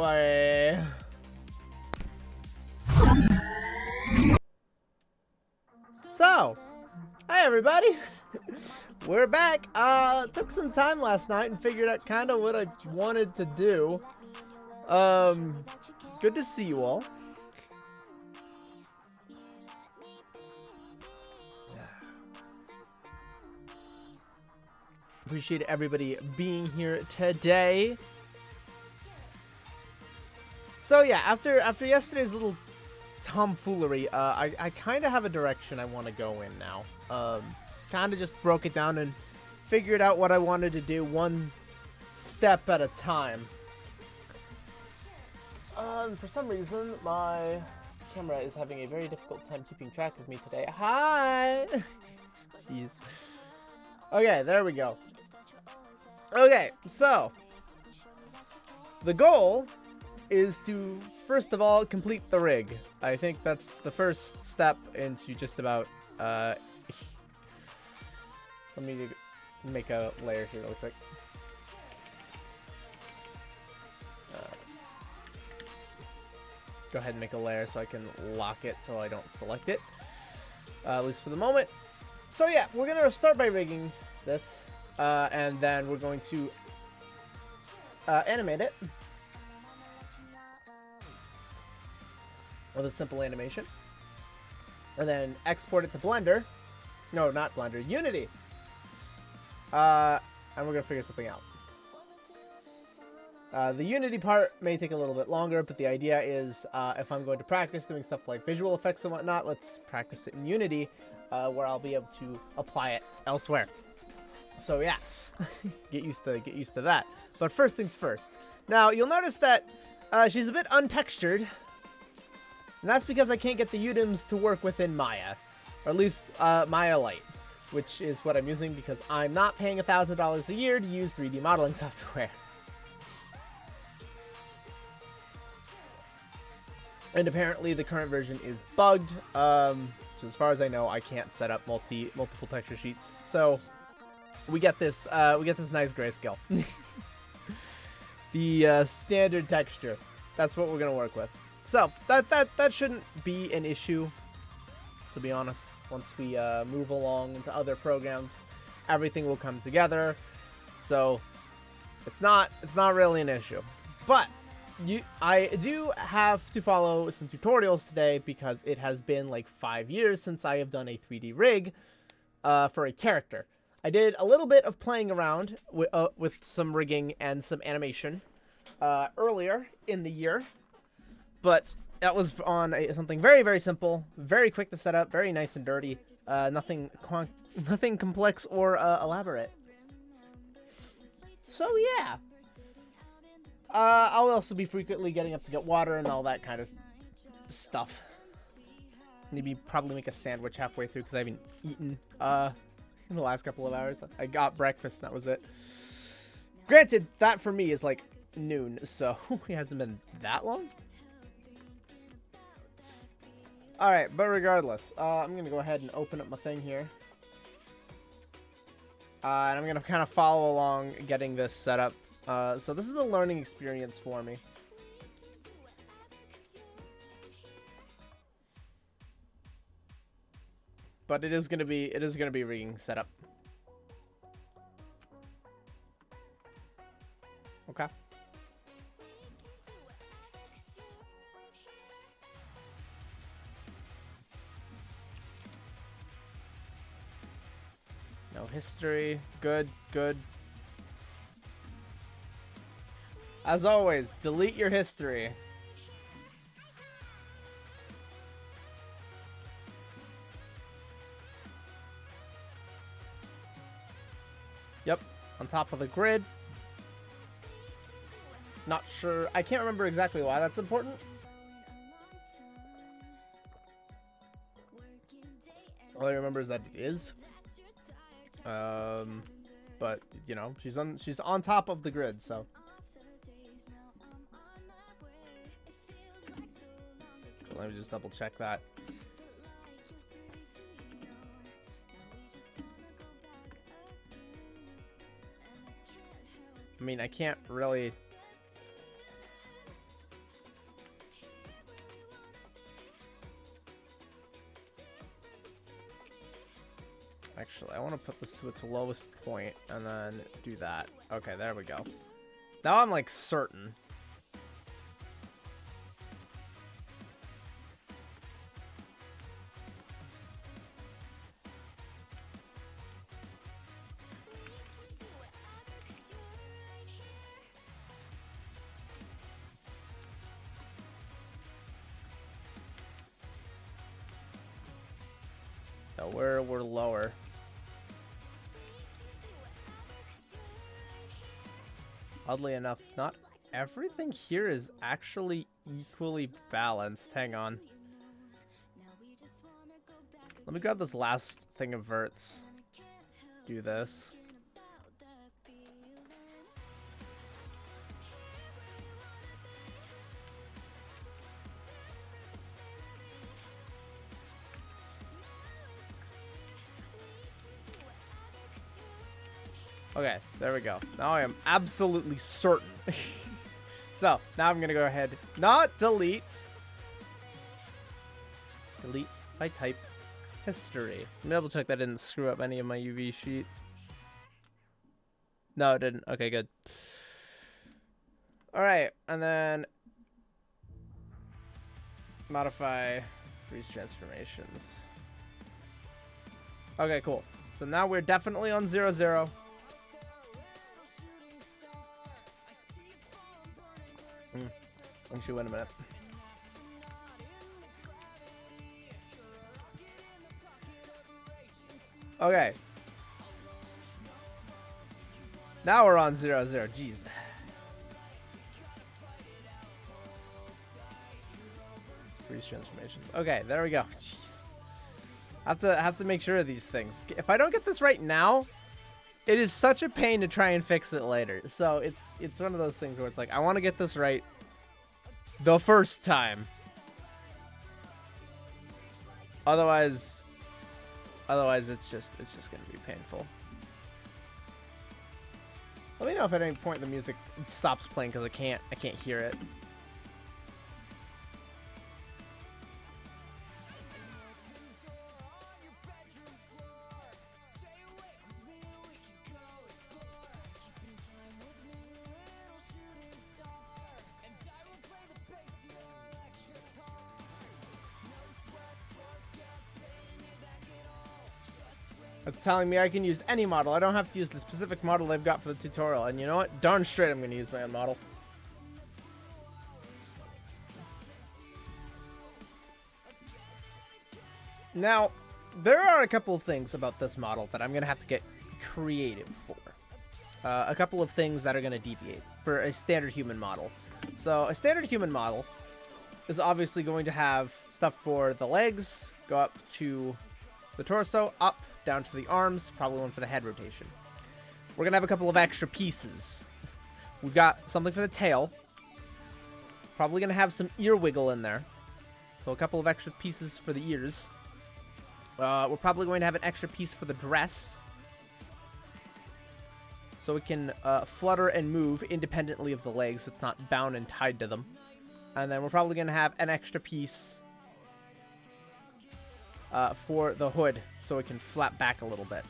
boy. So, hi everybody. We're back. Took some time last night and figured out kind of what I wanted to do. Good to see you all. Appreciate everybody being here today. So yeah, after yesterday's little tomfoolery, I kind of have a direction I want to go in now. Kind of just broke it down and figured out what I wanted to do one step at a time. For some reason, my camera is having a very difficult time keeping track of me today. Hi! Jeez. Okay, there we go. Okay, so the goal is to, first of all, complete the rig. I think that's the first step into just about, let me make a layer here real quick. Go ahead and make a layer so I can lock it so I don't select it, at least for the moment. So yeah, we're going to start by rigging this, and then we're going to animate it with a simple animation, and then export it to Blender. No, not Blender, Unity. And we're going to figure something out. The Unity part may take a little bit longer, but the idea is if I'm going to practice doing stuff like visual effects and whatnot, let's practice it in Unity, where I'll be able to apply it elsewhere. So yeah, get used to that. But first things first. Now you'll notice that she's a bit untextured, and that's because I can't get the UDIMs to work within Maya, or at least Maya Lite, which is what I'm using because I'm not paying $1,000 a year to use 3D modeling software. And apparently the current version is bugged, so as far as I know, I can't set up multiple texture sheets. So we get this nice grayscale. The standard texture. That's what we're gonna work with. So that shouldn't be an issue, to be honest. Once we move along into other programs, everything will come together. So it's not really an issue, but I do have to follow some tutorials today because it has been like 5 years since I have done a 3D rig for a character. I did a little bit of playing around with some rigging and some animation earlier in the year, but that was on something very, very simple, very quick to set up, very nice and dirty, nothing complex or elaborate. So yeah. I'll also be frequently getting up to get water and all that kind of stuff. Maybe probably make a sandwich halfway through because I haven't eaten in the last couple of hours. I got breakfast and that was it. Granted, that for me is like noon, so it hasn't been that long. Alright, but regardless, I'm going to go ahead and open up my thing here. And I'm going to kind of follow along getting this set up. So this is a learning experience for me. But it is gonna be rigging setup. Okay. No history. Good. As always, delete your history. Yep, on top of the grid. Not sure. I can't remember exactly why that's important. All I remember is that it is. But you know, she's on top of the grid, so. So let me just double check that. I mean, I can't really Actually, I want to put this to its lowest point and then do that. Okay, there we go. Now I'm like certain. No, we're lower. Oddly enough, not everything here is actually equally balanced. Hang on. Let me grab this last thing of verts. Do this. Okay, there we go. Now I am absolutely certain. So, now I'm going to go ahead, not delete. Delete my type history. Let me double check that didn't screw up any of my UV sheet. No, it didn't. Okay, good. Alright, and then modify freeze transformations. Okay, cool. So now we're definitely on 0, 0. Actually, wait a minute. Okay. Now we're on 0, 0. Jeez. Freeze transformations. Okay, there we go. Jeez. Have to make sure of these things. If I don't get this right now, it is such a pain to try and fix it later. So it's one of those things where it's like I want to get this right the first time. Otherwise it's just gonna be painful. Let me know if at any point the music stops playing because I can't hear it. It's telling me I can use any model. I don't have to use the specific model they've got for the tutorial. And you know what? Darn straight I'm going to use my own model. Now, there are a couple of things about this model that I'm going to have to get creative for. A couple of things that are going to deviate for a standard human model. So, a standard human model is obviously going to have stuff for the legs, go up to the torso, up, down to the arms, probably one for the head rotation. We're going to have a couple of extra pieces. We've got something for the tail. Probably going to have some ear wiggle in there. So a couple of extra pieces for the ears. We're probably going to have an extra piece for the dress. So it can flutter and move independently of the legs. It's not bound and tied to them. And then we're probably going to have an extra piece for the hood, so it can flap back a little bit.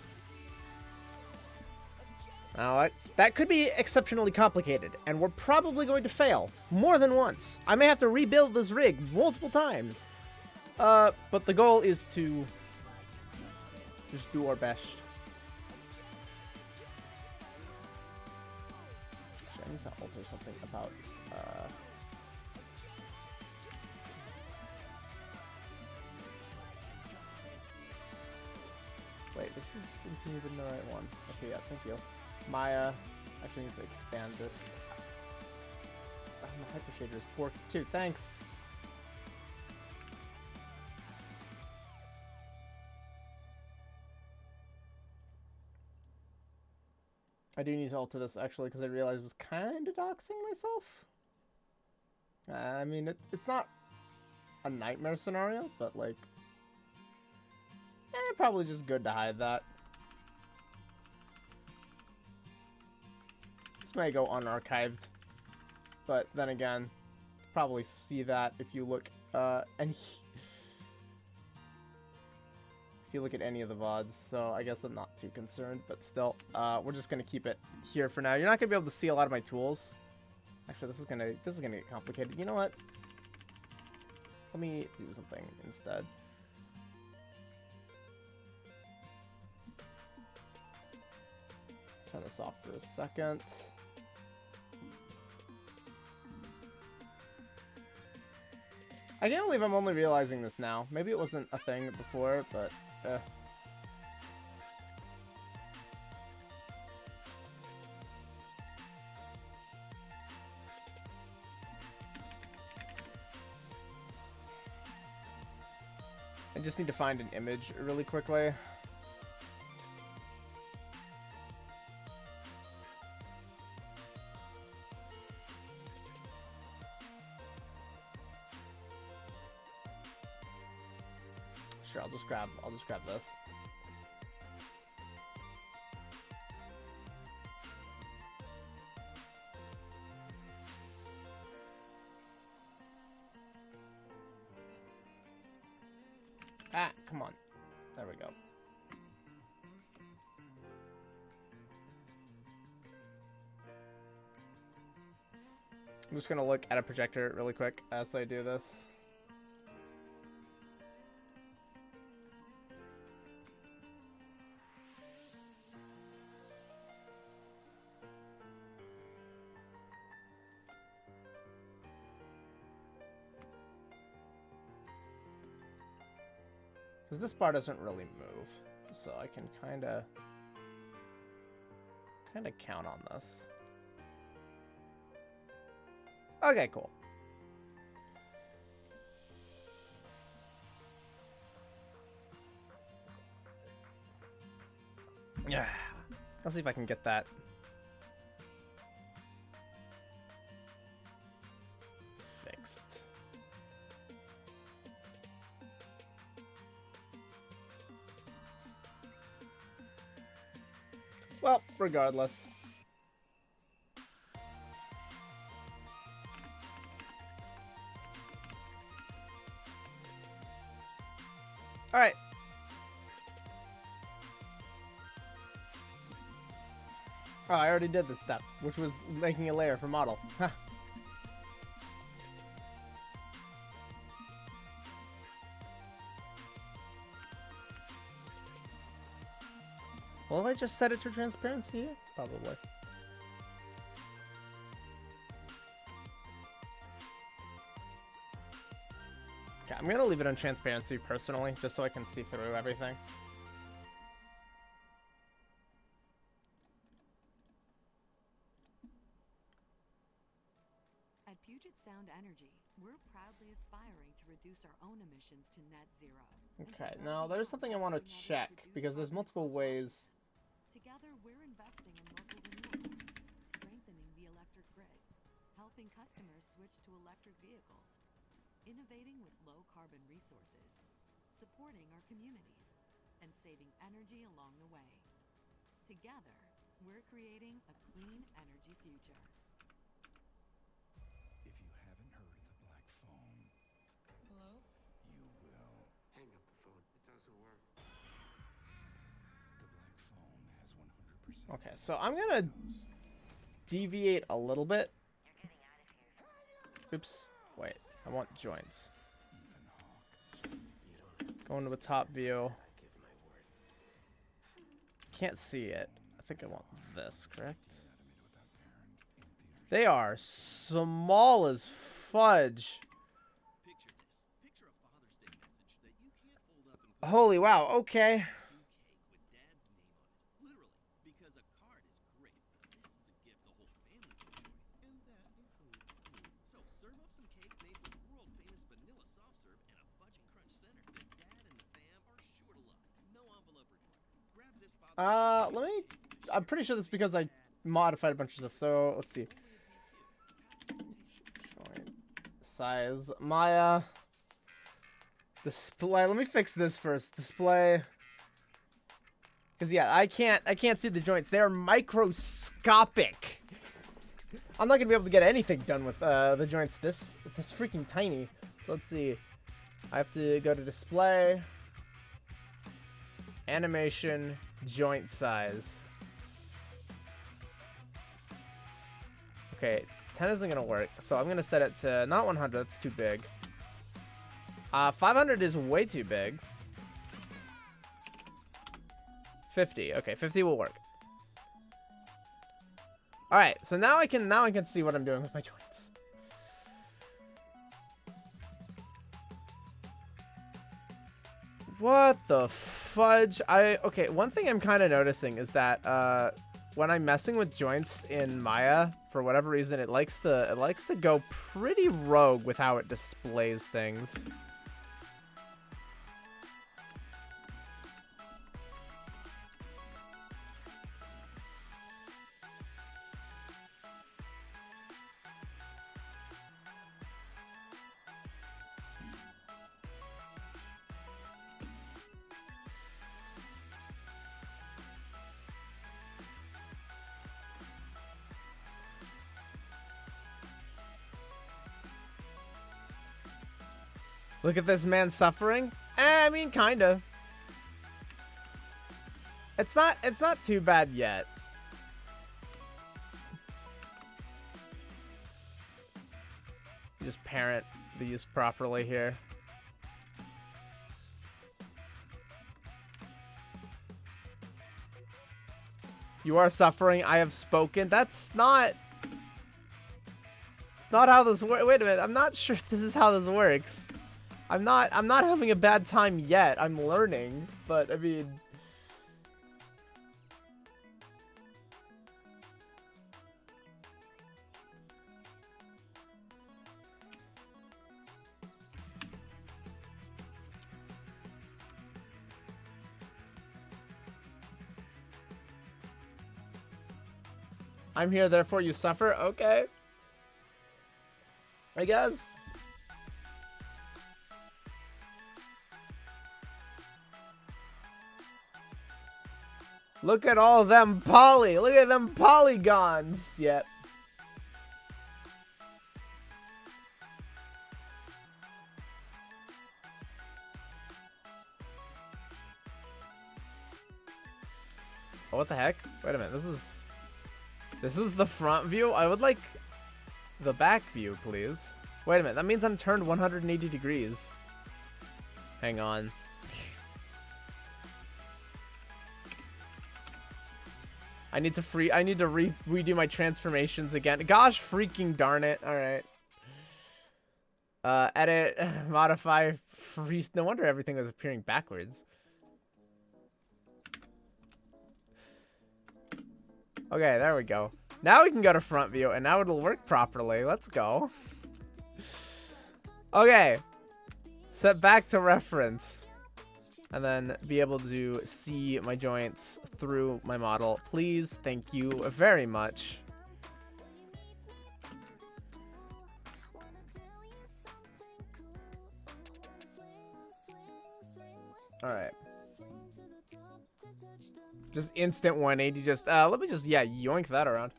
Now, that could be exceptionally complicated, and we're probably going to fail more than once. I may have to rebuild this rig multiple times. But the goal is to just do our best. Actually, I need to alter something about wait, this isn't even the right one. Okay, yeah, thank you. Maya, actually need to expand this. Oh, my hyper shader is porked too. Thanks. I do need to alter this actually because I realized I was kind of doxing myself. I mean, it's not a nightmare scenario, but like, probably just good to hide that. This may go unarchived, but then again, probably see that if you look any if you look at any of the VODs, so I guess I'm not too concerned, but still, we're just gonna keep it here for now. You're not gonna be able to see a lot of my tools. Actually, this is gonna get complicated. You know what? Let me do something instead. Turn this off for a second. I can't believe I'm only realizing this now. Maybe it wasn't a thing before, but I just need to find an image really quickly. Sure, I'll just grab this. Ah, come on. There we go. I'm just gonna look at a projector really quick as I do this. Because this bar doesn't really move, so I can kind of count on this. Okay, cool. Yeah, let's see if I can get that. Fixed. Well, regardless. All right. Oh, I already did this step, which was making a layer for model. Huh. Well, I just set it to transparency here? Probably. Okay, I'm gonna leave it on transparency personally, just so I can see through everything. At Puget Sound Energy, we're proudly aspiring to reduce our own emissions to net zero. Okay, now there's something I want to check, because there's multiple ways. Together, we're investing in local renewables, strengthening the electric grid, helping customers switch to electric vehicles, innovating with low-carbon resources, supporting our communities, and saving energy along the way. Together, we're creating a clean energy future. If you haven't heard of the Black Phone, Hello? you will. Hang up the phone. It doesn't work. The Black Phone has 100%. Okay, so I'm gonna deviate a little bit. Oops. Wait, I want joints. Ethan Hawke. Go into the top view. Can't see it. I think I want this, correct? They are small as fudge. Picture this. Picture a Father's Day message that you can't fold up and put Holy wow, okay. in a cake with Dad's name on it. Literally. Because a card is great, but this is a gift the whole family can enjoy. And that includes you. So serve up some cake made with world-famous vanilla soft serve and a fudge and crunch center that Dad and the fam are sure to love. No envelope required. Grab this Father's Let me... I'm pretty sure that's because I modified a bunch of stuff, so let's see. Joint size. My, display. Let me fix this first. Display. Because, yeah, I can't see the joints. They're microscopic. I'm not going to be able to get anything done with the joints this freaking tiny. So let's see. I have to go to display. Animation, joint size. Okay, 10 isn't gonna work, so I'm gonna set it to not 100. That's too big. 500 is way too big. 50. Okay, 50 will work. All right, so now I can see what I'm doing with my joints. What the fudge? Okay, one thing I'm kind of noticing is that when I'm messing with joints in Maya, for whatever reason, it likes to go pretty rogue with how it displays things. Look at this man suffering. I mean, kinda. It's not too bad yet. You just parent these properly here. You are suffering. I have spoken. That's not. It's not how this works. Wait a minute. I'm not sure if this is how this works. I'm not having a bad time yet. I'm learning, but I mean, I'm here, therefore you suffer. Okay, I guess. Look at all them look at them polygons. Yep. Oh, what the heck? Wait a minute. This is the front view. I would like the back view, please. Wait a minute. That means I'm turned 180 degrees. Hang on. I need to redo my transformations again. Gosh freaking darn it. Alright. Edit, modify, freeze. No wonder everything was appearing backwards. Okay, there we go. Now we can go to front view, and now it'll work properly. Let's go. Okay. Set back to reference. And then be able to see my joints through my model. Please, thank you very much. All right. Just instant 180. Just let me just yoink that around.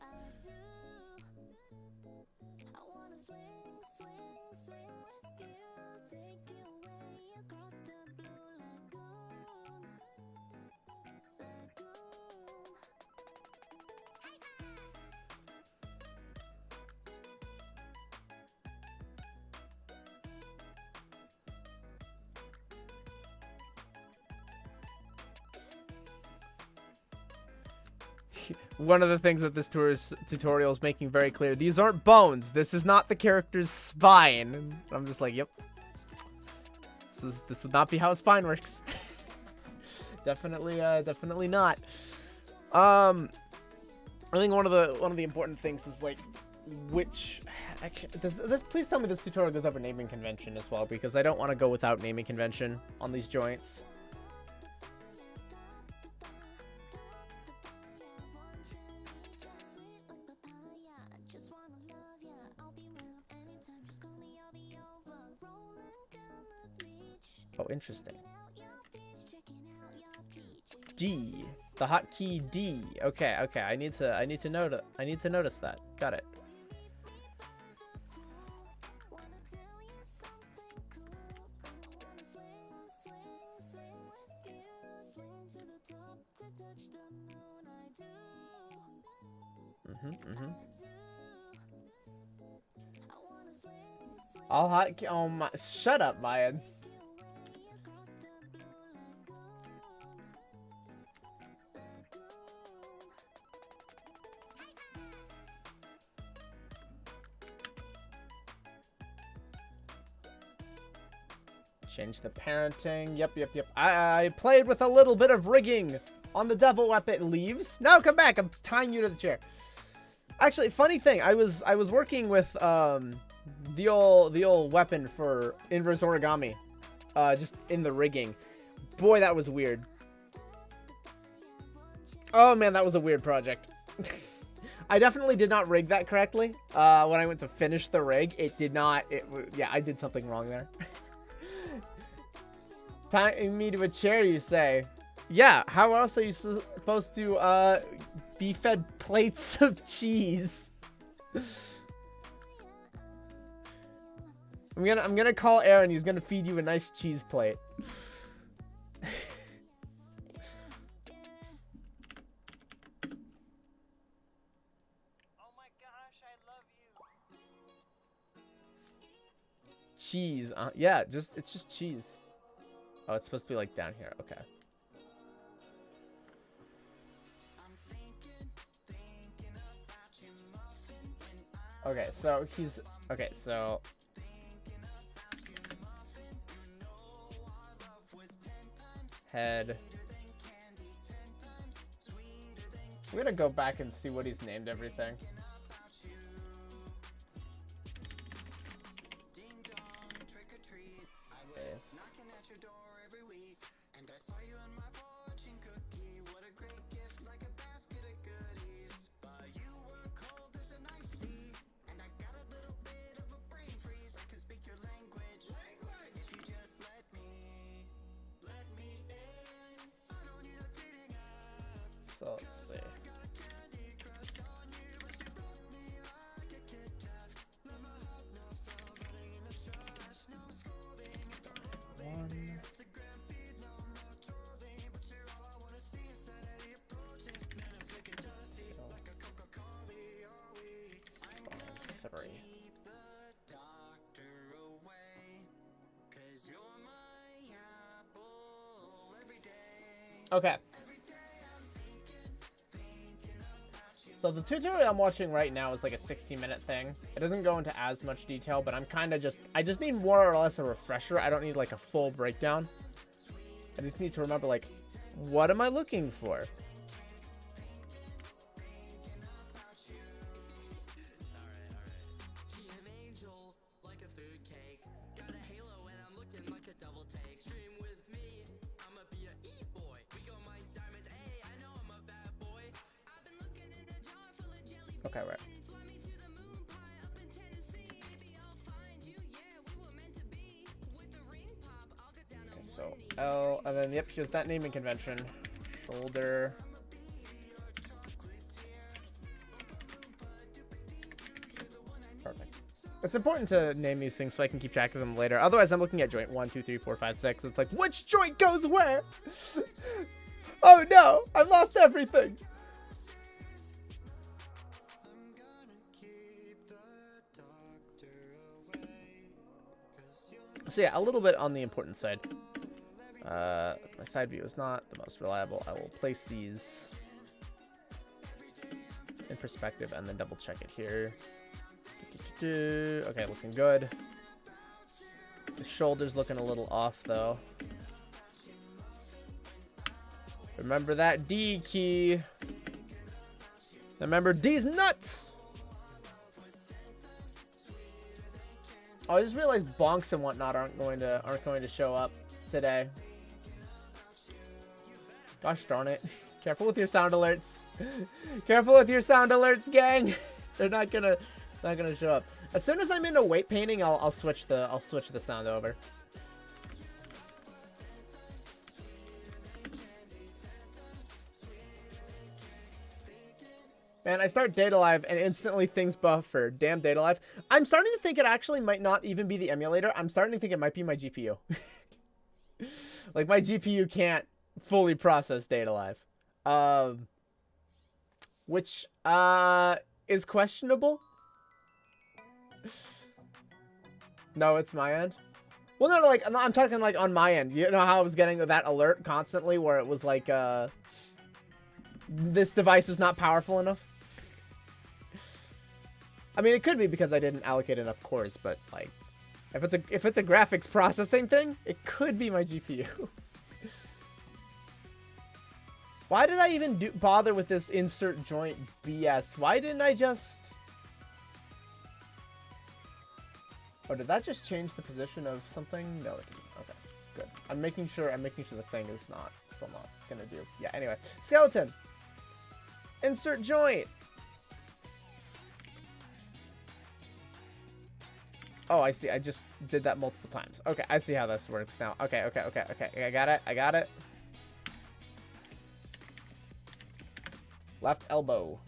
One of the things that this tutorial is making very clear: these aren't bones. This is not the character's spine. I'm just like, yep. This would not be how a spine works. Definitely not. I think one of the important things is like which. Actually, please tell me this tutorial goes over naming convention as well, because I don't want to go without naming convention on these joints. Oh, interesting. D, the hotkey D. Okay, okay. I need to notice that. Got it. All hot. Oh my! Shut up, Mayan. Change the parenting. Yep. I played with a little bit of rigging on the devil weapon. Leaves. No, come back. I'm tying you to the chair. Actually, funny thing. I was working with the old weapon for inverse origami, just in the rigging. Boy, that was weird. Oh man, that was a weird project. I definitely did not rig that correctly. When I went to finish the rig, it did not. Yeah, I did something wrong there. Tying me to a chair, you say? Yeah. How else are you supposed to be fed plates of cheese? I'm gonna call Aaron. He's gonna feed you a nice cheese plate. Oh my gosh, I love you. Cheese. Yeah, it's just cheese. Oh, it's supposed to be like down here. Okay. Okay, so he's okay, so head. I'm gonna go back and see what he's named everything. Yes. So let's see. Three. Okay. So the tutorial I'm watching right now is like a 60-minute thing. It doesn't go into as much detail, but I'm kind of I just need more or less a refresher. I don't need like a full breakdown. I just need to remember like, what am I looking for? Okay, right. Okay, so L, and then yep, here's that naming convention. Shoulder. Perfect. It's important to name these things so I can keep track of them later. Otherwise, I'm looking at joint 1, 2, 3, 4, 5, 6. It's like, which joint goes where? Oh no, I've lost everything. So yeah, a little bit on the important side. My side view is not the most reliable. I will place these in perspective and then double check it here. Okay, looking good. The shoulder's looking a little off though. Remember that D key. Remember D's nuts. Oh, I just realized bonks and whatnot aren't going to show up today. Gosh darn it! Careful with your sound alerts. Careful with your sound alerts, gang. They're not gonna show up. As soon as I'm into weight painting, I'll switch the sound over. Man, I start Data Live and instantly things buffer. Damn Data Live. I'm starting to think it actually might not even be the emulator. I'm starting to think it might be my GPU. Like my GPU can't fully process Data Live. which is questionable. No, it's my end. Well, no, like I'm talking like on my end. You know how I was getting that alert constantly, where it was like, this device is not powerful enough. I mean, it could be because I didn't allocate enough cores, but like, if it's a graphics processing thing, it could be my GPU. Why did I even bother with this insert joint BS? Why didn't I just... Oh, did that just change the position of something? No, it didn't. Okay, good. I'm making sure the thing is still not gonna do. Yeah, anyway. Skeleton. Insert joint. Oh, I see. I just did that multiple times. Okay, I see how this works now. Okay. I got it. Left elbow.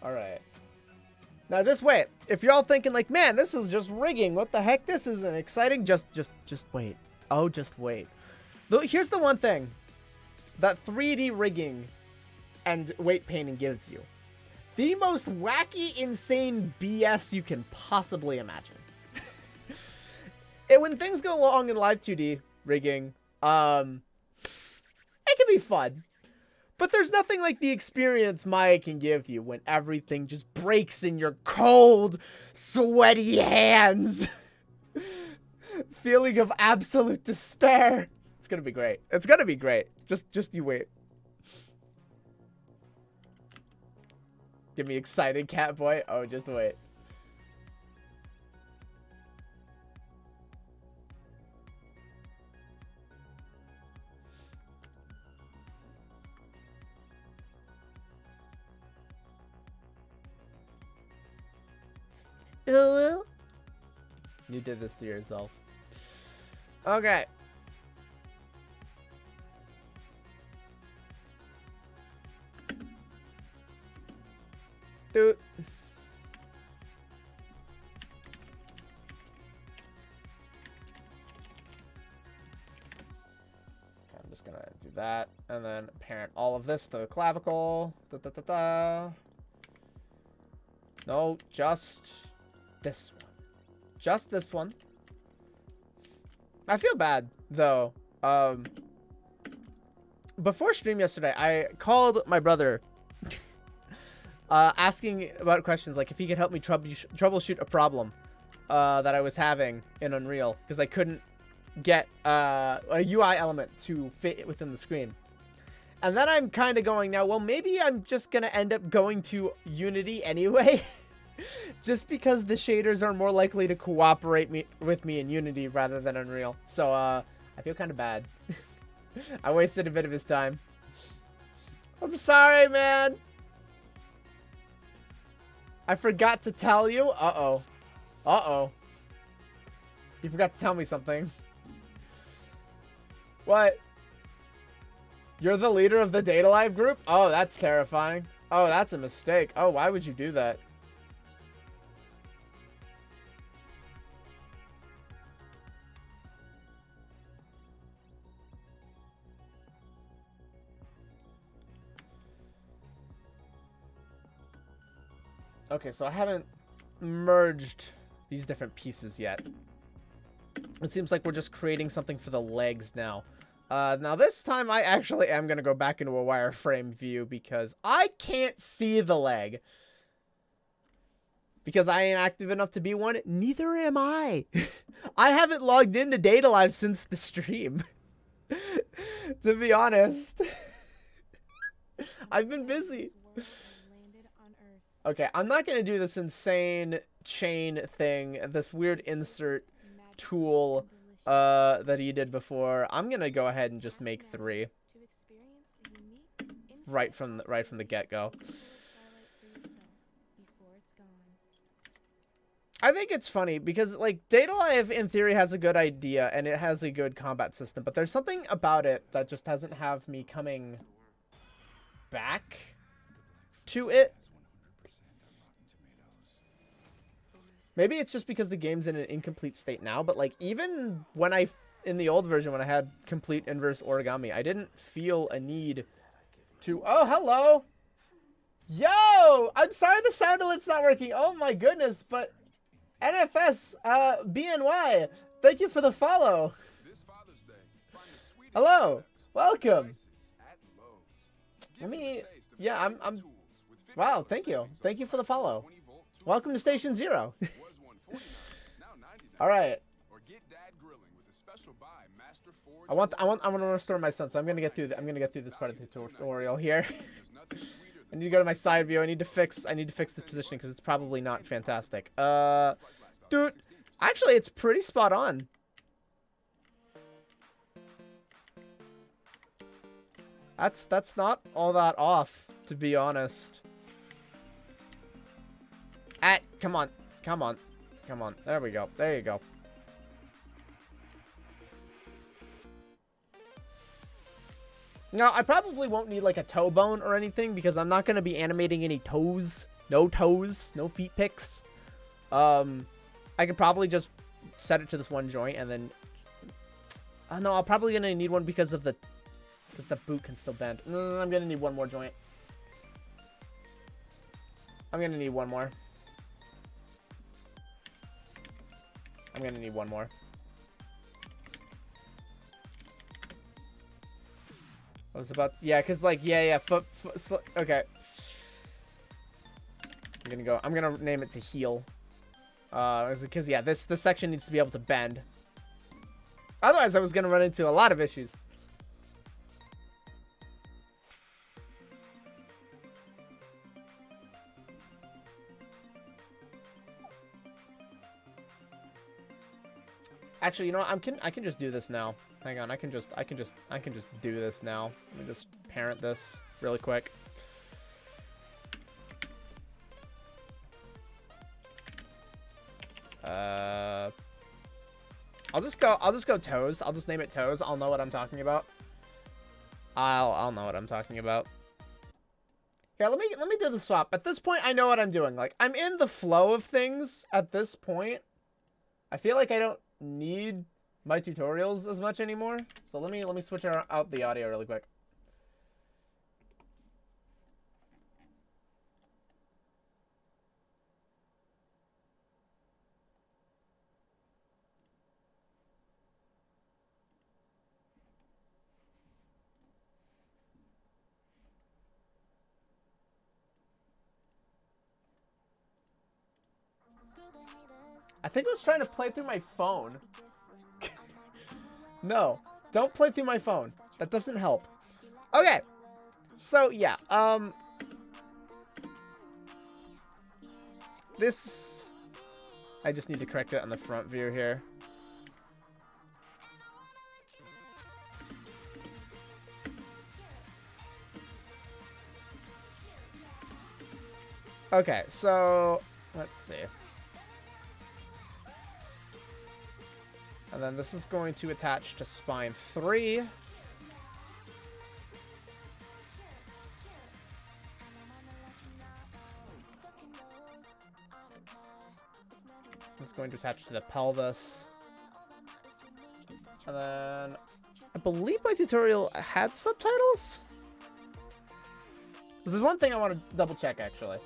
All right. Now just wait. If you're all thinking like, man, this is just rigging. What the heck? This isn't exciting. Just wait. Oh, just wait. Here's the one thing that 3D rigging and weight painting gives you. The most wacky, insane BS you can possibly imagine. And when things go wrong in Live 2D rigging, it can be fun. But there's nothing like the experience Maya can give you when everything just breaks in your cold, sweaty hands. Feeling of absolute despair. It's gonna be great. It's gonna be great. Just you wait. Get me excited, Catboy. Oh, just wait. You did this to yourself. Okay. Dude. Okay, I'm just gonna do that and then parent all of this to the clavicle. No, just this one. Just this one. I feel bad though. Before stream yesterday, I called my brother asking about questions like if he could help me troubleshoot a problem that I was having in Unreal because I couldn't get a UI element to fit within the screen. And then I'm kind of going now, well, maybe I'm just going to end up going to Unity anyway. Just because the shaders are more likely to cooperate with me in Unity rather than Unreal. So, I feel kind of bad. I wasted a bit of his time. I'm sorry, man. I forgot to tell you. Uh-oh. Uh-oh. You forgot to tell me something. What? You're the leader of the Data Live group? Oh, that's terrifying. Oh, that's a mistake. Oh, why would you do that? Okay, so I haven't merged these different pieces yet. It seems like we're just creating something for the legs now. Now this time I actually am going to go back into a wireframe view because I can't see the leg. Because I ain't active enough to be one. Neither am I. I haven't logged into Data Live since the stream. To be honest. I've been busy. Okay, I'm not going to do this insane chain thing, this weird insert tool that he did before. I'm going to go ahead and just make 3 right from the get-go. I think it's funny because like Data Live in theory has a good idea and it has a good combat system, but there's something about it that just doesn't have me coming back to it. Has 100% on Rotten Tomatoes. Maybe it's just because the game's in an incomplete state now, but like even when in the old version when I had complete inverse origami, I didn't feel a need to. Oh, hello. Yo, I'm sorry the sound alert's not working. Oh my goodness, but NFS BNY, thank you for the follow. This Father's Day, find the sweetest Hello, products, welcome. prices at Lowe's. Give Let them a me. taste of Yeah, Fire I'm. tools with 50% Wow, thank you. savings Thank you for the follow. 20-volt tool Welcome to Station Zero. was $149, now $99. All right. Or get Dad grilling with a special buy Master Forge. I want to restore my son, so I'm gonna get through. I'm gonna get through this part of the tutorial here. There's nothing sweeter I than need to go to my side view. I need to fix the positioning because it's probably not fantastic. Dude, actually, it's pretty spot on. That's not all that off, to be honest. Come on, come on, come on. There we go. There you go. Now, I probably won't need like a toe bone or anything because I'm not going to be animating any toes. No toes, no feet picks. I could probably just set it to this one joint and then... no, I'm probably going to need one because the boot can still bend. No, I'm going to need one more joint. I'm going to need one more. I'm going to need one more. I was about to, yeah, cause like foot okay. I'm gonna name it to heel. Cause yeah, this section needs to be able to bend. Otherwise, I was gonna run into a lot of issues. Actually, you know what? I can just do this now. Hang on, I can just do this now. Let me just parent this really quick. I'll just go toes. I'll just name it toes. I'll know what I'm talking about. I'll know what I'm talking about. Yeah, let me do the swap. At this point, I know what I'm doing. Like, I'm in the flow of things at this point. I feel like I don't need my tutorials as much anymore. So let me switch out the audio really quick. I think I was trying to play through my phone. No, don't play through my phone. That doesn't help. Okay. So, yeah. This... I just need to correct it on the front view here. Okay, so... let's see. And then this is going to attach to spine 3. This is going to attach to the pelvis. And then I believe my tutorial had subtitles. This is one thing I want to double check actually.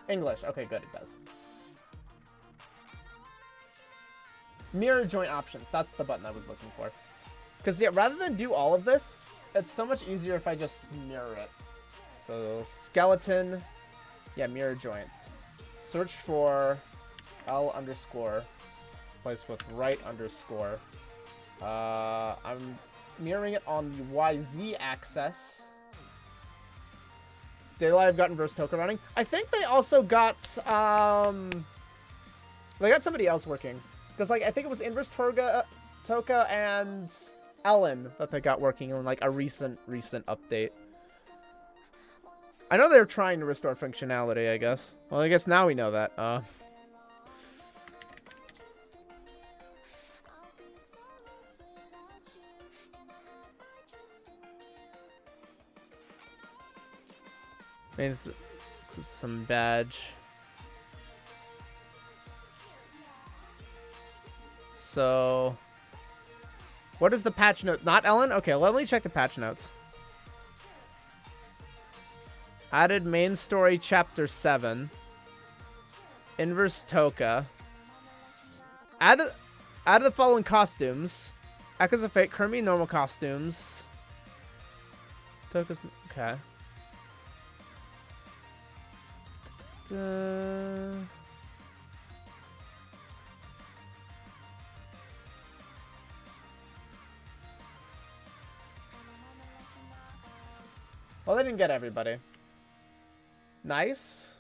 English. Okay, good, it does. Mirror joint options. That's the button I was looking for. Because, yeah, rather than do all of this, it's so much easier if I just mirror it. So, skeleton. Yeah, mirror joints. Search for L underscore. Place with right underscore. I'm mirroring it on the YZ axis. Daylight, I've got inverse Toka running. I think they also got, they got somebody else working. Because, like, I think it was Inverse Toka and Ellen that they got working on, like, a recent update. I know they're trying to restore functionality, I guess. Well, I guess now we know that. It's some badge. So, what is the patch note? Not Ellen? Okay, let me check the patch notes. Added main story chapter 7. Inverse Toka. Added the following costumes. Echoes of Fate, Kirby normal costumes. Toka's okay. Well, they didn't get everybody. Nice.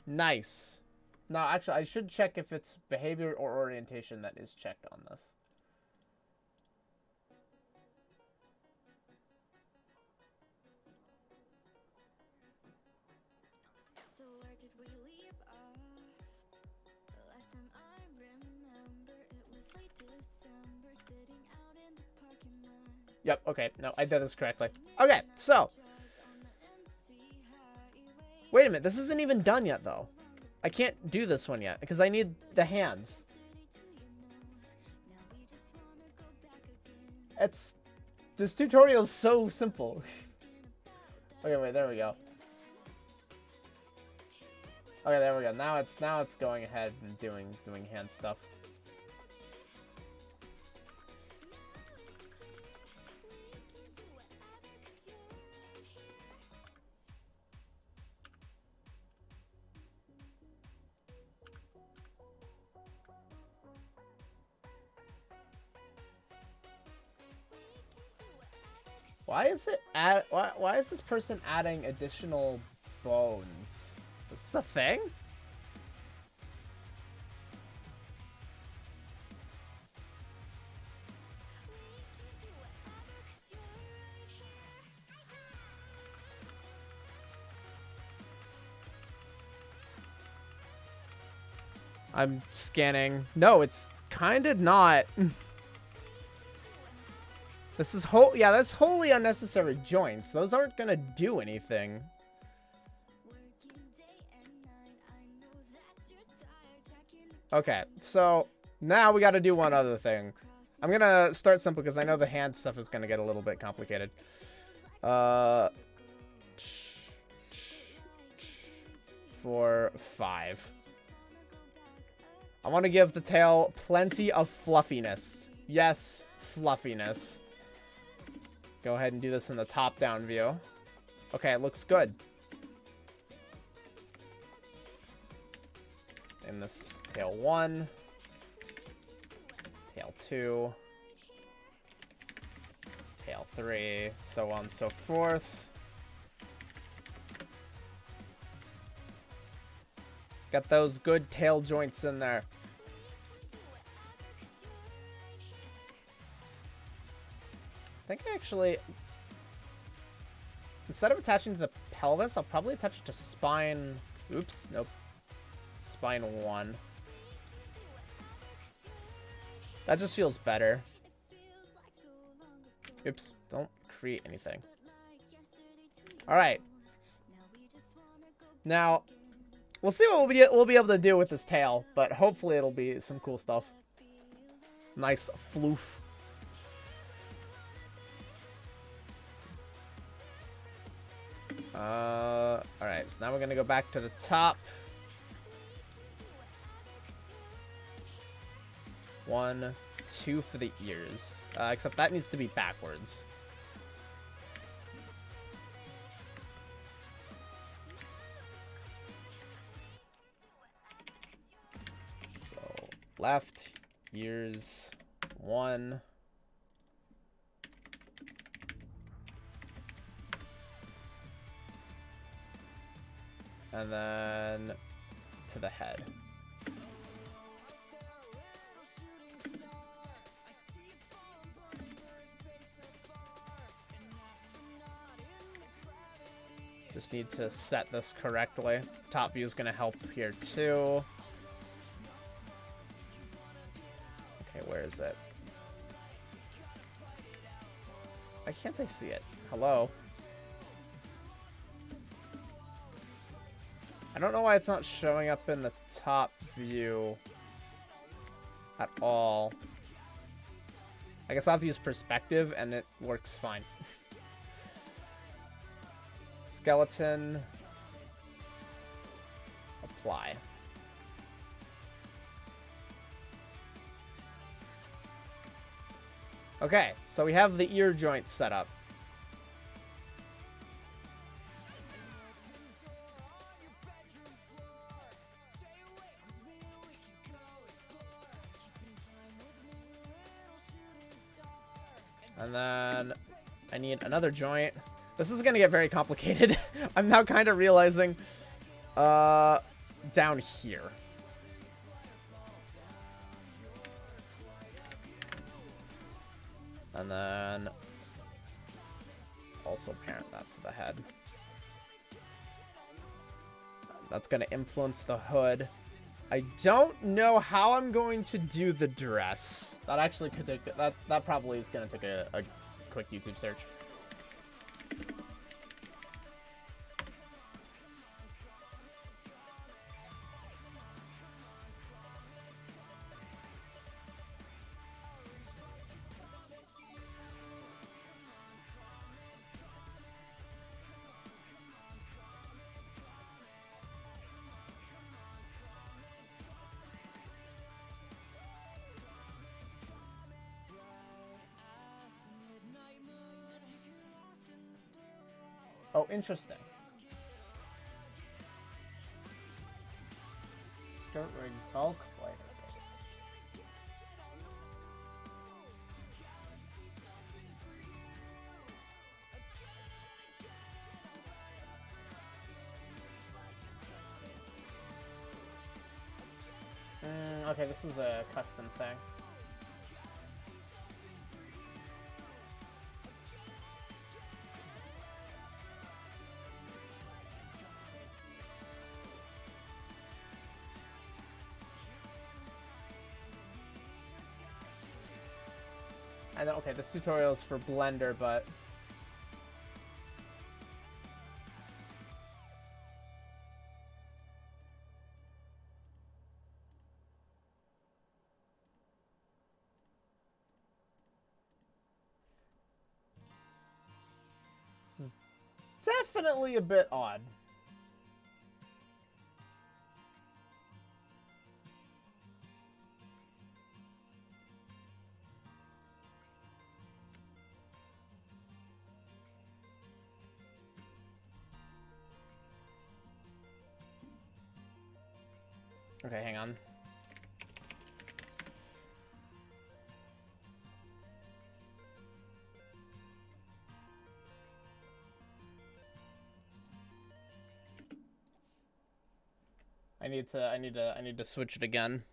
Nice. Now, actually, I should check if it's behavior or orientation that is checked on this. So where did we leave off? The last time I remember it was late December, sitting out in the parking lot. Yep, okay. No, I did this correctly. Okay, so. Wait a minute. This isn't even done yet, though. I can't do this one yet because I need the hands. This tutorial is so simple. Okay, wait, there we go. Okay, there we go. Now it's going ahead and doing hand stuff. Why is it why is this person adding additional bones? Is this a thing? I'm scanning. No, it's kind of not. This is yeah, that's wholly unnecessary joints. Those aren't gonna do anything. Okay, so now we gotta do one other thing. I'm gonna start simple because I know the hand stuff is gonna get a little bit complicated. 4, 5. I want to give the tail plenty of fluffiness. Yes, fluffiness. Go ahead and do this in the top-down view. Okay, it looks good. And this tail 1. Tail 2. Tail 3. So on and so forth. Got those good tail joints in there. I think actually, instead of attaching to the pelvis, I'll probably attach it to spine. Oops, nope. Spine 1. That just feels better. Oops, don't create anything. Alright. Now, we'll see what we'll be able to do with this tail, but hopefully it'll be some cool stuff. Nice floof. Alright, so now we're gonna go back to the top. 1, 2 for the ears. Except that needs to be backwards. So, left, ears, 1. And then to the head. Just need to set this correctly. Top view is going to help here too. Okay, where is it? Why can't I see it? Hello? I don't know why it's not showing up in the top view at all. I guess I'll have to use perspective and it works fine. Skeleton. Apply. Okay, so we have the ear joint set up. And then I need another joint. This is gonna get very complicated. I'm now kind of realizing down here. And then also parent that to the head. That's gonna influence the hood. I don't know how I'm going to do the dress. That actually could take that probably is gonna take a quick YouTube search. Oh, interesting. Skirt rig bulk lighter base. Okay, this is a custom thing. And then, okay, this tutorial is for Blender, but this is definitely a bit odd. Okay, hang on. I need to switch it again.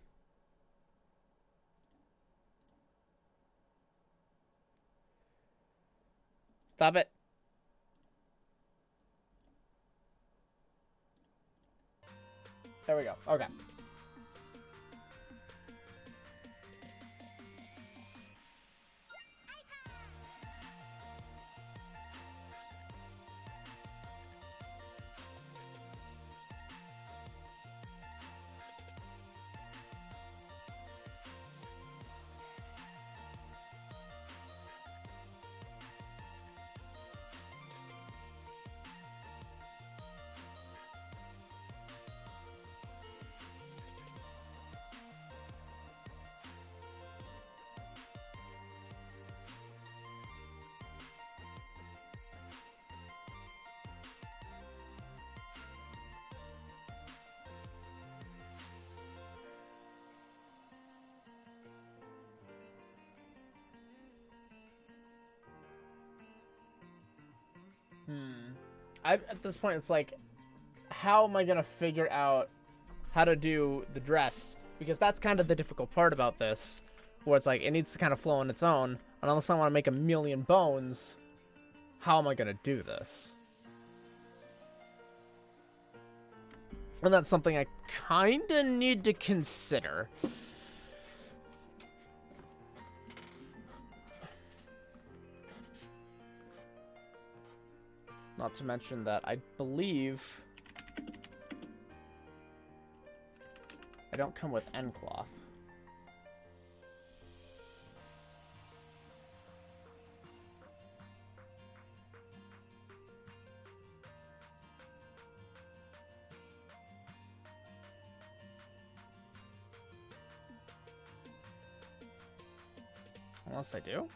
Stop it. There we go. Okay. At this point, it's like, how am I gonna figure out how to do the dress? Because that's kind of the difficult part about this, where it's like, it needs to kind of flow on its own. And unless I want to make a million bones, how am I gonna do this? And that's something I kind of need to consider. Not to mention that I believe don't come with end cloth. Unless I do.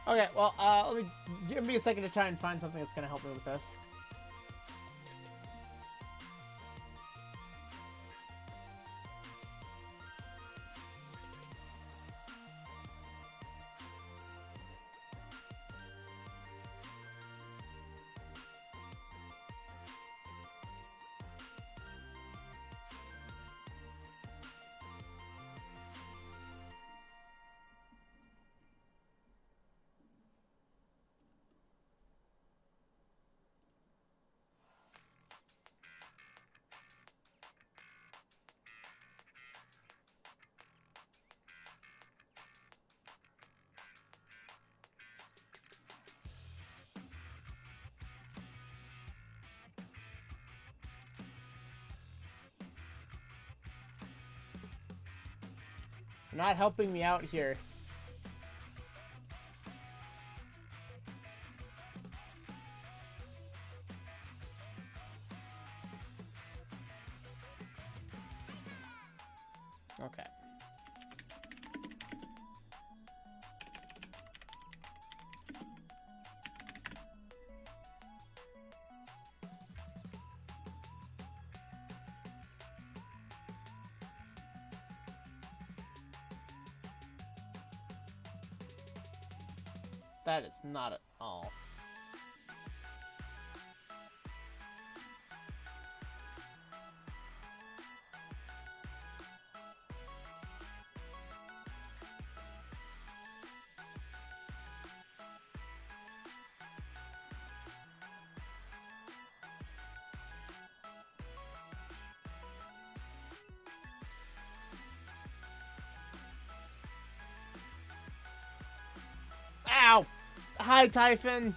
Okay, well, give me a second to try and find something that's gonna help me with this. You're not helping me out here. Okay. That is not at all. Ow! Hi, Typhon!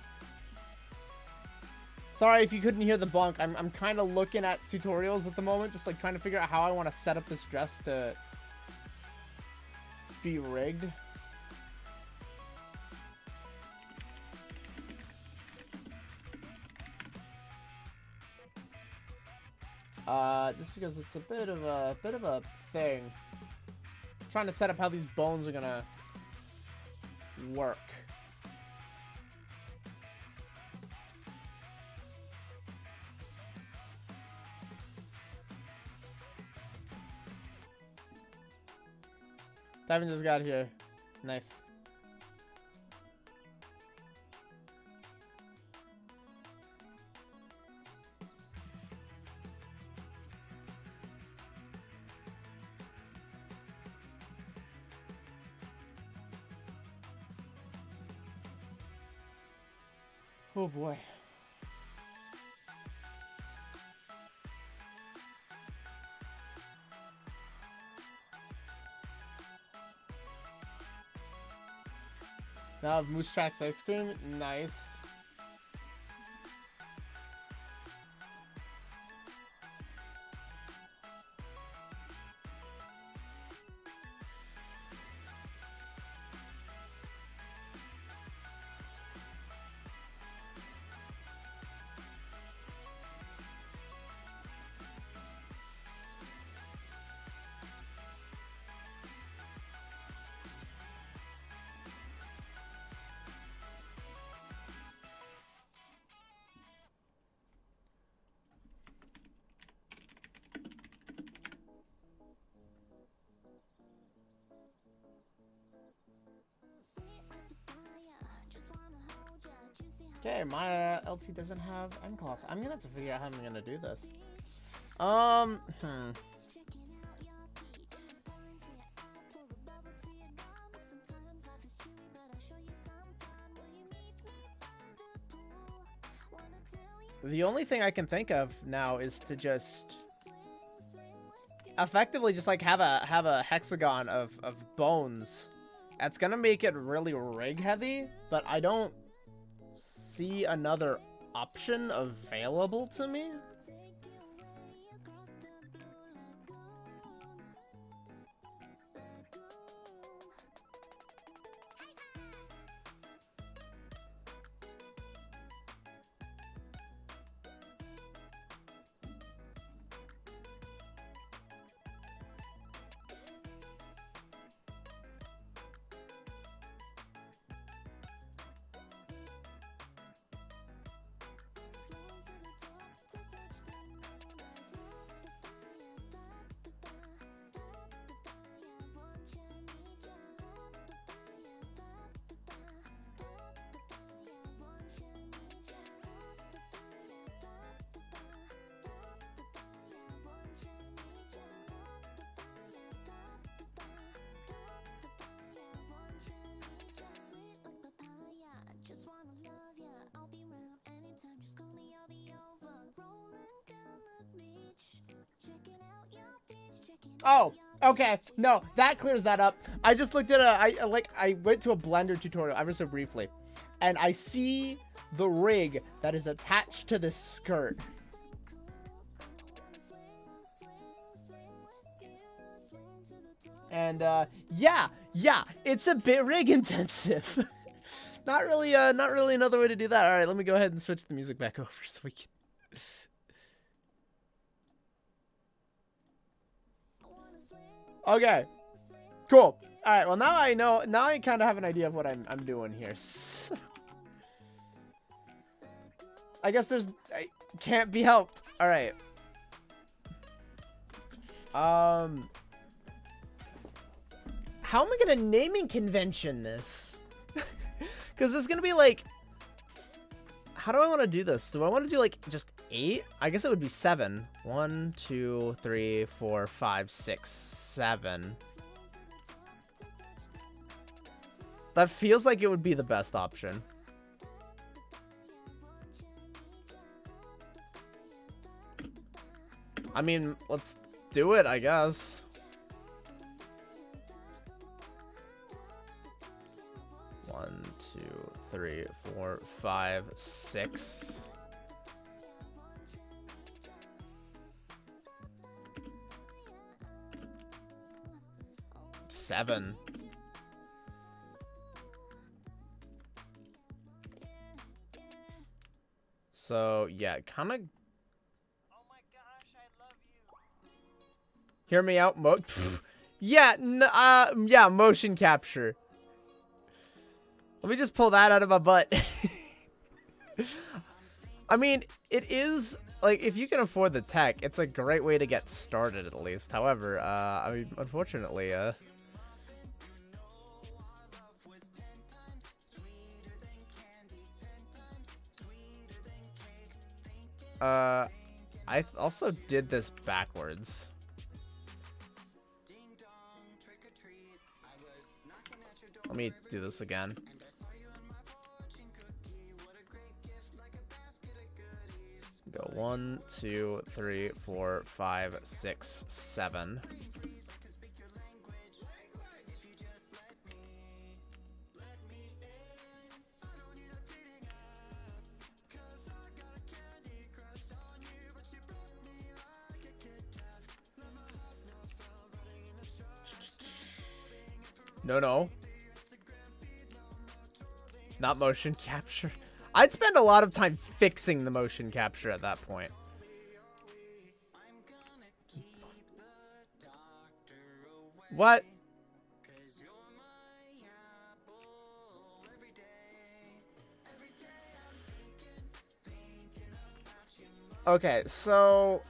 Sorry if you couldn't hear the bonk. I'm kind of looking at tutorials at the moment, just like trying to figure out how I want to set up this dress to be rigged. Just because it's a bit of a thing. Trying to set up how these bones are gonna work. Typhon just got here. Nice. Oh boy. Now I have Moose Tracks ice cream. Nice. Okay, my LT doesn't have end cloth. I'm gonna have to figure out how I'm gonna do this. The only thing I can think of now is to just effectively just like have a hexagon of bones. That's gonna make it really rig heavy, but I don't see another option available to me. Oh, okay. No, that clears that up. I just looked at I went to a Blender tutorial ever so briefly, and I see the rig that is attached to the skirt. And yeah, it's a bit rig intensive. Not really another way to do that. All right, let me go ahead and switch the music back over so we can. Okay, cool. All right, well now I know. Now I kind of have an idea of what I'm doing here. So, I guess I can't be helped. All right. How am I gonna naming convention this? Because there's gonna be like, how do I want to do this? Do I want to do like just 8? I guess it would be 7. 1, 2, 3, 4, 5, 6, 7. That feels like it would be the best option. I mean, let's do it, I guess. One, 2, 3, 4, 5, 6. 7. So yeah, kind of. Oh my gosh, I love you. Hear me out, yeah, yeah, motion capture. Let me just pull that out of my butt. I mean, it is, like, if you can afford the tech, it's a great way to get started, at least. However, I mean, unfortunately, I also did this backwards. Let me do this again. Go 1, 2, 3, 4, 5, 6, 7. No. Not motion capture. I'd spend a lot of time fixing the motion capture at that point. What? Okay, so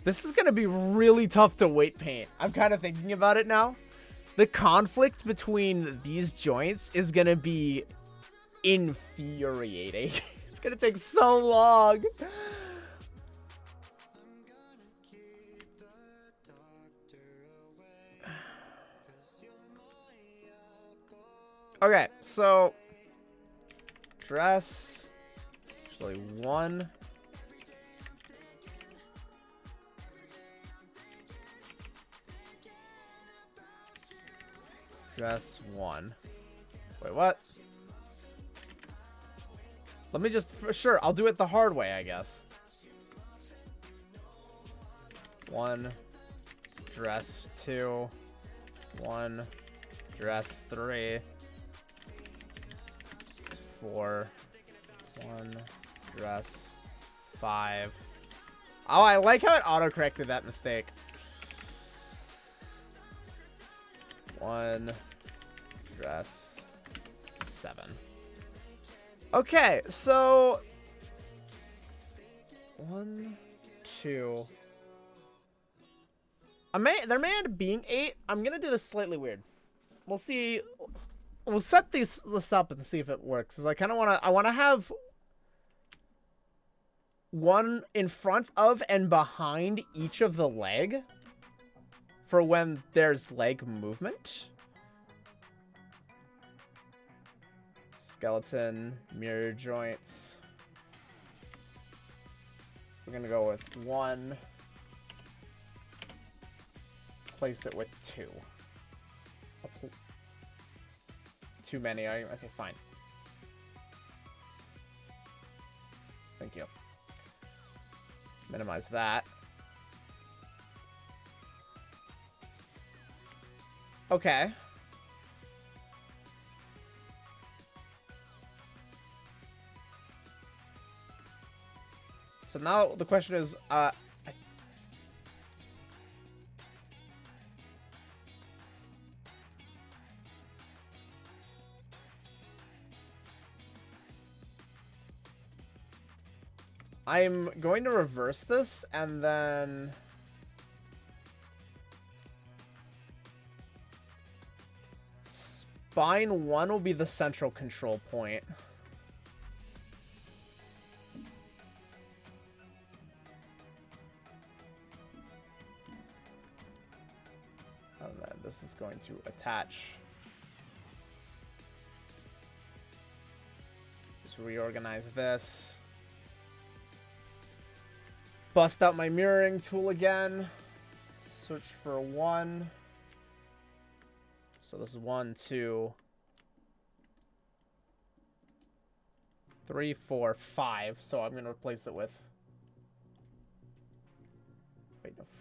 This is going to be really tough to weight paint. I'm kind of thinking about it now. The conflict between these joints is going to be infuriating. It's going to take so long. Okay, so dress, actually 1. Dress 1. Wait, what? Let me just, for sure, I'll do it the hard way, I guess. 1, dress 2, 1, dress 3, 4, 1, dress 5. Oh, I like how it auto-corrected that mistake. 1, dress 7. Okay, so 1, 2. There may end up being 8. I'm gonna do this slightly weird. We'll see. We'll set this up and see if it works. Cause I kind of want to have 1 in front of and behind each of the leg for when there's leg movement. Skeleton, mirror joints. We're gonna go with 1. Place it with 2. Too many. Okay, fine. Thank you. Minimize that. Okay. So now the question is, I'm going to reverse this and then spine 1 will be the central control point. And then this is going to attach. Just reorganize this. Bust out my mirroring tool again. Search for 1. So this is 1, 2, 3, 4, 5. So I'm gonna replace it with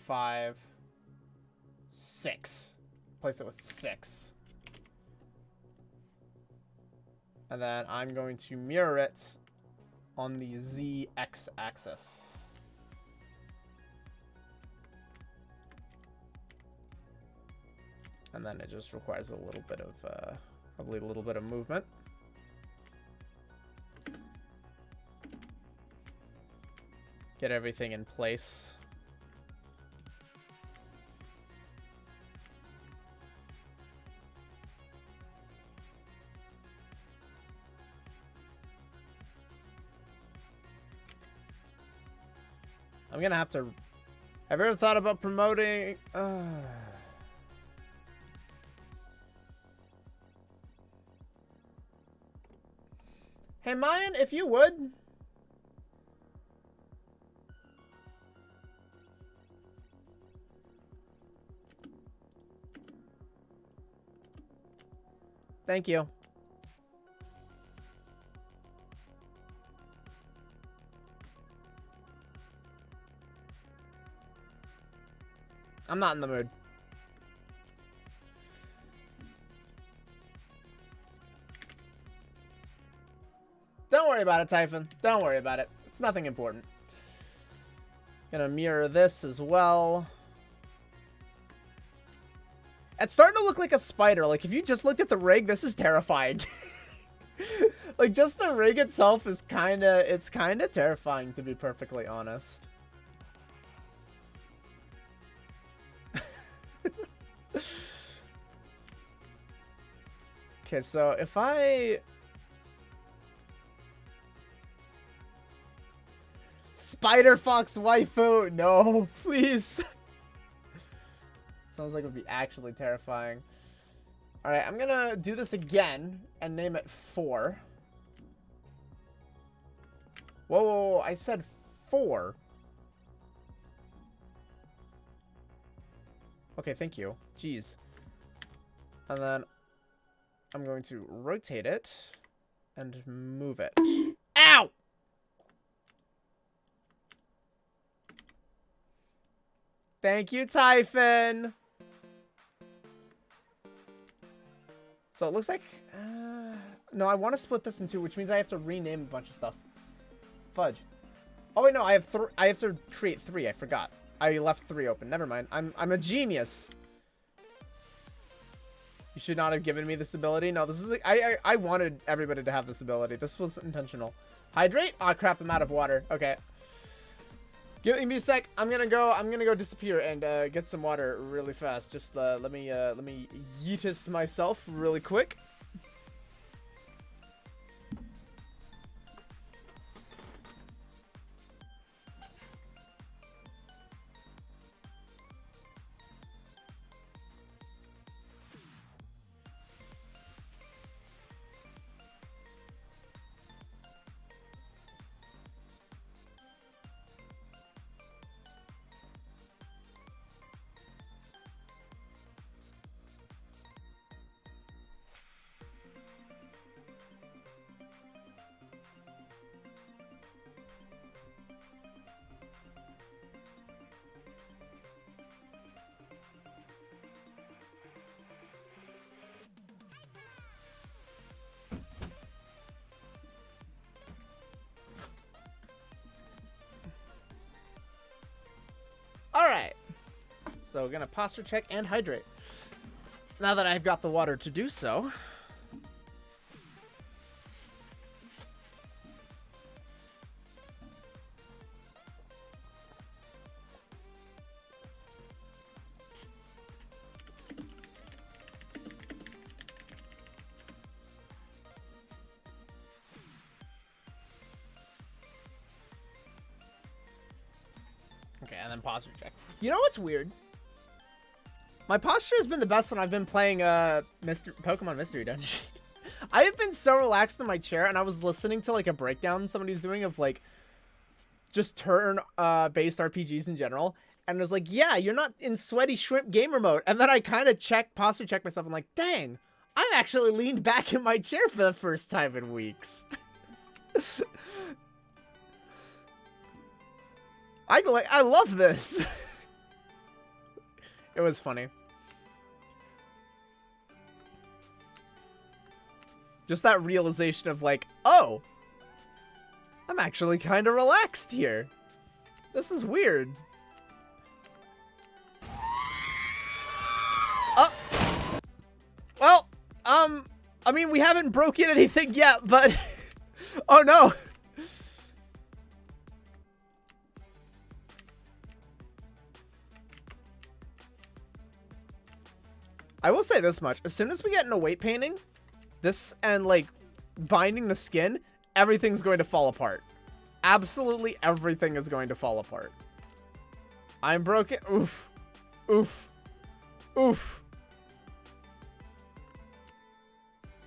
5, 6. Replace it with 6. And then I'm going to mirror it on the ZX axis. And then it just requires a little bit of, probably a little bit of movement. Get everything in place. I'm gonna have to... Have you ever thought about promoting... Hey, Mayan, if you would. Thank you. I'm not in the mood. Don't worry about it, Typhon. Don't worry about it. It's nothing important. Gonna mirror this as well. It's starting to look like a spider. Like, if you just looked at the rig, this is terrifying. Like, just the rig itself is it's kind of terrifying, to be perfectly honest. Okay, so if I... Spider Fox waifu! No, please! Sounds like it would be actually terrifying. Alright, I'm gonna do this again and name it 4. Whoa, whoa, whoa, I said 4. Okay, thank you. Jeez. And then I'm going to rotate it and move it. Ow! Thank you, Typhon! So it looks like... no, I want to split this in 2, which means I have to rename a bunch of stuff. Fudge. Oh, wait, no, I have to create 3. I forgot. I left 3 open. Never mind. I'm a genius. You should not have given me this ability. No, this is... I wanted everybody to have this ability. This was intentional. Hydrate? Aw, crap, I'm out of water. Okay. Give me a sec. I'm gonna go disappear and get some water really fast. Just let me yeetus myself really quick. Alright. So we're gonna posture check and hydrate. Now that I've got the water to do so. Okay, and then posture check. You know what's weird? My posture has been the best when I've been playing Pokemon Mystery Dungeon. I have been so relaxed in my chair, and I was listening to like a breakdown somebody's doing of like just turn based RPGs in general, and I was like, yeah, you're not in sweaty shrimp gamer mode. And then I kind of posture check myself and like, dang, I'm actually leaned back in my chair for the first time in weeks. I love this. It was funny. Just that realization of like, oh, I'm actually kind of relaxed here. This is weird. Well, I mean, we haven't broken anything yet, but oh no. I will say this much. As soon as we get into weight painting, this and like binding the skin, everything's going to fall apart. Absolutely everything is going to fall apart. I'm broken. Oof. Oof. Oof.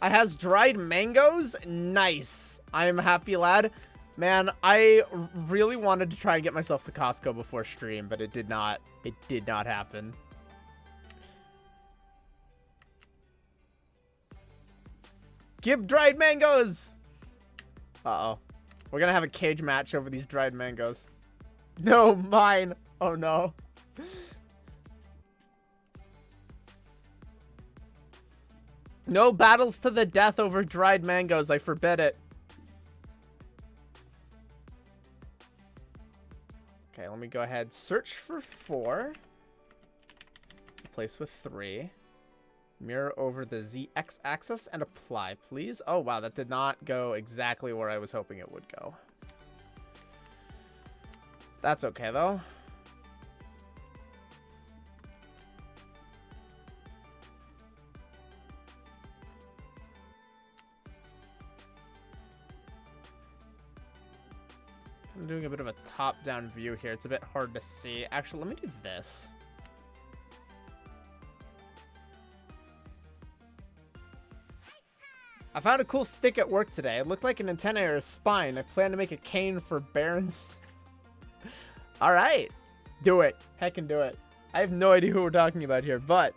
I has dried mangoes. Nice. I'm happy, lad. Man, I really wanted to try and get myself to Costco before stream, but it did not. It did not happen. Give dried mangoes! Uh-oh. We're gonna have a cage match over these dried mangoes. No, mine! Oh no. No battles to the death over dried mangoes. I forbid it. Okay, let me go ahead. Search for 4. Replace with 3. Mirror over the ZX axis and apply, please. Oh, wow. That did not go exactly where I was hoping it would go. That's okay, though. I'm doing a bit of a top-down view here. It's a bit hard to see. Actually, let me do this. I found a cool stick at work today. It looked like an antenna or a spine. I plan to make a cane for Baron's. All right. Do it. Heckin' do it. I have no idea who we're talking about here, but...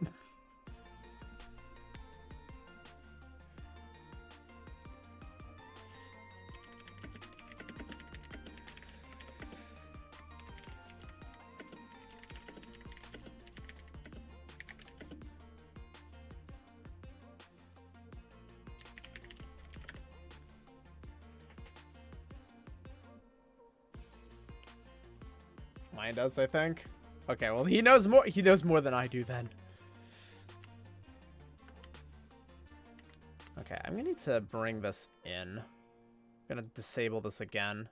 Mine does, I think. Okay, well, he knows more. He knows more than I do then. Okay, I'm gonna need to bring this in. I'm gonna disable this again.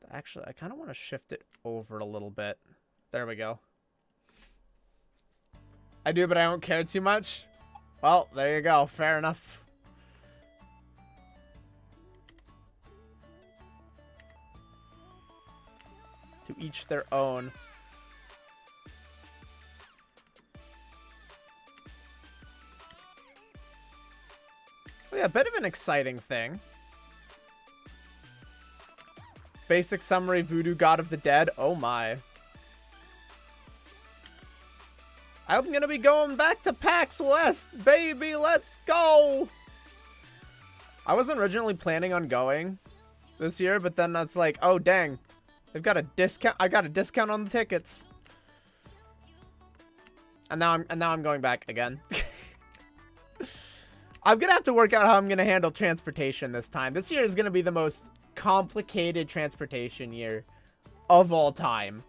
Actually, I kind of want to shift it over a little bit. There we go. I do, but I don't care too much. Well, there you go. Fair enough. To each their own. Oh, yeah, a bit of an exciting thing. Basic summary, Voodoo God of the Dead. Oh my. I'm gonna be going back to PAX West, baby. Let's go. I wasn't originally planning on going this year, but then that's like, oh dang, they've got a discount. I got a discount on the tickets, and now I'm going back again. I'm gonna have to work out how I'm gonna handle transportation this time. This year is gonna be the most complicated transportation year of all time,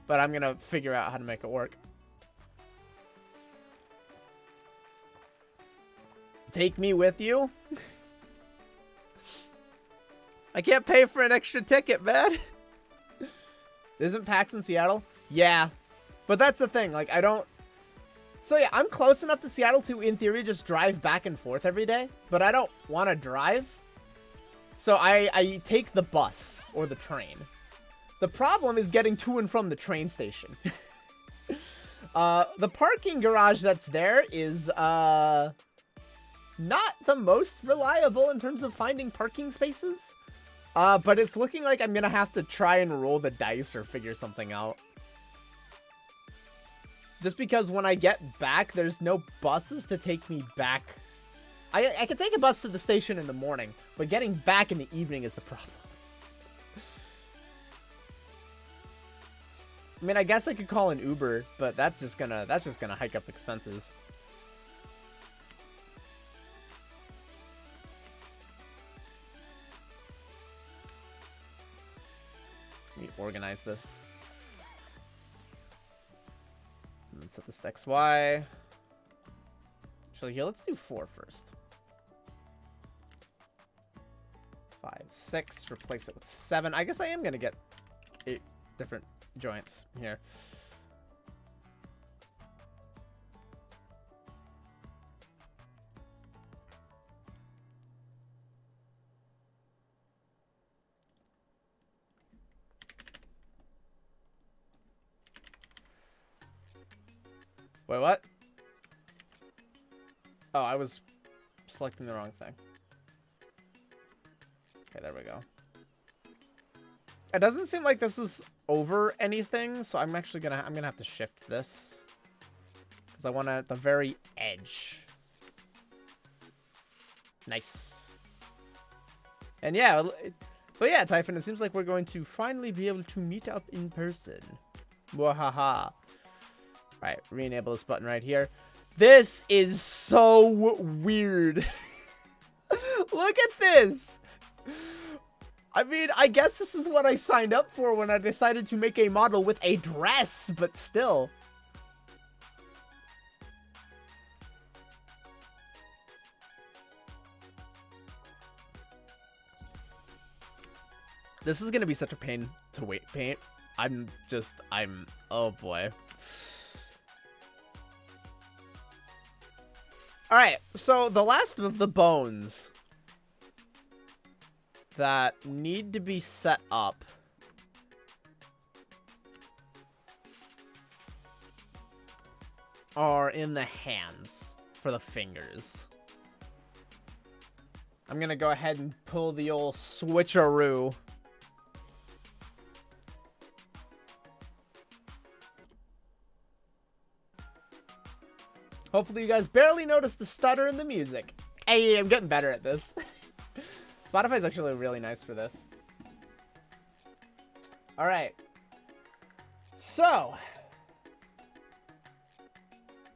but I'm gonna figure out how to make it work. Take me with you? I can't pay for an extra ticket, man. Isn't PAX in Seattle? Yeah. But that's the thing. Like, I don't... So, yeah, I'm close enough to Seattle to, in theory, just drive back and forth every day. But I don't want to drive. So, I take the bus or the train. The problem is getting to and from the train station. The parking garage that's there is, not the most reliable in terms of finding parking spaces. But it's looking like I'm gonna have to try and roll the dice or figure something out. Just because when I get back, there's no buses to take me back. I can take a bus to the station in the morning, but getting back in the evening is the problem. I mean, I guess I could call an Uber, but that's just gonna hike up expenses. Let me organize this. Let's set this to XY. Actually, here, let's do 4 first. 5, 6. Replace it with 7. I guess I am going to get 8 different joints here. Wait, what? Oh, I was selecting the wrong thing. Okay, there we go. It doesn't seem like this is over anything, so I'm actually gonna have to shift this because I want it at the very edge. Nice. And yeah, but yeah, Typhon, it seems like we're going to finally be able to meet up in person. Wahaha. Alright, re-enable this button right here. This is so weird. Look at this. I mean, I guess this is what I signed up for when I decided to make a model with a dress, but still. This is going to be such a pain to paint. oh boy. Alright, so the last of the bones that need to be set up are in the hands for the fingers. I'm gonna go ahead and pull the old switcheroo. Hopefully you guys barely noticed the stutter in the music. Hey, I'm getting better at this. Spotify's actually really nice for this. Alright. So,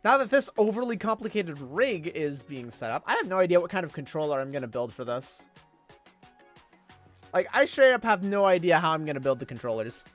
now that this overly complicated rig is being set up, I have no idea what kind of controller I'm going to build for this. Like, I straight up have no idea how I'm going to build the controllers.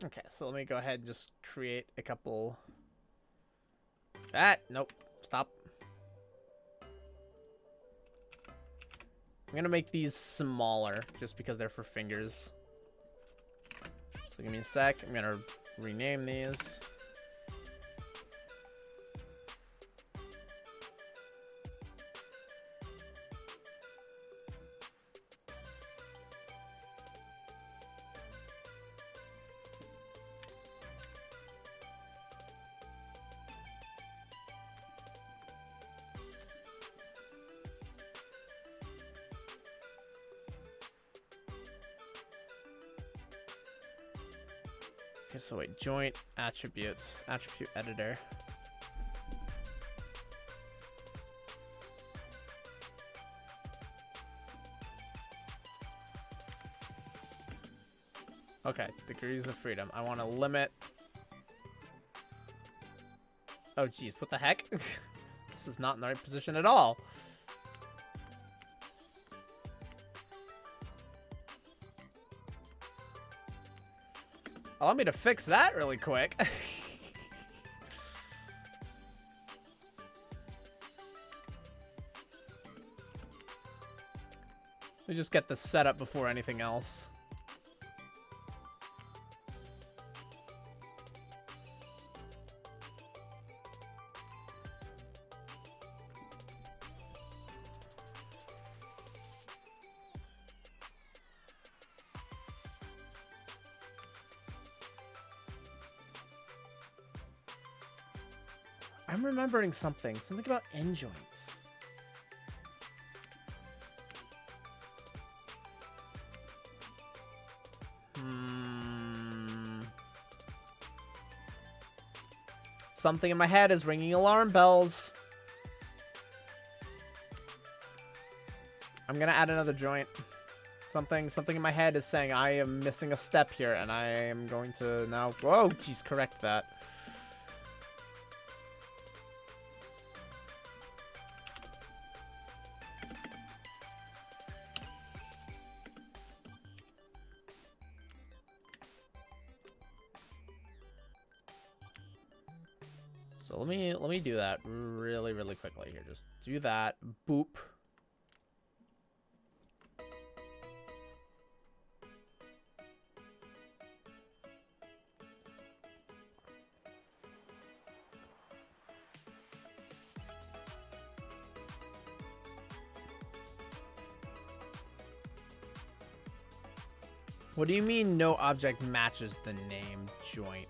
Okay, so let me go ahead and just create a couple. Nope. Stop. I'm gonna make these smaller just because they're for fingers. So give me a sec. I'm gonna rename these. Okay, so wait, joint attributes, attribute editor. Okay, degrees of freedom. I want to limit. Oh, geez, what the heck? This is not in the right position at all. Allow me to fix that really quick. Let me just get this set up before anything else. I'm remembering something about end joints. Something in my head is ringing alarm bells. I'm gonna add another joint. Something in my head is saying I am missing a step here, and I am going to now. Whoa, geez, correct that. So let me do that really quickly here. Just do that. Boop. What do you mean no object matches the name joint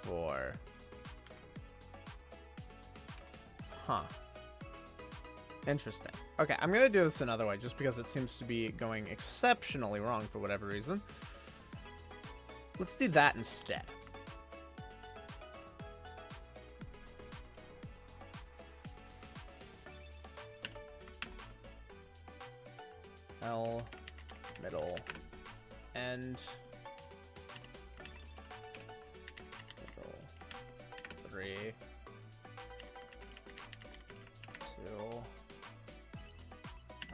for? Huh. Interesting. Okay, I'm gonna do this another way just because it seems to be going exceptionally wrong for whatever reason. Let's do that instead. L, middle, end, middle, 3, 2,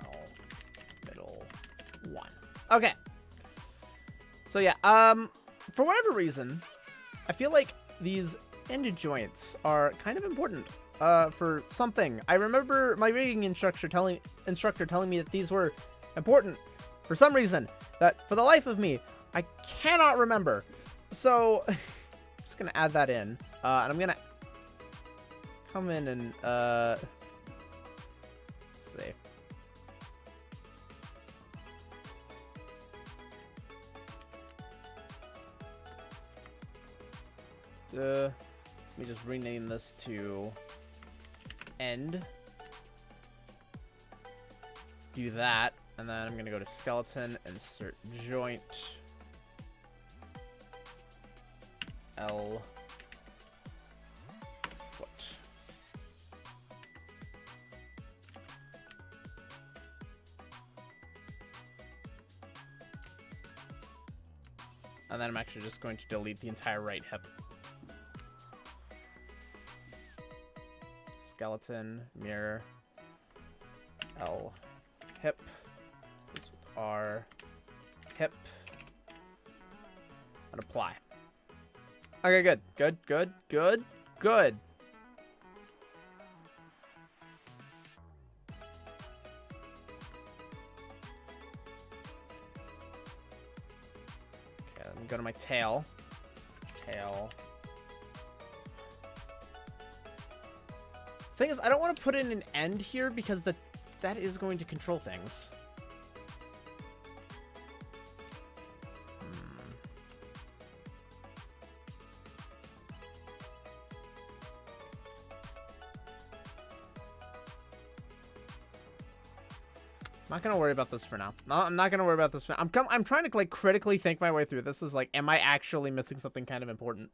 L, middle, 1. Okay. So yeah, for whatever reason, I feel like these end joints are kind of important for something. I remember my rigging instructor telling me that these were important for some reason that for the life of me I cannot remember. So I'm just gonna add that in, and I'm gonna come in and let's see. Let me just rename this to end. Do that, and then I'm gonna go to skeleton, insert joint, L, foot. And then I'm actually just going to delete the entire right hip. Skeleton, mirror, L, hip, this with R, hip, and apply. Okay, good, good, good, good, good. Okay, let me go to my tail. Tail. Thing is, I don't want to put in an end here because that is going to control things. I'm not gonna worry about this for now. No, I'm not gonna worry about this for now. I'm trying to like critically think my way through this. Is like, am I actually missing something kind of important?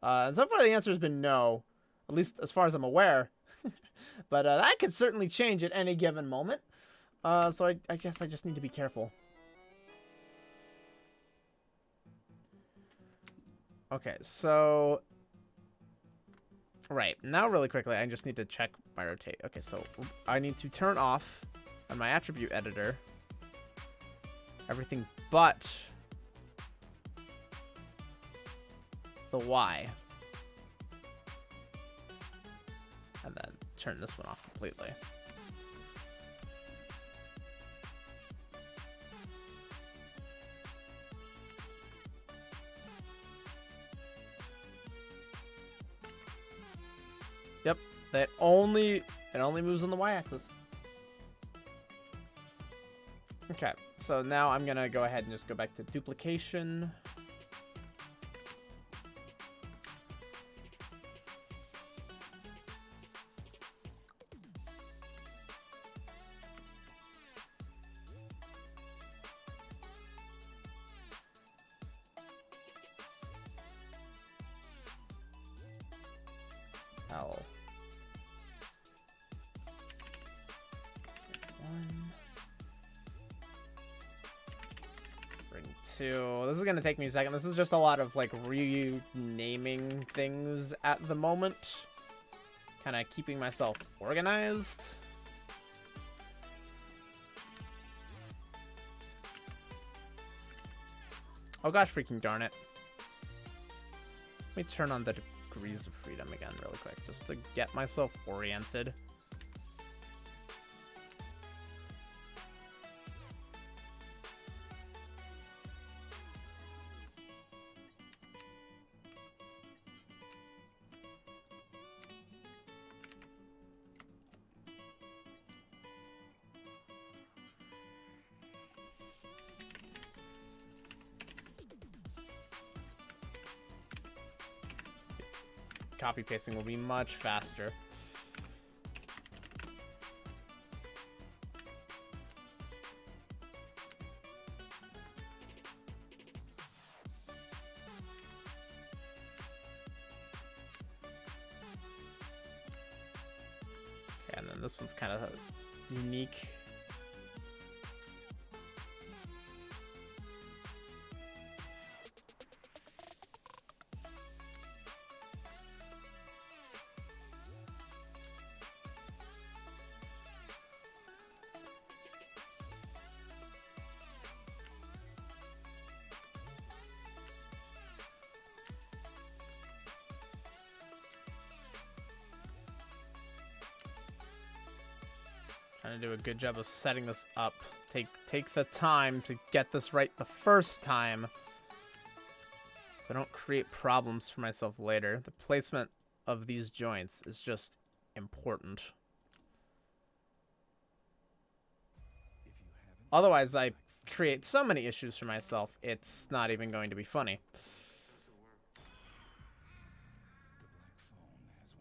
And so far the answer has been no, at least as far as I'm aware. But that could certainly change at any given moment. So I guess I just need to be careful. Okay, so right now really quickly, I just need to check my rotate. Okay, so I need to turn off on my attribute editor everything but the Y, and then turn this one off completely. Yep, it only moves on the Y-axis. Okay, so now I'm gonna go ahead and just go back to duplication. L. 1. Bring 2. This is gonna take me a second. This is just a lot of like renaming things at the moment. Kind of keeping myself organized. Oh gosh, freaking darn it. Let me turn on the degrees of freedom again really quick, just to get myself oriented. copy pasting will be much faster. Okay, and then this one's kind of unique. Trying to do a good job of setting this up. Take the time to get this right the first time, so I don't create problems for myself later. The placement of these joints is just important. Otherwise, I create so many issues for myself, it's not even going to be funny. Doesn't work. The Black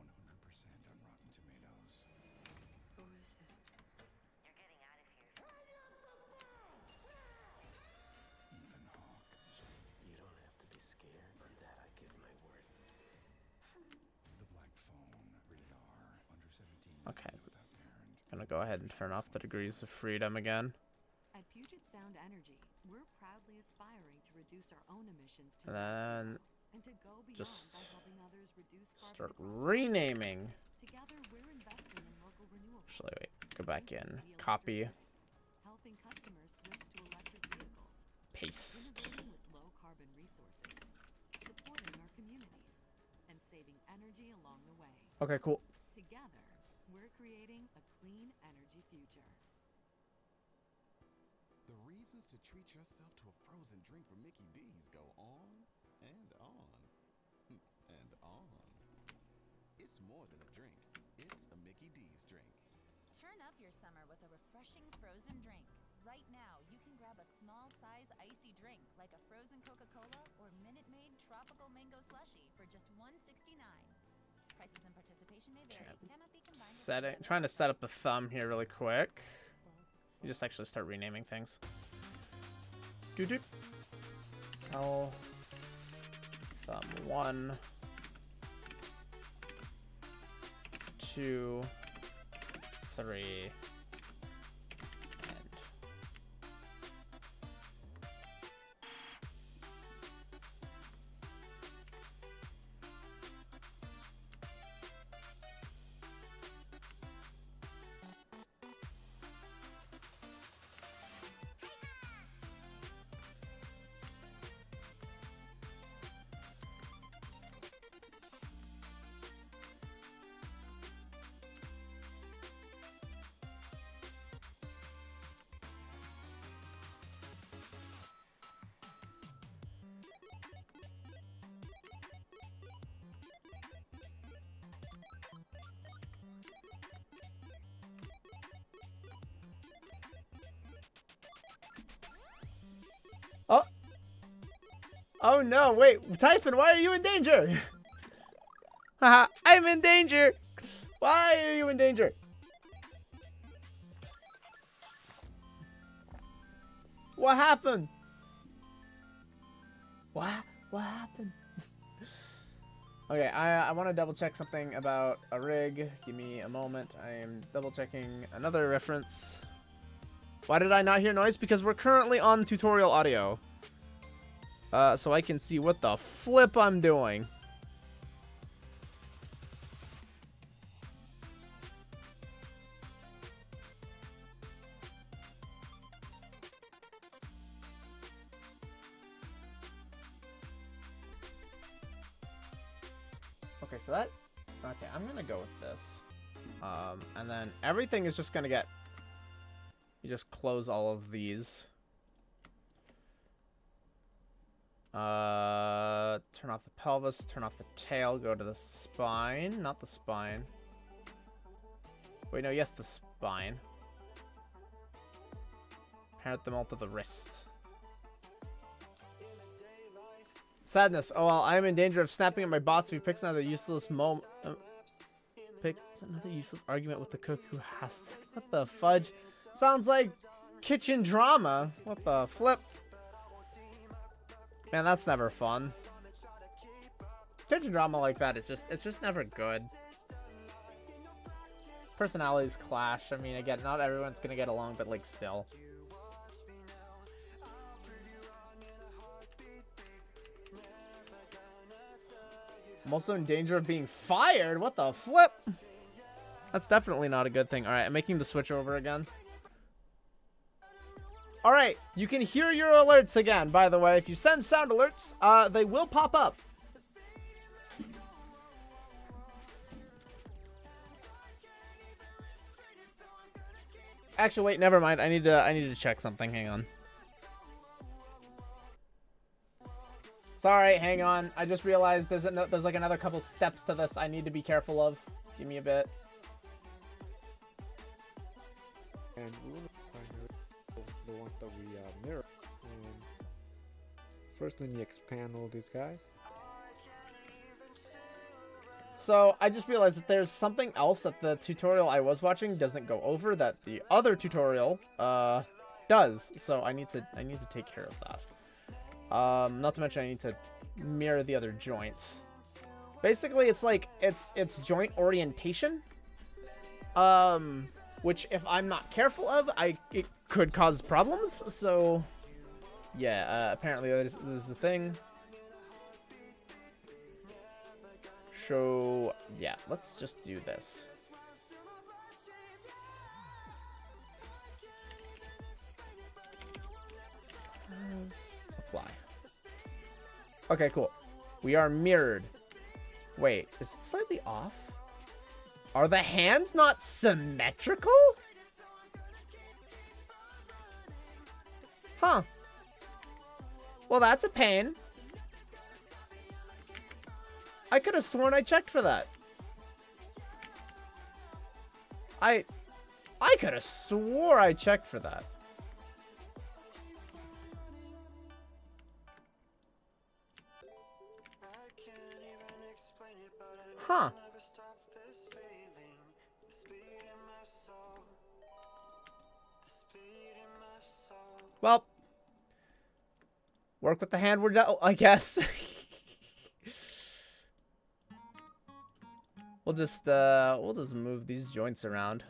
Phone has 100% on Rotten Tomatoes. Who is this? You're getting out of here. Ethan Hawke. You don't have to be scared. For that, I give my word. The Black Phone. Rated R. Under 17. Okay. Without parent. Gonna go ahead and turn off the degrees of freedom again. At Puget Sound Energy, we're proudly aspiring to reduce our own emissions to And net then zero and to go beyond just by helping others reduce carbon start across renaming. Together, we're investing in local renewables. Actually, wait. Go back in. strengthening the Copy. electric grid, helping customers switch to electric vehicles, Paste. innovating with low carbon resources, supporting our communities, and saving energy along the way. Okay, cool. Together, we're creating a clean energy future. The reasons to treat yourself to a frozen drink from Mickey D's go on and on and on. It's more than a drink. It's a Mickey D's drink. Turn up your summer with a refreshing frozen drink. Right now, you can grab a small size icy drink like a frozen Coca-Cola or Minute Maid tropical mango slushie for just $1.69. Prices and participation may vary. Cannot be combined with Trying to set up the thumb here really quick. You just actually start renaming things. Doo-doo. Oh. Thumb 1, 2, 3, and oh no, wait, Typhon, why are you in danger? Haha, I'm in danger. Why are you in danger? What happened? What happened? Okay, I want to double check something about a rig. Give me a moment. I am double checking another reference. Why did I not hear noise? Because we're currently on tutorial audio. So I can see what the flip I'm doing. Okay, so that... Okay, I'm gonna go with this. And then everything is just gonna get... You just close all of these. Turn off the pelvis, turn off the tail, go to the spine. Not the spine. Wait, no, yes, the spine. Parent them all to the wrist. Sadness. Oh well, I am in danger of snapping at my boss if he picks another useless picks another useless argument with the cook who has to. What the fudge? Sounds like kitchen drama. What the flip? Man, that's never fun. Kitchen drama like that is it's just never good. Personalities clash. I mean, again, not everyone's gonna get along, but like still. I'm also in danger of being fired. What the flip? That's definitely not a good thing. All right, I'm making the switch over again. All right, you can hear your alerts again, by the way. If you send sound alerts, they will pop up. Actually, wait, never mind. I need to check something. Hang on. Sorry, hang on. I just realized there's like another couple steps to this I need to be careful of. Give me a bit. And we want to find the ones that we mirror. And first, let me expand all these guys. So I just realized that there's something else that the tutorial I was watching doesn't go over that the other tutorial does. So I need to take care of that. Not to mention I need to mirror the other joints. Basically, it's like it's joint orientation. Which if I'm not careful of, it could cause problems. So yeah, apparently this is a thing. So yeah, let's just do this. Apply. Okay, cool. We are mirrored. Wait, is it slightly off? Are the hands not symmetrical? Huh. Well, that's a pain. I could have sworn I checked for that. I could have swore I checked for that. Huh. Well, work with the hand we're dealt, I guess. We'll just move these joints around.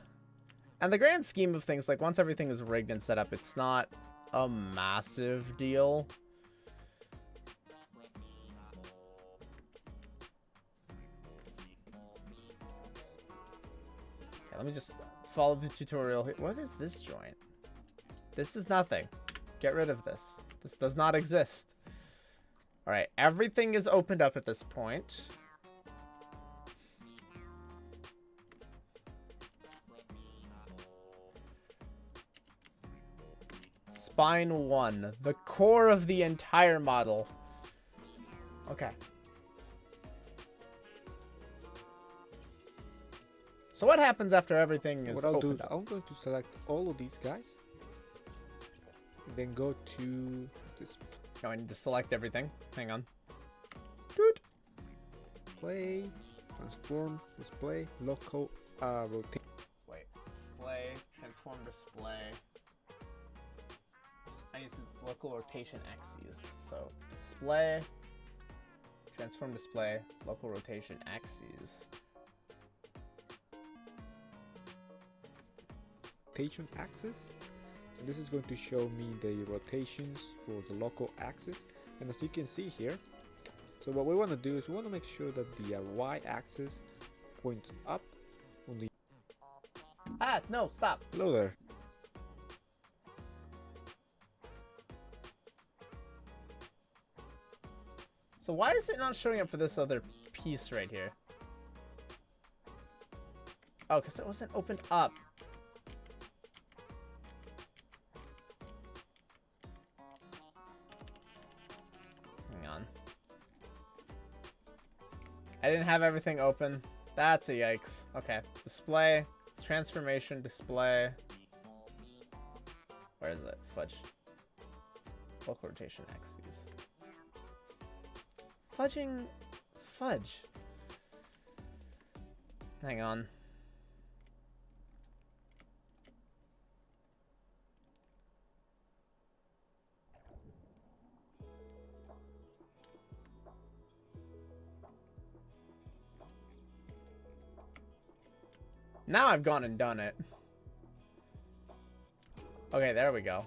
And the grand scheme of things, like once everything is rigged and set up, it's not a massive deal. Okay, let me just follow the tutorial. What is this joint? This is nothing. Get rid of this. This does not exist. All right, everything is opened up at this point. Spine 1, the core of the entire model. Okay. So what happens after everything is opened up? I'm going to select all of these guys. Then go to this. Oh, I need to select everything. Hang on. Dude. Play, transform, display, local, rotate. Wait. Display, transform display. I need some local rotation axes. So display, transform display, local rotation axes. Rotation axis. And this is going to show me the rotations for the local axis. And as you can see here, so what we want to do is we want to make sure that the y-axis points up on the... Ah, no, stop. Hello there. So why is it not showing up for this other piece right here? Oh, because it wasn't opened up. Hang on. I didn't have everything open. That's a yikes. Okay. Display. Transformation display. Where is it? Fudge. Local rotation axes. fudging fudge? Hang on. Now I've gone and done it. Okay, there we go.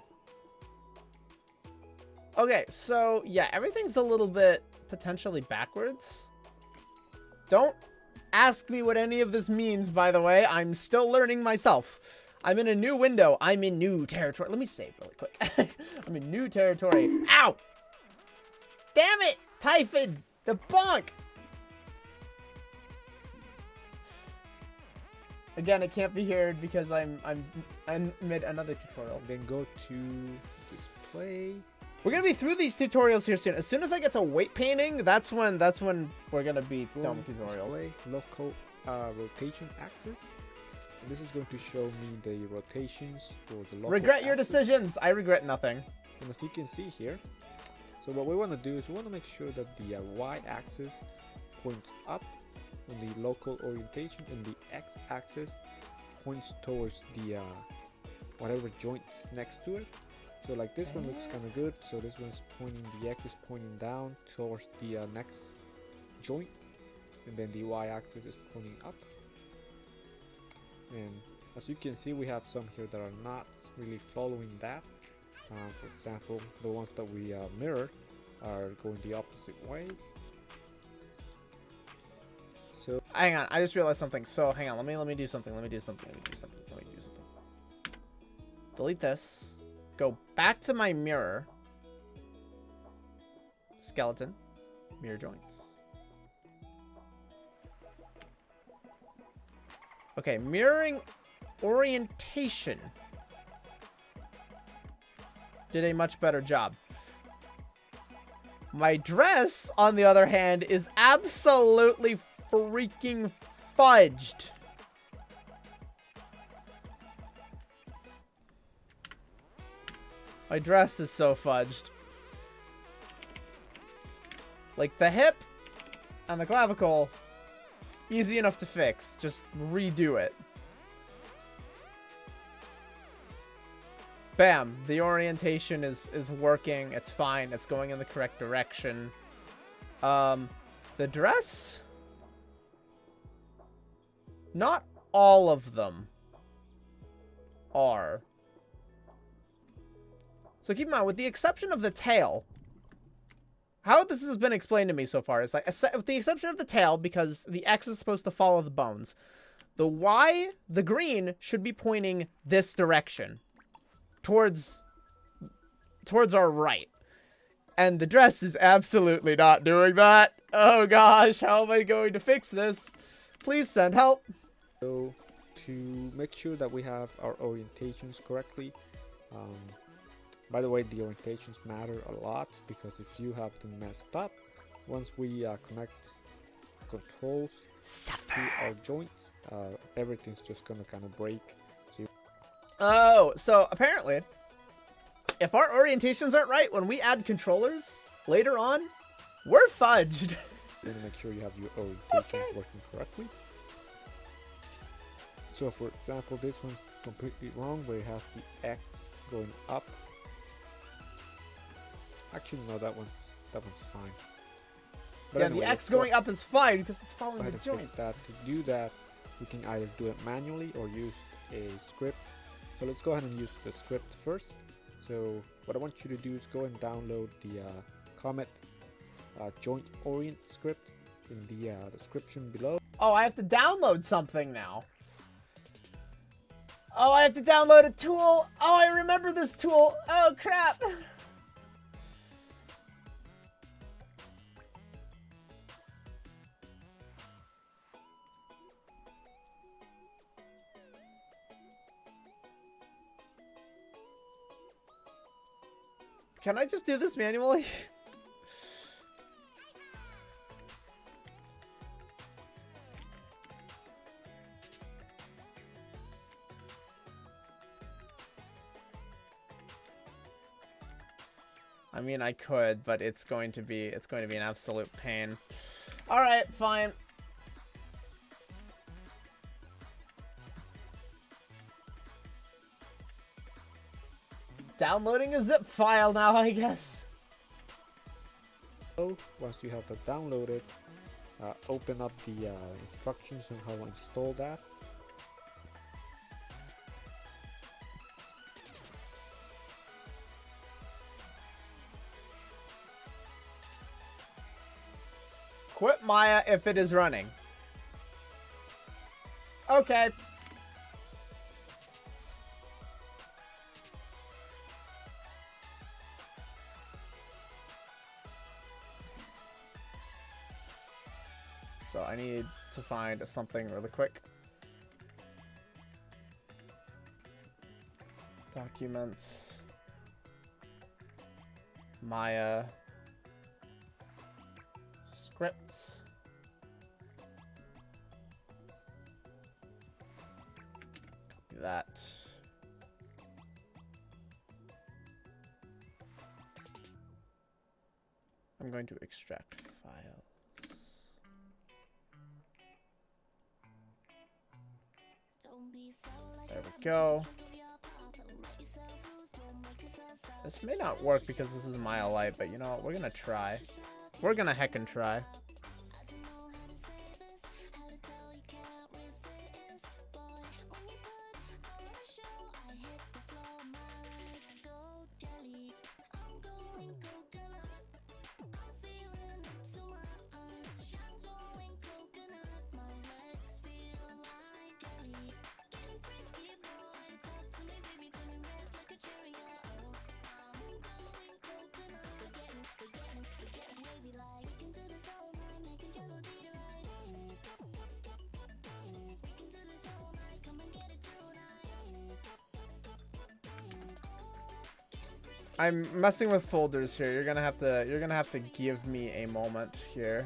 Okay, so yeah, everything's a little bit potentially backwards. Don't ask me what any of this means, by the way. I'm still learning myself. I'm in a new window. I'm in new territory. Let me save really quick. I'm in new territory. Ow! Damn it! Typhon! The bonk! Again, it can't be heard because I'm mid another tutorial. Then go to display. We're gonna be through these tutorials here soon. As soon as I get to weight painting, that's when we're gonna be done with tutorials. Display, local rotation axis. And this is going to show me the rotations for the local Regret your axis. decisions. I regret nothing. And as you can see here, so what we want to do is we want to make sure that the y-axis points up on the local orientation and the x-axis points towards the whatever joint's next to it. So like this one looks kind of good. So this one's pointing, the x is pointing down towards the next joint, and then the y-axis is pointing up. And as you can see, we have some here that are not really following that. For example, the ones that we mirror are going the opposite way. So Hang on, I just realized something. So hang on, let me do something. Delete this. Go back to my mirror. Skeleton. Mirror joints. Okay, mirroring orientation. Did a much better job. My dress, on the other hand, is absolutely freaking fudged. My dress is so fudged. Like the hip and the clavicle, easy enough to fix. Just redo it. Bam, the orientation is working. It's fine. It's going in the correct direction. The dress, not all of them are. So keep in mind, with the exception of the tail, how this has been explained to me so far is like, with the exception of the tail, because the X is supposed to follow the bones, the Y, the green, should be pointing this direction. Towards our right. And the dress is absolutely not doing that. Oh gosh, how am I going to fix this? Please send help. So to make sure that we have our orientations correctly, by the way, the orientations matter a lot, because if you have them messed up, once we connect controls to our joints, everything's just gonna kind of break. Oh, so apparently, if our orientations aren't right when we add controllers later on, we're fudged. You want to make sure you have your orientations working correctly. So for example, this one's completely wrong, where it has the X going up. Actually, no, that one's fine. But yeah, anyway, the X going up is fine because it's go following ahead the and fix joints. that. To do that, we can either do it manually or use a script. So let's go ahead and use the script first. So what I want you to do is go and download the Comet joint orient script in the description below. Oh, I have to download something now. Oh, I have to download a tool. Oh, I remember this tool. Oh, crap. Can I just do this manually? I mean, I could, but it's going to be an absolute pain. All right, fine. Downloading a zip file now, I guess. So once you have that downloaded, open up the instructions on how to install that. Quit Maya if it is running. Okay. So I need to find something really quick. Documents. Maya. Scripts. Copy that. I'm going to extract files. There we go. This may not work because this is Maya Lite, but you know what? We're gonna try. We're gonna heckin' try. I'm messing with folders here. You're gonna have to give me a moment here.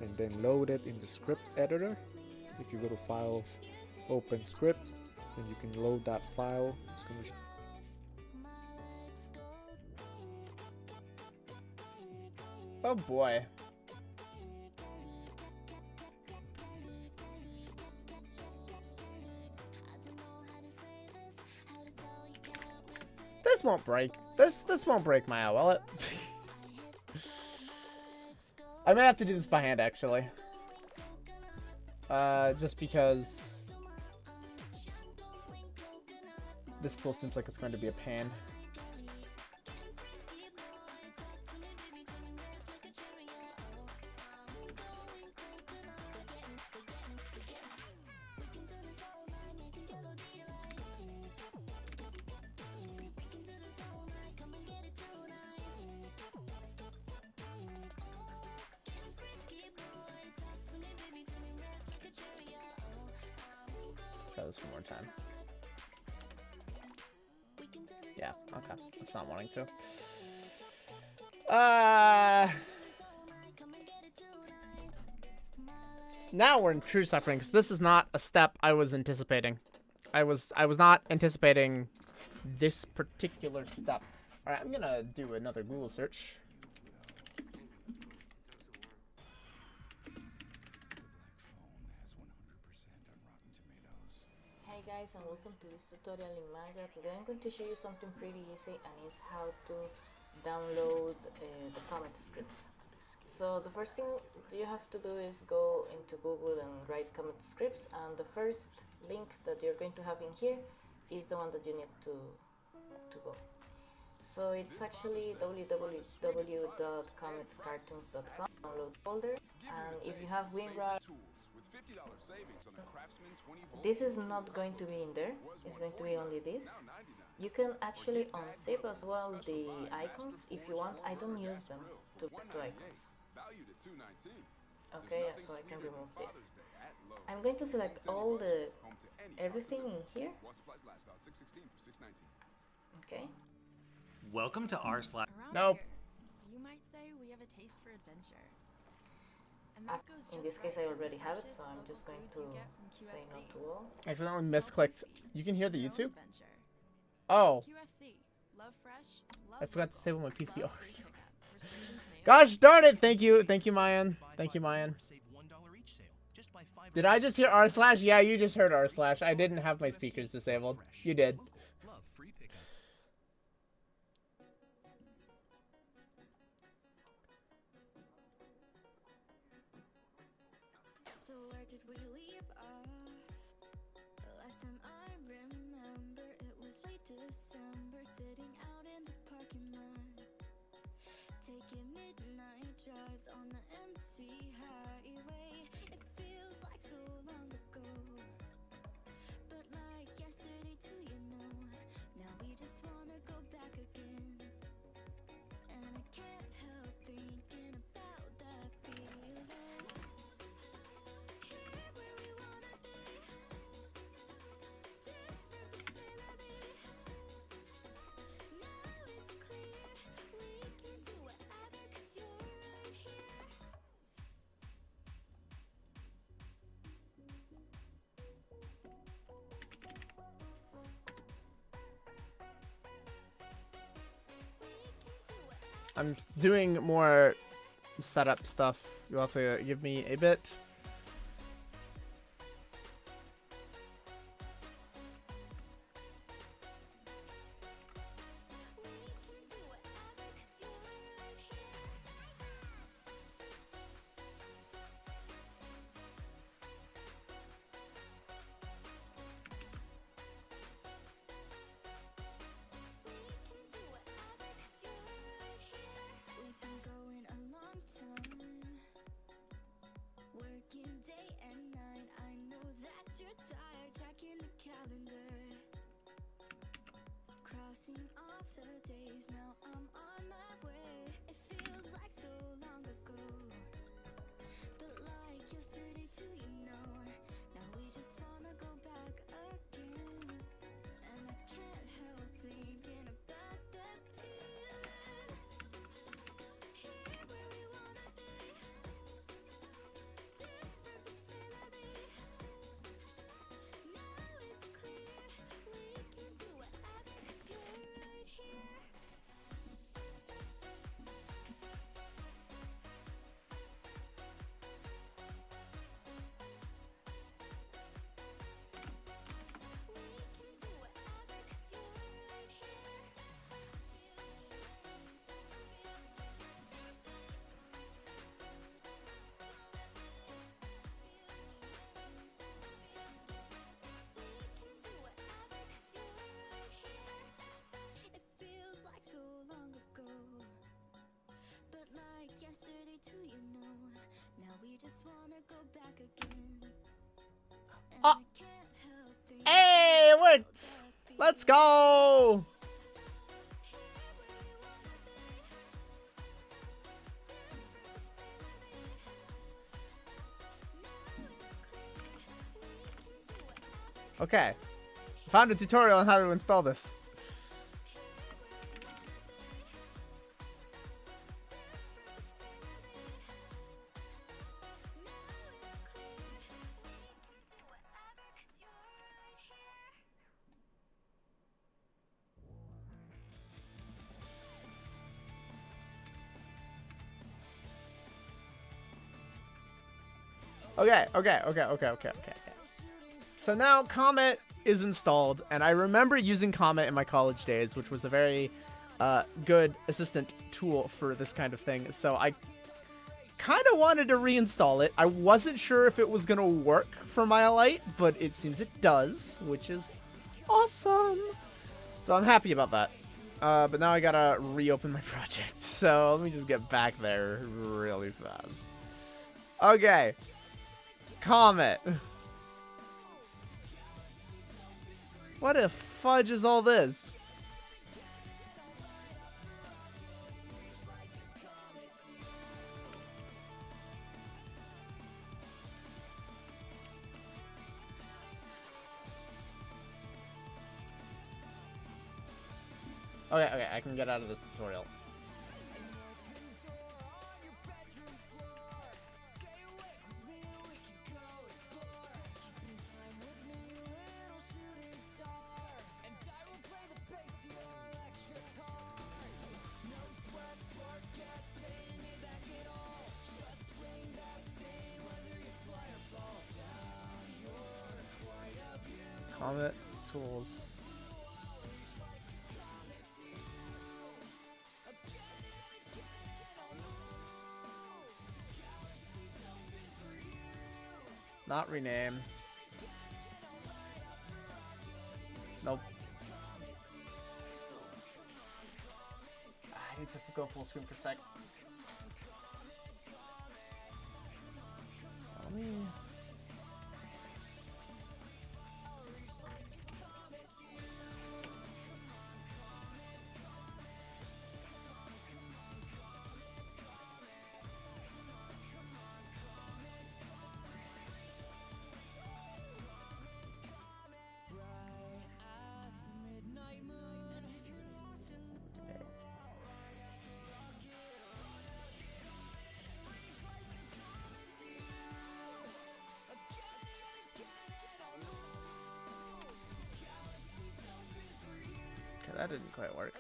And then load it in the script editor. If you go to File, Open Script, then you can load that file. It's going to Oh boy. This won't break. This won't break my wallet. I may have to do this by hand, actually. Just because this still seems like it's going to be a pain. Try this one more time. Yeah, okay. It's not wanting to. Now we're in true suffering, because this is not a step I was anticipating. I was not anticipating this particular step. Alright, I'm gonna do another Google search. Hey guys, and welcome to this tutorial in Maya. Today I'm going to show you something pretty easy, and it's how to download the comment scripts. So the first thing you have to do is go into Google and write comment scripts, and the first link that you're going to have in here is the one that you need to go. So it's actually www.cometcartoons.com download folder, and if you have WinRAR, this is not going to be in there, it's going to be only this. You can actually unzip as well the icons if you want. I don't use them to icons. Okay, so I can remove this. I'm going to select all the everything in here. Okay. Welcome to r/. Nope. You might say we have a taste for adventure. And Ah, that goes in just this case, right I with the already have it, freshest so I'm local just going foods to you get from say no QFC. to all. Accidentally misclicked. You can hear the Your own YouTube? adventure. Oh. QFC. Love fresh, love I forgot to local, disable my PC love already. free pickup. Restrictions may Gosh darn it! Thank you, Mayan. Thank you, Mayan. Did I just hear r/? Yeah, you just heard r/. I didn't have my speakers disabled. You did. So where did we leave off? The last time I remember, it was late December, sitting out in the parking lot, taking midnight drives on the empty highway. It feels like so long ago, but like yesterday too, you know. Now we just wanna go back again, and I can't help thinking about that feeling. Here where we wanna be, different vicinity. Now it's clear, we can do whatever 'cause you're right here. I'm doing more setup stuff. You'll have to give me a bit. We've been going a long time, working day and night. I know that you're tired, checking the calendar, crossing off the days. Now I'm on my way. It feels like so long ago, but like yesterday too, you know. Now we just wanna go back again, and I can't help thinking about that feeling. Here where we wanna be, different vicinity. Now it's clear, we can do whatever 'cause you're right here. We can do whatever 'cause you're right here. It feels like so long ago, but like yesterday too, you know. Now we just wanna go back again, and I can't help thinking Hey, let's go! Okay. Found a tutorial on how to install this. Okay. So now Comet is installed, and I remember using Comet in my college days, which was a very good assistant tool for this kind of thing. So I kind of wanted to reinstall it. I wasn't sure if it was going to work for Myolite, but it seems it does, which is awesome. So I'm happy about that. But now I gotta reopen my project. So let me just get back there really fast. Okay. Comet. What the fudge is all this? Okay, I can get out of this tutorial. Comet tools. Not rename. Nope. I need to go full screen for a sec. Let me... That didn't quite work.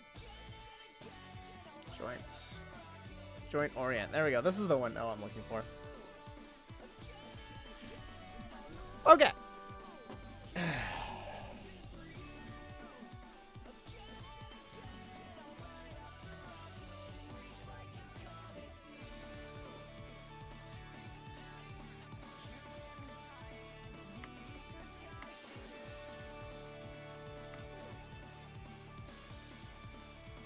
Joints. Joint orient. There we go. This is the one I'm looking for. Okay.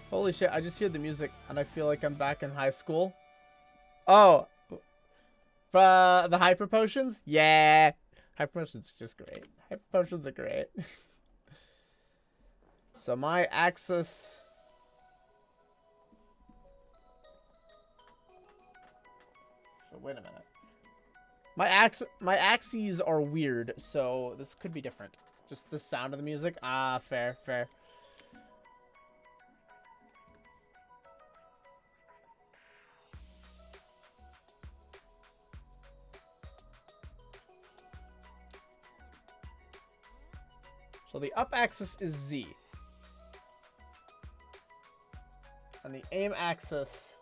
Holy shit, I just hear the music and I feel like I'm back in high school. Oh! The hyper potions? Yeah! Hyper potions are just great. Hyper potions are great. So my axis... So wait a minute. My axes are weird, so this could be different. Just the sound of the music? Ah, fair, fair. So the up axis is Z. And the aim axis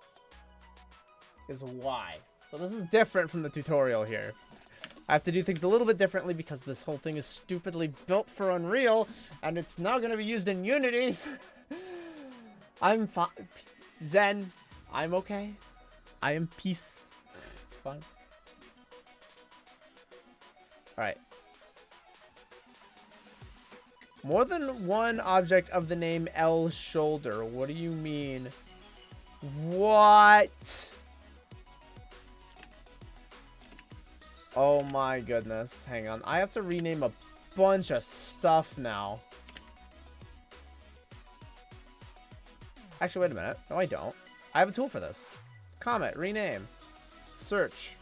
is Y. So this is different from the tutorial here. I have to do things a little bit differently because this whole thing is stupidly built for Unreal and it's now going to be used in Unity. I'm fine. Zen. I'm okay. I am peace. It's fine. Alright. More than one object of the name L shoulder. What do you mean? What? Oh my goodness. Hang on. I have to rename a bunch of stuff now. Actually, wait a minute. No, I don't. I have a tool for this. Comet. Rename. Search.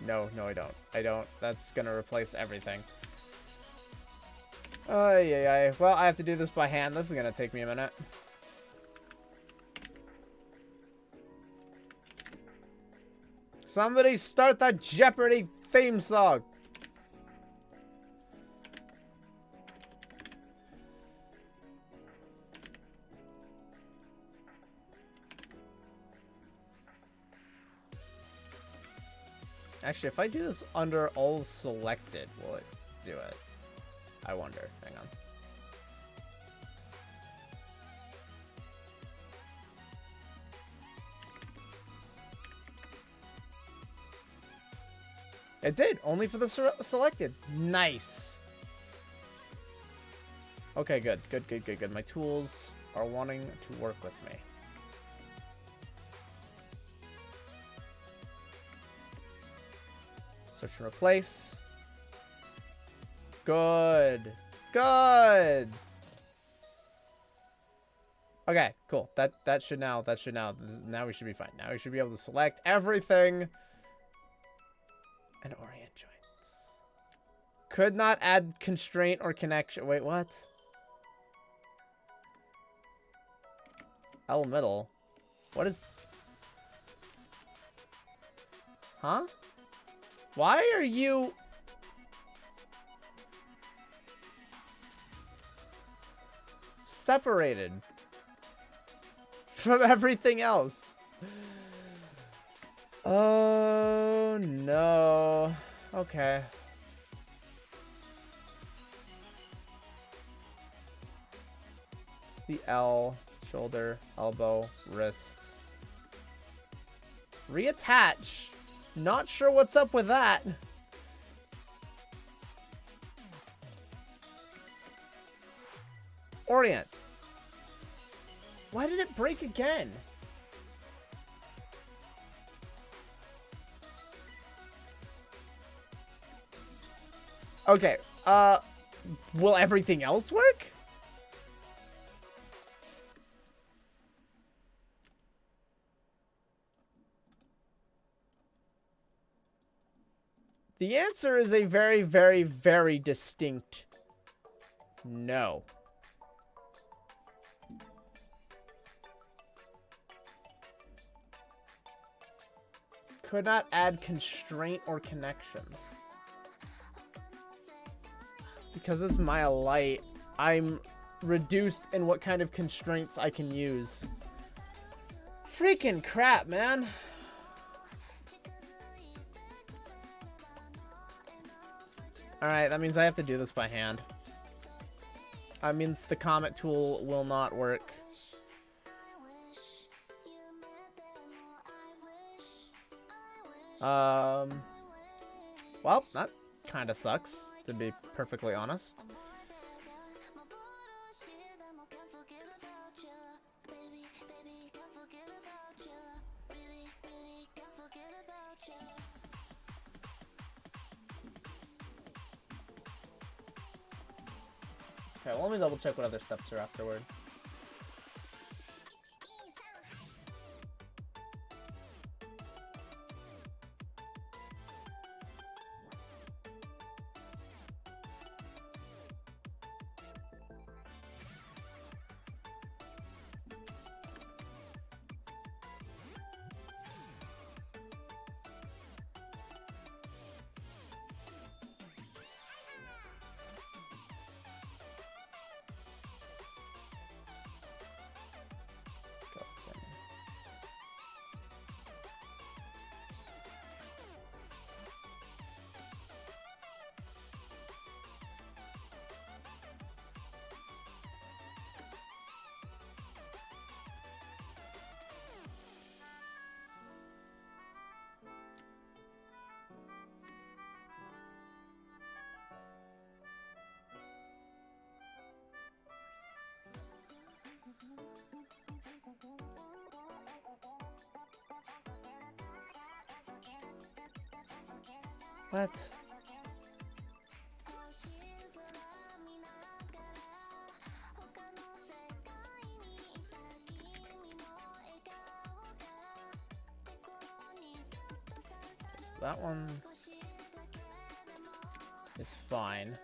No, I don't. I don't. That's gonna replace everything. Well, I have to do this by hand. This is gonna take me a minute. Somebody start that Jeopardy theme song. Actually, if I do this under all selected, will it do it? I wonder. Hang on. It did, only for the selected. Nice. Okay, good. Good. My tools are wanting to work with me. Search and replace. Good. Okay, cool. That should now we should be fine. Now we should be able to select everything and orient joints. Could not add constraint or connection. Wait, what? L middle. What is... Huh? Why are you... separated from everything else? Oh, no. Okay. It's the L, shoulder, elbow, wrist. Reattach. Not sure what's up with that. Orient. Why did it break again? Okay, will everything else work? The answer is a very, very, very distinct no. Could not add constraint or connections. It's because it's Maya Lite. I'm reduced in what kind of constraints I can use. Freaking crap, man. Alright, that means I have to do this by hand. That means the Comet tool will not work. Well, that kind of sucks, to be perfectly honest. Okay, well, let me double check what other steps are afterward. What? So that one is fine.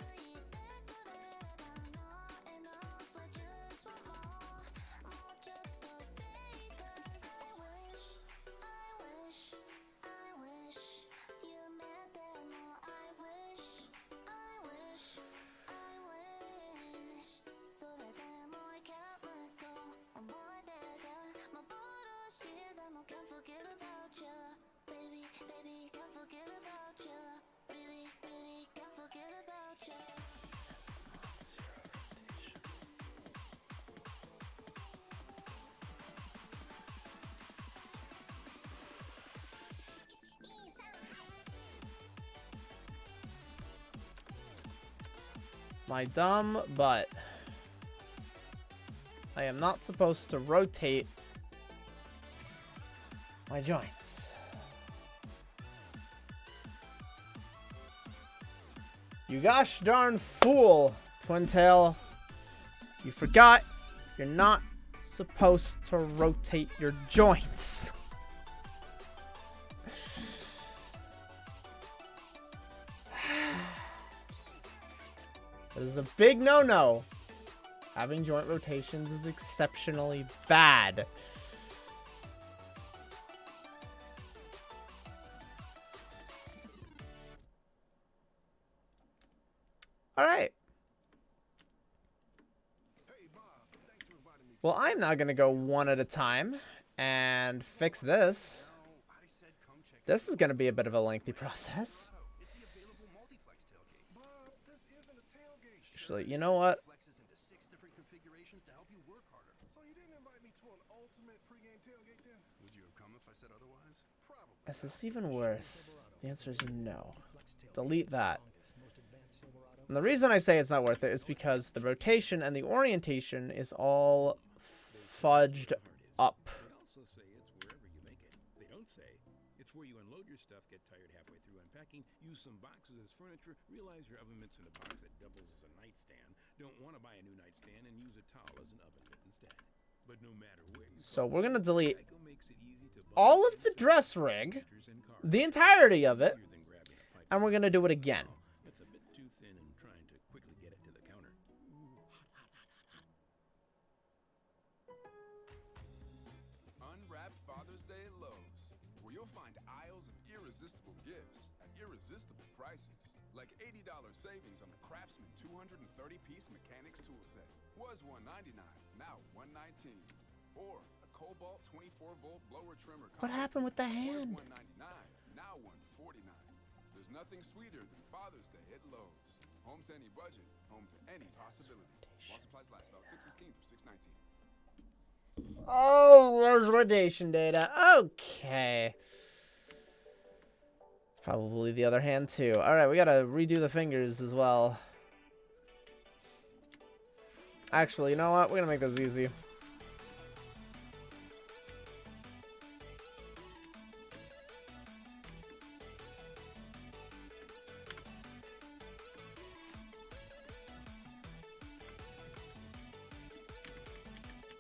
My dumb butt. I am not supposed to rotate my joints. You gosh darn fool, Twintail. You forgot you're not supposed to rotate your joints. This is a big no-no. Having joint rotations is exceptionally bad. All right. Well, I'm now going to go one at a time and fix this. This is going to be a bit of a lengthy process. Actually, you know what? Is this even worth? The answer is no. Delete that. And the reason I say it's not worth it is because the rotation and the orientation is all fudged up. They also say it's wherever you make it. They don't say it's where you unload your stuff, get tired halfway through unpacking, use some boxes as furniture, realize your oven mitts in a box that doubles as a nightstand, don't want to buy a new nightstand, and use a towel as an oven mitt instead. But no matter where you So we're going to delete all of the dress rig, the entirety of it, and we're going to do it again. It's a bit too thin and trying to quickly get it to the counter. Unwrapped Father's Day at Lowe's, where you'll find aisles of irresistible gifts at irresistible prices. Like $80 savings on the Craftsman 230-piece mechanics tool set. Was $199, now $119. Or a Cobalt 24-volt blower trimmer. What happened with the hand? Was $199, now $149. There's nothing sweeter than Father's Day at Lowe's. Home to any budget, home to any possibility. While supplies last, about 6/16 through 6/19. Oh, there's rotation data. Okay. It's probably the other hand too. All right, we gotta redo the fingers as well. Actually, you know what? We're gonna make this easy.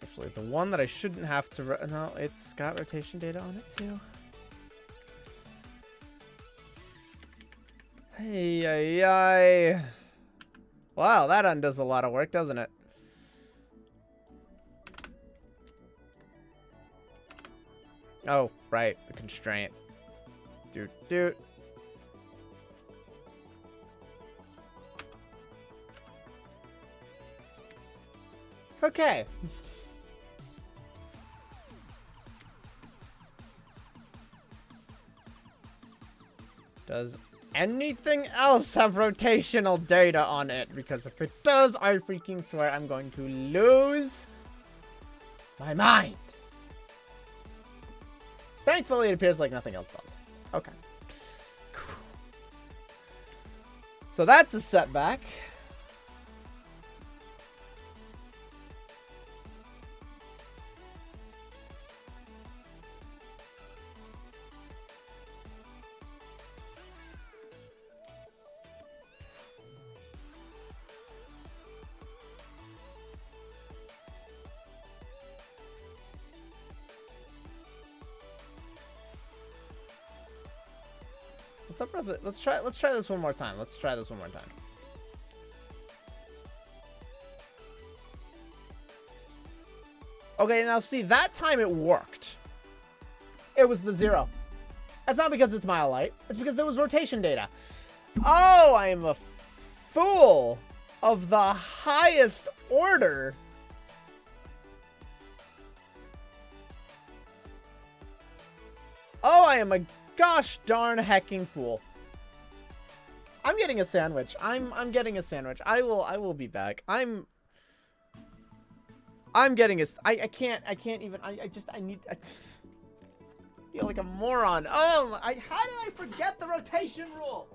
Actually, the one that I shouldn't have to... No, it's got rotation data on it, too. Hey, ay, ay. Wow, that undoes a lot of work, doesn't it? Oh, right. The constraint. Doot, doot. Okay. Does anything else have rotational data on it? Because if it does, I freaking swear I'm going to lose my mind. Thankfully, it appears like nothing else does. Okay. Cool. So that's a setback. What's up with it? Let's try this one more time. Let's try this one more time. Okay, now see, that time it worked. It was the 0. That's not because it's Mile Light. It's because there was rotation data. Oh, I am a fool of the highest order. Oh, I am a gosh darn hecking fool. I'm getting a sandwich. I'm getting a sandwich. I will be back. I'm getting a... I can't even... I need... I feel like a moron. Oh, how did I forget the rotation rule?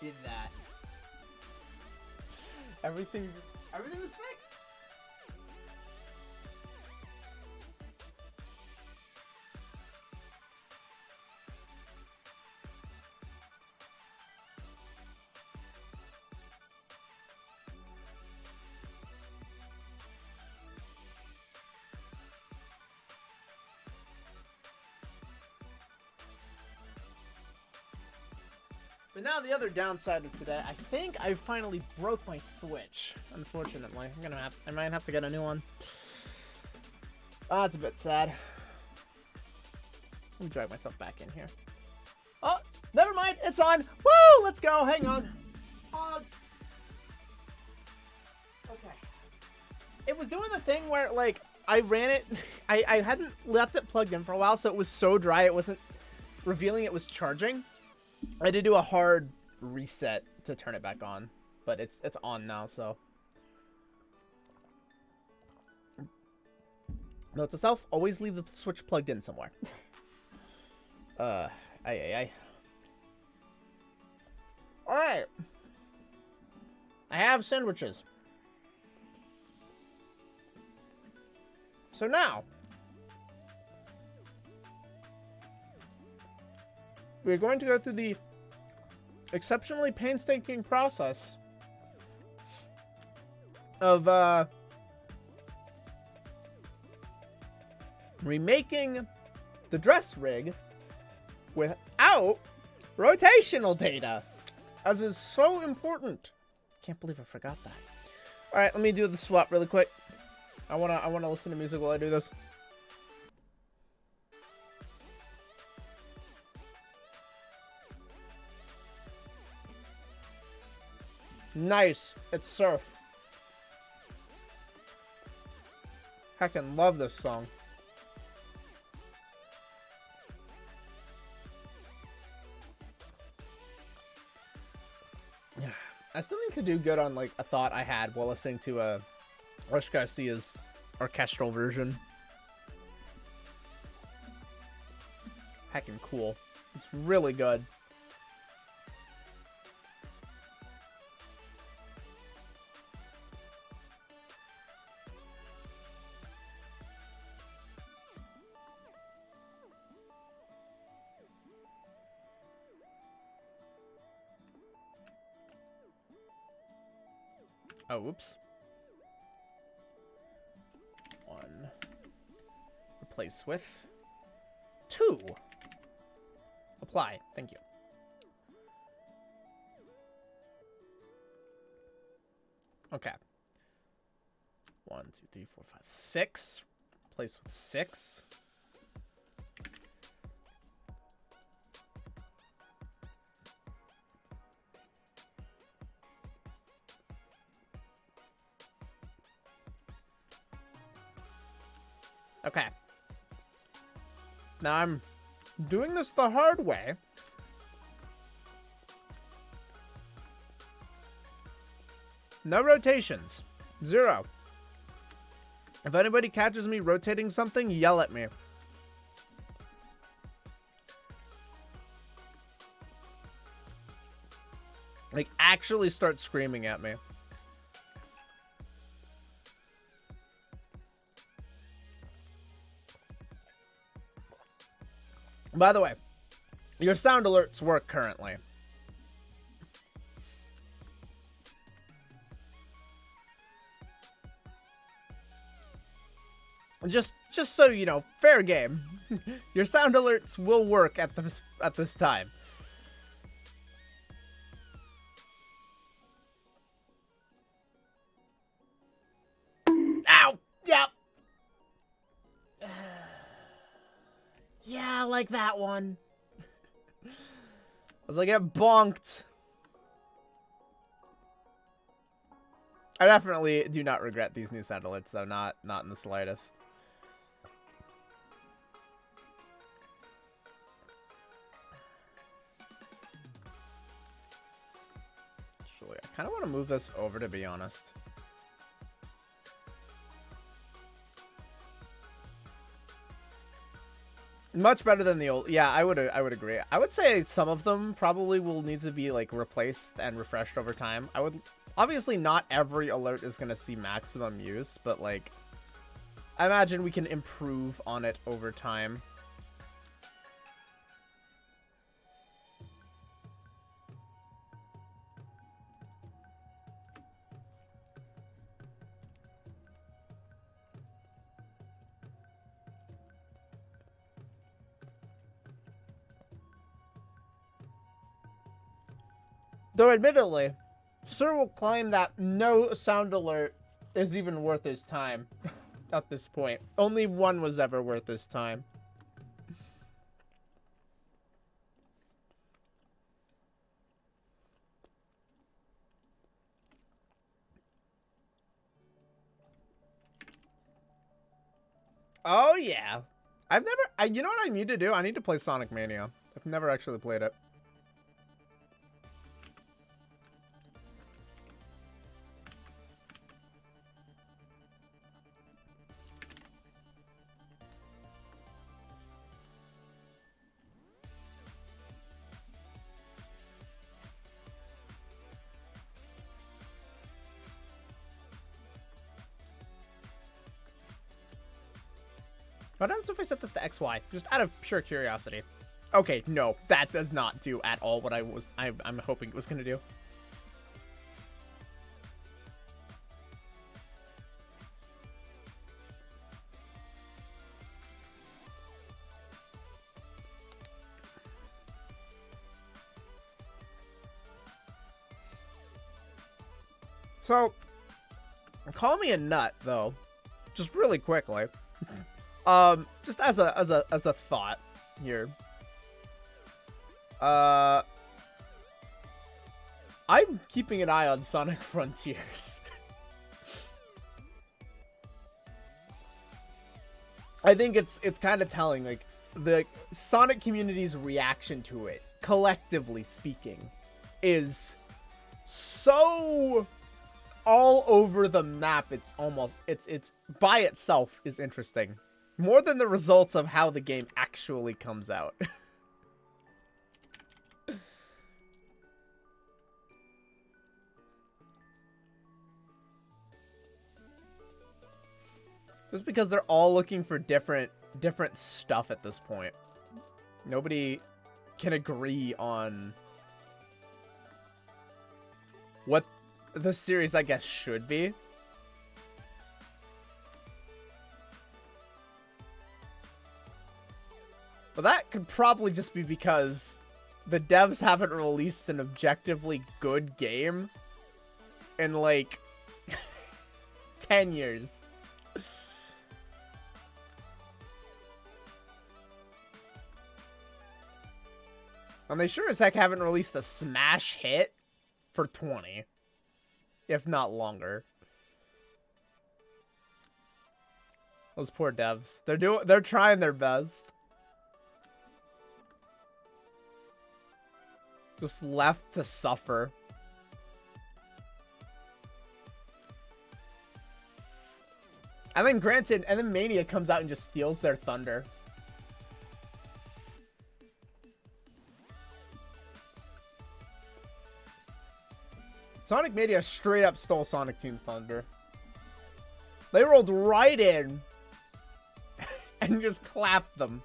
did that. Everything was fixed. But now the other downside of today, I think I finally broke my Switch. Unfortunately, I might have to get a new one. That's a bit sad. Let me drag myself back in here. Oh, never mind, it's on. Woo! Let's go. Hang on. Okay. It was doing the thing where like I ran it. I hadn't left it plugged in for a while, so it was so dry it wasn't revealing it was charging. I had to do a hard reset to turn it back on, but it's on now, so. Note to self, always leave the Switch plugged in somewhere. Alright. I have sandwiches. So now, we're going to go through the exceptionally painstaking process of remaking the dress rig without rotational data, as is so important. Can't believe I forgot that. All right, let me do the swap really quick. I wanna listen to music while I do this. Nice. It's Surf. Heckin' love this song. I still need to do good on like a thought I had while listening to Rush Garcia's orchestral version. Heckin' cool. It's really good. Oh, whoops. 1. Replace with 2. Apply. Thank you. Okay. 1, 2, 3, 4, 5, 6. Replace with 6. Okay. Now I'm doing this the hard way. No rotations. 0. If anybody catches me rotating something, yell at me. Like, actually start screaming at me. By the way, your sound alerts work currently. Just so you know, fair game. Your sound alerts will work at this time. Ow! Yep. Yeah, like that one. As I get bonked. I definitely do not regret these new sound alerts, though. Not in the slightest. Actually, I kind of want to move this over, to be honest. Much better than the old. Yeah, I would agree. I would say some of them probably will need to be like replaced and refreshed over time. I would obviously not every alert is going to see maximum use, but like I imagine we can improve on it over time. Though admittedly, Sir will claim that no sound alert is even worth his time at this point. Only one was ever worth his time. Oh yeah. You know what I need to do? I need to play Sonic Mania. I've never actually played it. What happens if I set this to XY? Just out of pure curiosity. Okay, no, that does not do at all what I'm hoping it was gonna do. So, call me a nut though, just really quickly. Just as a thought here. I'm keeping an eye on Sonic Frontiers. I think it's kind of telling, like, the Sonic community's reaction to it, collectively speaking, is so all over the map. It's almost, it's by itself is interesting. More than the results of how the game actually comes out. Just because they're all looking for different stuff at this point. Nobody can agree on what the series, I guess, should be. But that could probably just be because the devs haven't released an objectively good game in like 10 years. And they sure as heck haven't released a smash hit for 20, if not longer. Those poor devs. They're trying their best. Just left to suffer. And then granted, and then Mania comes out and just steals their thunder. Sonic Mania straight up stole Sonic Team's thunder. They rolled right in and just clapped them.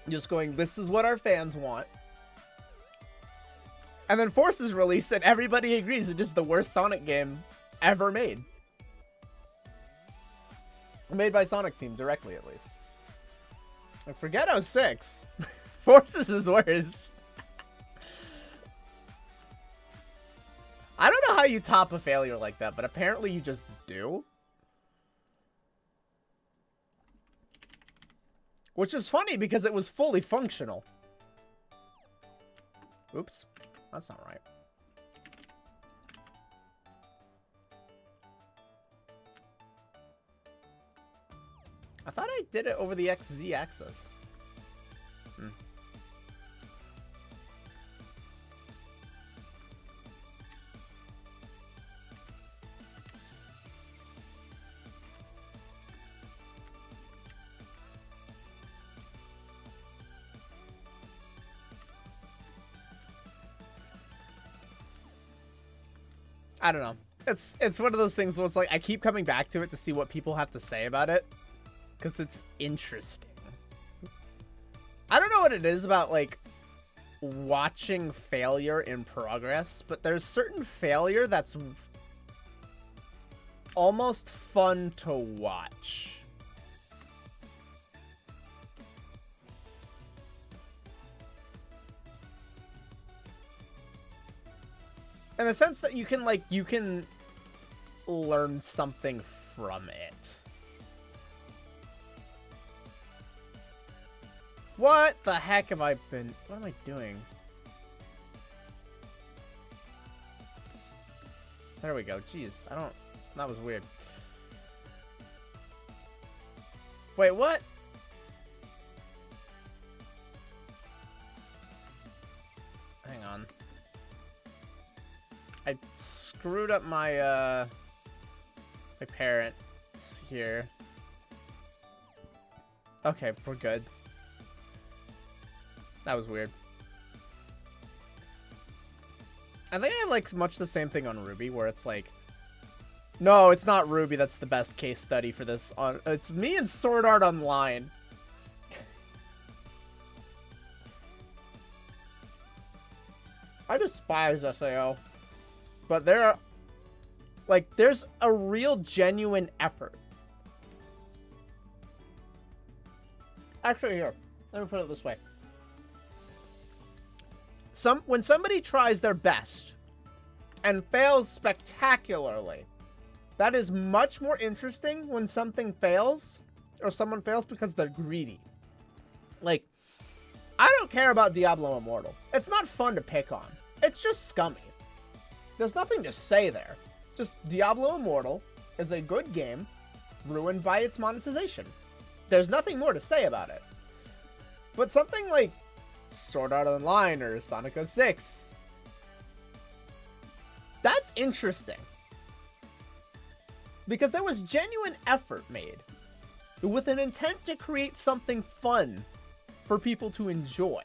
Just going, this is what our fans want. And then Forces release and everybody agrees it is the worst Sonic game ever made. Made by Sonic Team, directly at least. Like, forget 06. Forces is worse. I don't know how you top a failure like that, but apparently you just do. Which is funny because it was fully functional. Oops. That's not right. I thought I did it over the XZ axis. I don't know. It's one of those things where it's like I keep coming back to it to see what people have to say about it, because it's interesting. I don't know what it is about like watching failure in progress, but there's certain failure that's almost fun to watch. In the sense that you can learn something from it. What the heck have I been... What am I doing? There we go. Jeez, I don't... That was weird. Wait, what? Hang on. I screwed up my, my parents here. Okay, we're good. That was weird. I think I like much the same thing on Ruby, where it's like, no, it's not Ruby that's the best case study for this. It's me and Sword Art Online. I despise SAO. But there's a real genuine effort. Actually, here, let me put it this way. When somebody tries their best and fails spectacularly, that is much more interesting when something fails, or someone fails because they're greedy. Like, I don't care about Diablo Immortal. It's not fun to pick on. It's just scummy. There's nothing to say there. Just Diablo Immortal is a good game ruined by its monetization. There's nothing more to say about it. But something like Sword Art Online or Sonic 06, that's interesting. Because there was genuine effort made with an intent to create something fun for people to enjoy.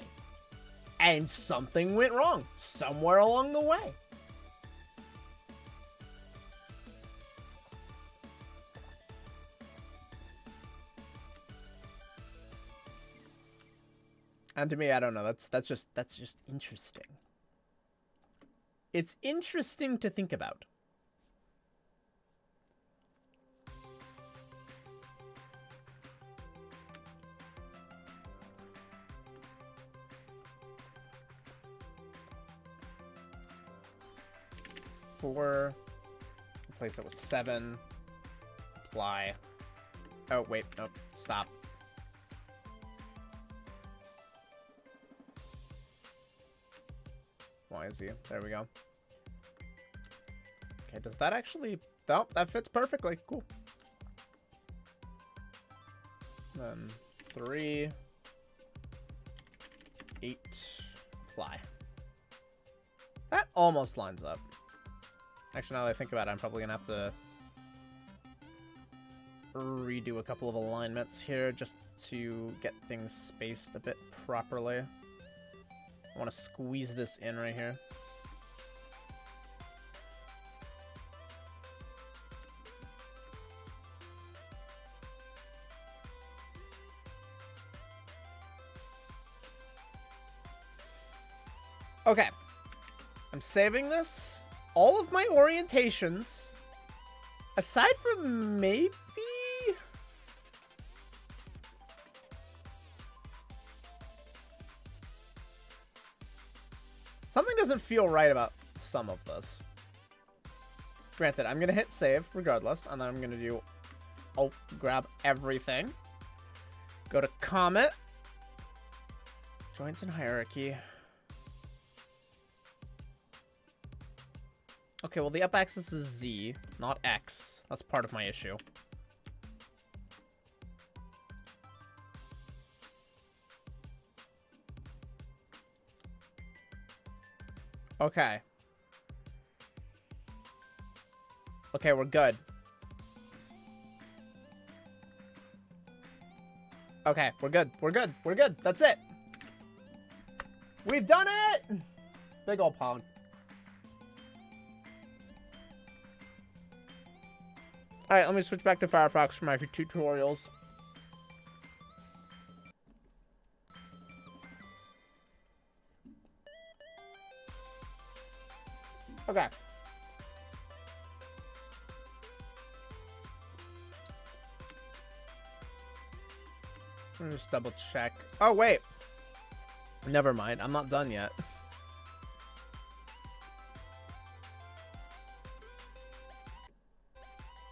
And something went wrong somewhere along the way. And to me, I don't know. That's just interesting. It's interesting to think about. Four. Place that was 7. Apply. Oh wait, nope. Stop. Why is he? There we go. Okay, does that actually... Oh, that fits perfectly. Cool. Then 3, 8, fly. That almost lines up. Actually, now that I think about it, I'm probably gonna have to redo a couple of alignments here just to get things spaced a bit properly. I want to squeeze this in right here. Okay. I'm saving this. All of my orientations, aside from maybe... Something doesn't feel right about some of this. Granted, I'm going to hit save regardless, and then I'm going to do... Oh, grab everything. Go to Comet. Joints and hierarchy. Okay, well, the up axis is Z, not X. That's part of my issue. Okay. Okay, we're good. Okay, we're good. We're good. We're good. That's it. We've done it! Big ol' pong. Alright, let me switch back to Firefox for my tutorials. Okay. Let me just double check. Oh, wait. Never mind. I'm not done yet.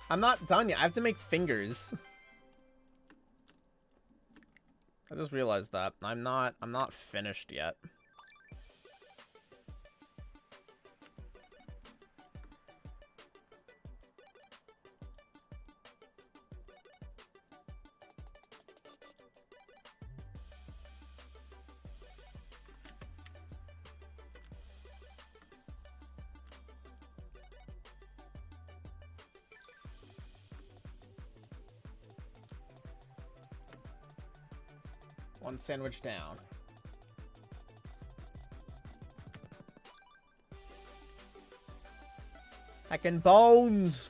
I'm not done yet. I have to make fingers. I just realized that. I'm not finished yet. One sandwich down. Heckin' bones!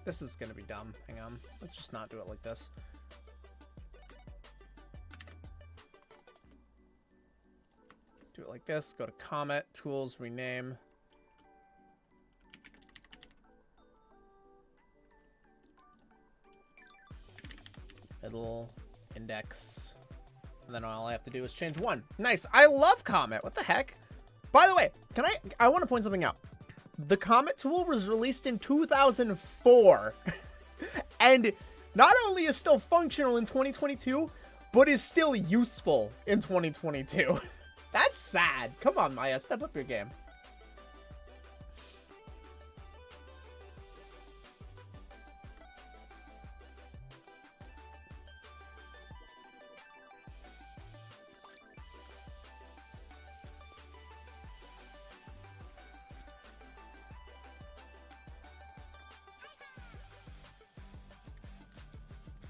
This is gonna be dumb. Hang on. Let's just not do it like this. Do it like this. Go to Comet, Tools, Rename. Middle, Index. And then all I have to do is change one. Nice. I love Comet. What the heck? By the way, I want to point something out. The Comet tool was released in 2004 and not only is still functional in 2022, but is still useful in 2022. That's sad. Come on, Maya, step up your game.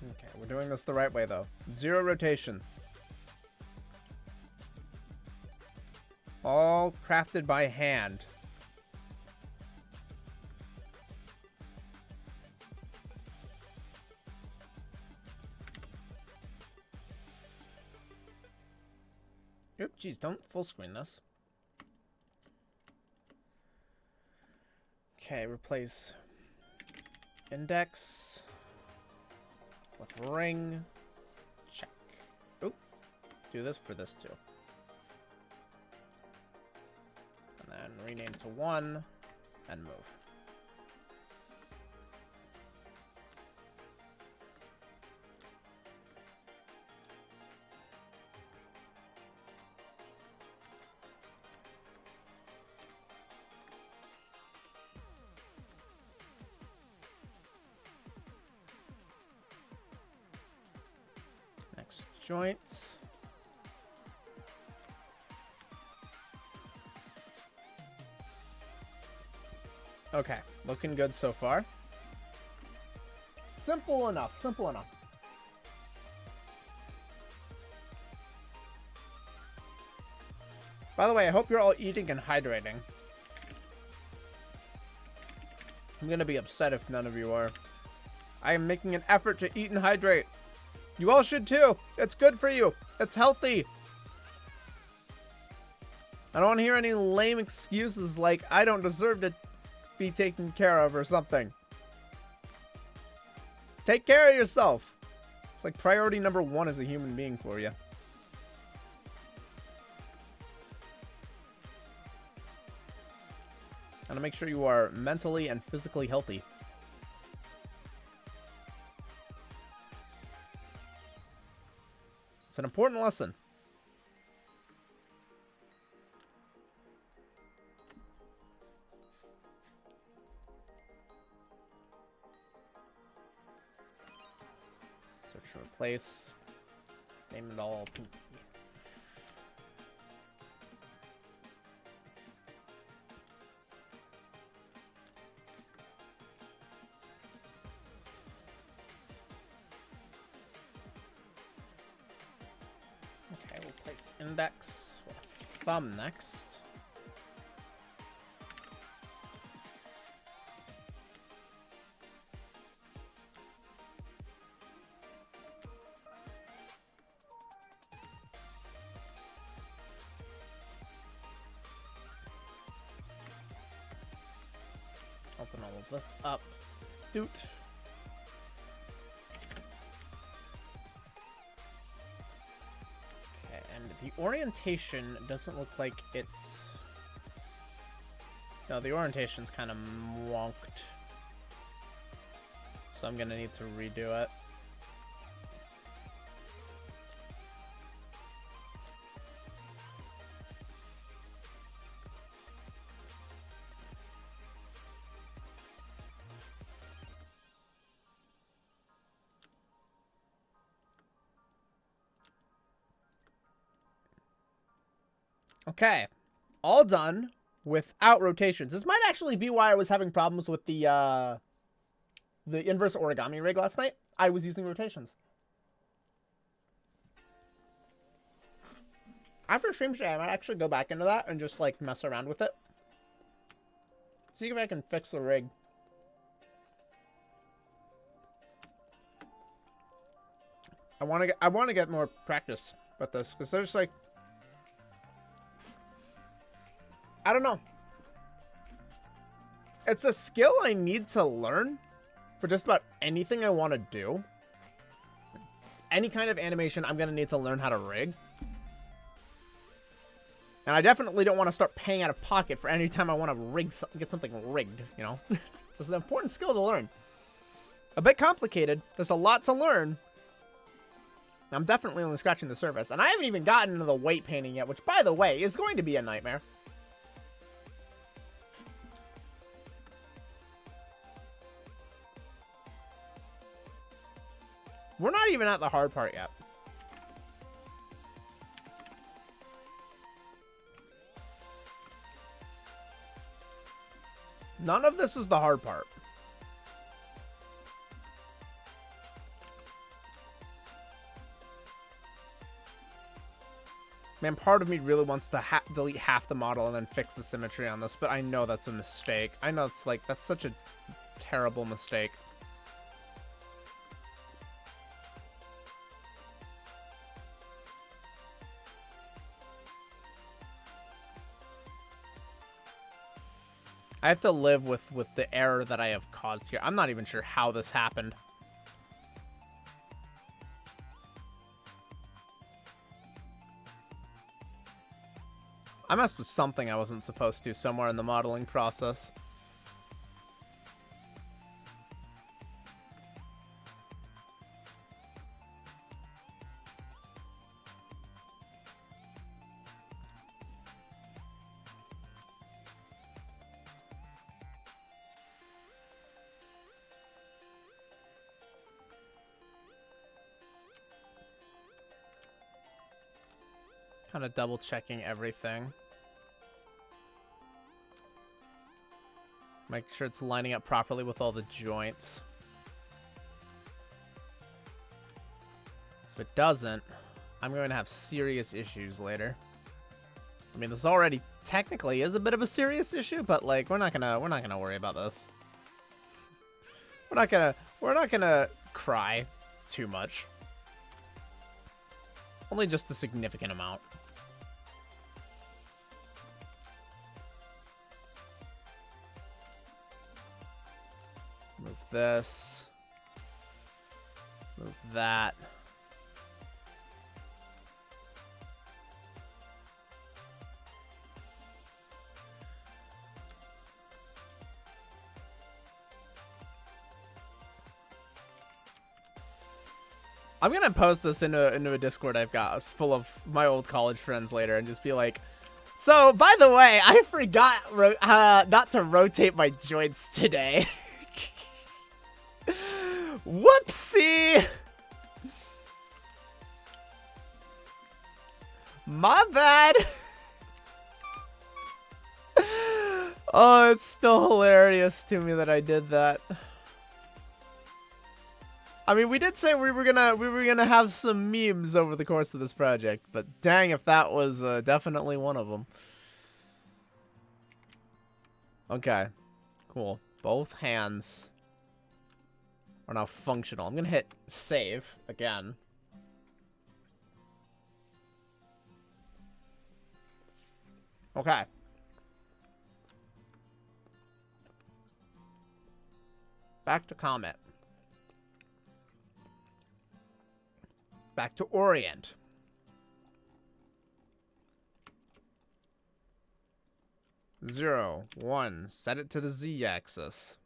Okay, we're doing this the right way, though. 0 rotation. All crafted by hand. Oop, geez, don't full screen this. Okay, replace index with ring. Check. Oop. Do this for this too. And then rename to 1 and move. Next joint. Okay, looking good so far. Simple enough, simple enough. By the way, I hope you're all eating and hydrating. I'm gonna be upset if none of you are. I am making an effort to eat and hydrate. You all should too. It's good for you. It's healthy. I don't want to hear any lame excuses like I don't deserve to be taken care of or something. Take care of yourself. It's like priority number 1 as a human being for you. And to make sure you are mentally and physically healthy. It's an important lesson. Search and replace. Name it all Pinky. Okay, we'll place index with thumb next. Open all of this up. Doot. Okay, and the orientation doesn't look like it's... No, the orientation's kind of wonked. So I'm gonna need to redo it. Okay, all done without rotations. This might actually be why I was having problems with the inverse origami rig last night. I was using rotations. After stream today, I might actually go back into that and just like mess around with it. See if I can fix the rig. I want to get more practice with this because there's like, I don't know. It's a skill I need to learn for just about anything I want to do. Any kind of animation, I'm going to need to learn how to rig. And I definitely don't want to start paying out of pocket for any time I want to rig get something rigged, you know? It's just an important skill to learn. A bit complicated. There's a lot to learn. I'm definitely only scratching the surface. And I haven't even gotten into the weight painting yet, which, by the way, is going to be a nightmare. We're not even at the hard part yet. None of this is the hard part. Man, part of me really wants to delete half the model and then fix the symmetry on this, but I know that's a mistake. I know it's like, that's such a terrible mistake. I have to live with the error that I have caused here. I'm not even sure how this happened. I messed with something I wasn't supposed to somewhere in the modeling process. Kind of double checking everything. Make sure it's lining up properly with all the joints. So if it doesn't, I'm going to have serious issues later. I mean, this already technically is a bit of a serious issue, but like we're not gonna worry about this. We're not gonna cry too much. Only just a significant amount. Move this. Move that. I'm gonna post this into a Discord I've got full of my old college friends later and just be like, so, by the way, I forgot not to rotate my joints today. Whoopsie! My bad! Oh, it's still hilarious to me that I did that. I mean, we did say we were gonna have some memes over the course of this project, but dang if that was definitely one of them. Okay, cool. Both hands are now functional. I'm gonna hit save again. Okay. Back to Comet. Back to Orient. Zero, one. Set it to the Z-axis.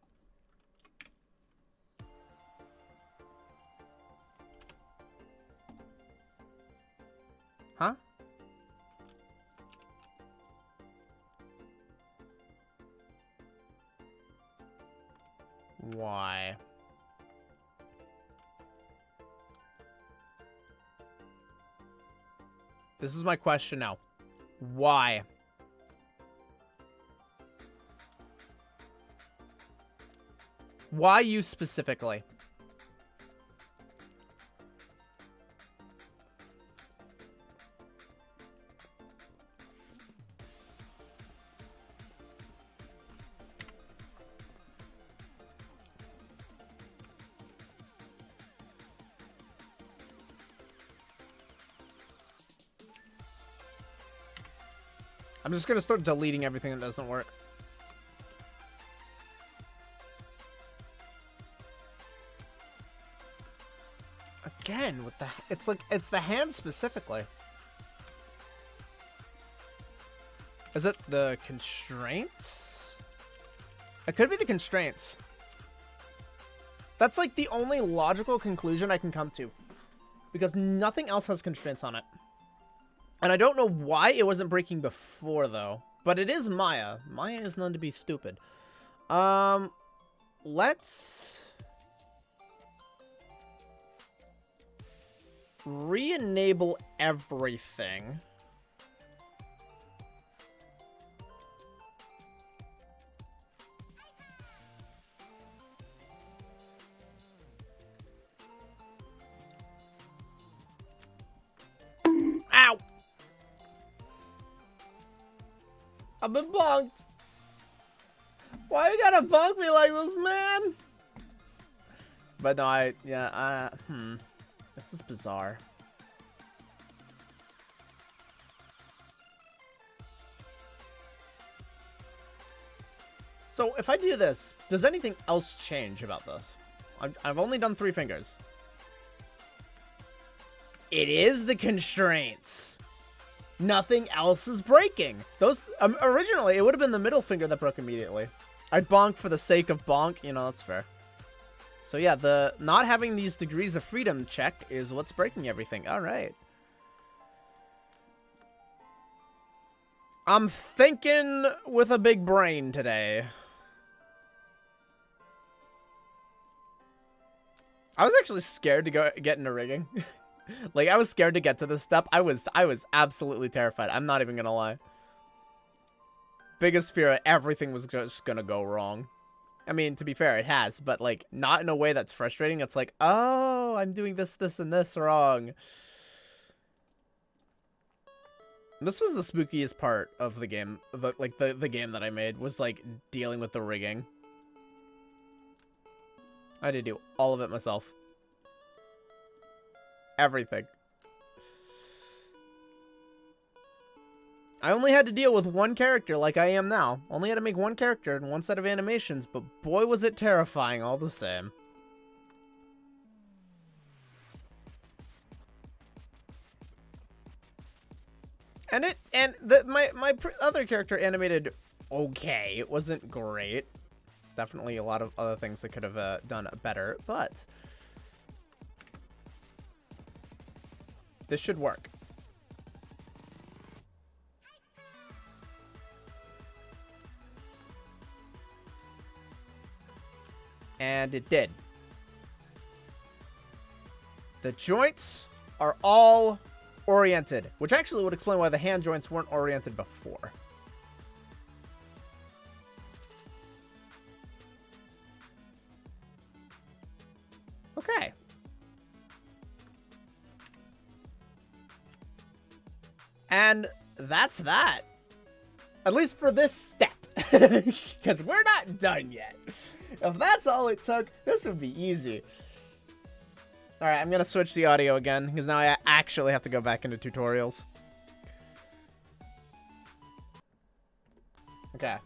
Huh? Why? This is my question now. Why? Why you specifically? I'm just gonna start deleting everything that doesn't work. Again, with the it's the hand specifically. Is it the constraints? It could be the constraints. That's like the only logical conclusion I can come to, because nothing else has constraints on it. And I don't know why it wasn't breaking before, though. But it is Maya. Maya is known to be stupid. Let's re-enable everything. Ow! I've been bonked. Why you gotta bonk me like this, man? But no, this is bizarre. So if I do this, does anything else change about this? I've only done 3 fingers. It is the constraints. Nothing else is breaking. Those originally, it would have been the middle finger that broke immediately. I bonked for the sake of bonk. You know, that's fair. So yeah, the not having these degrees of freedom check is what's breaking everything. All right. I'm thinking with a big brain today. I was actually scared to get into rigging. Like, I was scared to get to this step. I was absolutely terrified. I'm not even gonna lie. Biggest fear, everything was just gonna go wrong. I mean, to be fair, it has, but like, not in a way that's frustrating. It's like, oh, I'm doing this, and this wrong. This was the spookiest part of the game. The game that I made was like dealing with the rigging. I had to do all of it myself. Everything. I only had to deal with one character like I am now. Only had to make one character and one set of animations, but boy was it terrifying all the same. And my other character animated okay. It wasn't great. Definitely a lot of other things that could have done better, but This should work. And it did. The joints are all oriented, which actually would explain why the hand joints weren't oriented before. Okay. And that's that. At least for this step. Because we're not done yet. If that's all it took, this would be easy. Alright, I'm going to switch the audio again, because now I actually have to go back into tutorials. Okay.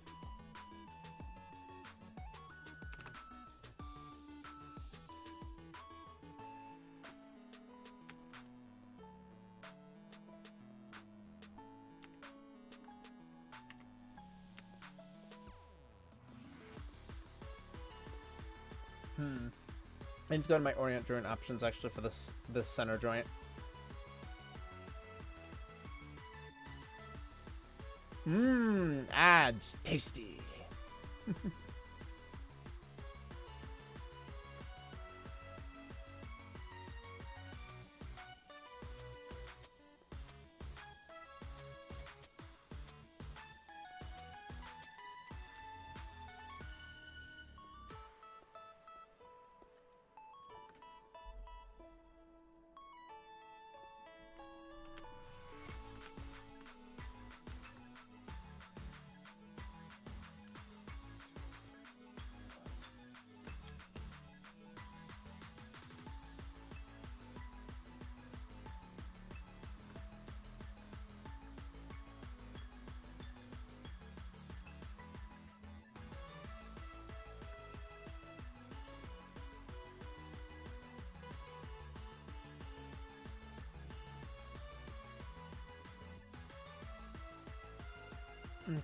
I need to go to my orient joint options actually for this center joint. Ads, tasty.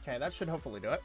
Okay, that should hopefully do it.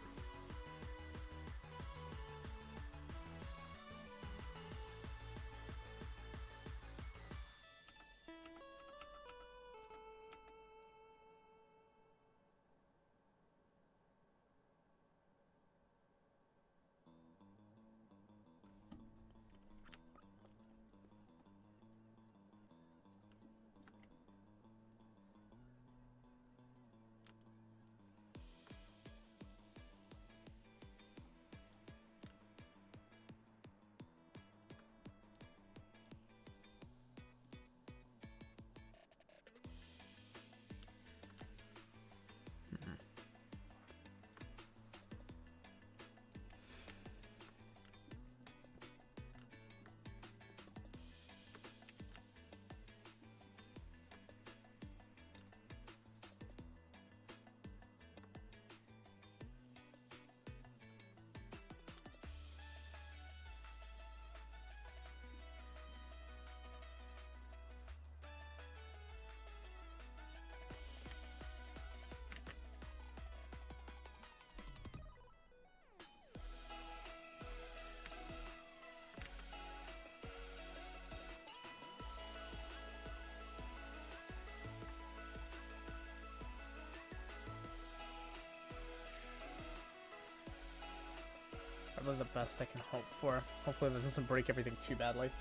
Probably the best I can hope for. Hopefully that doesn't break everything too badly.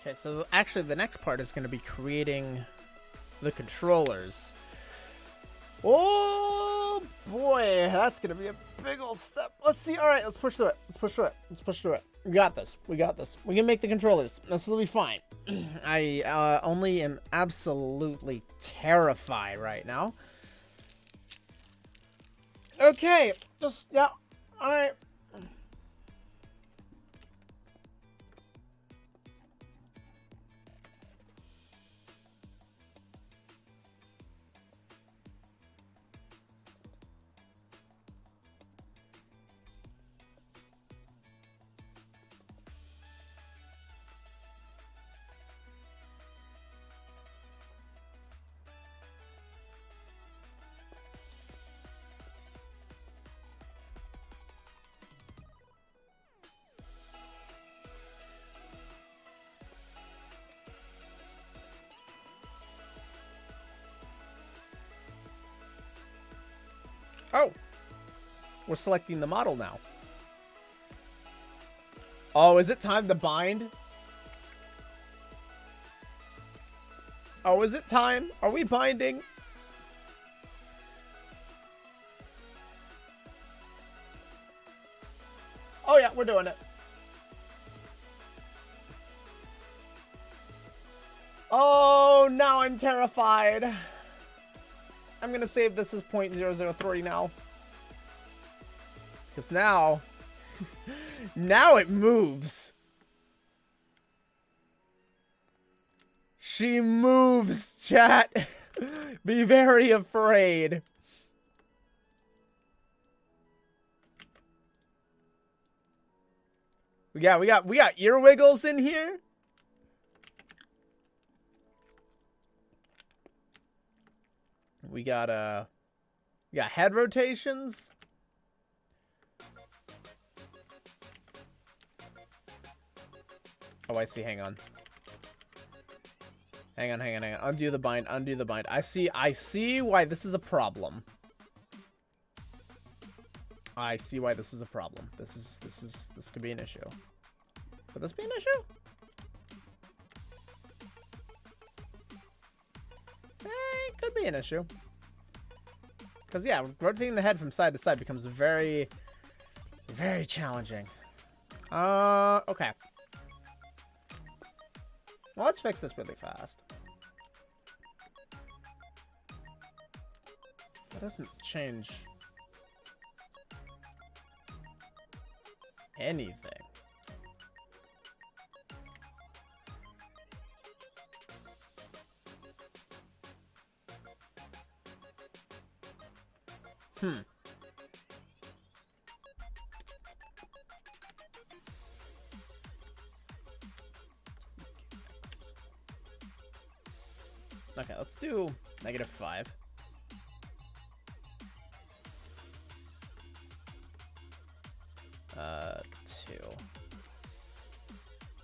Okay, so actually the next part is going to be creating the controllers. Oh boy, that's going to be a big old step. Let's see. All right, let's push through it. Let's push through it. Let's push through it. We got this. We got this. We can make the controllers. This will be fine. I only am absolutely terrified right now. Okay, just, yeah, all right. Oh! We're selecting the model now. Oh, is it time to bind? Oh, is it time? Are we binding? Oh yeah, we're doing it. Oh, now I'm terrified. I'm gonna save this as 0.003 now. Because now... now it moves. She moves, chat. Be very afraid. We got ear wiggles in here. We got head rotations. Oh, I see. Hang on. Hang on. Undo the bind. I see why this is a problem. I see why this is a problem. This could be an issue. Could this be an issue? It could be an issue. Because, yeah, rotating the head from side to side becomes very, very challenging. Okay. Well, let's fix this really fast. That doesn't change anything. Okay, let's do -5. Two.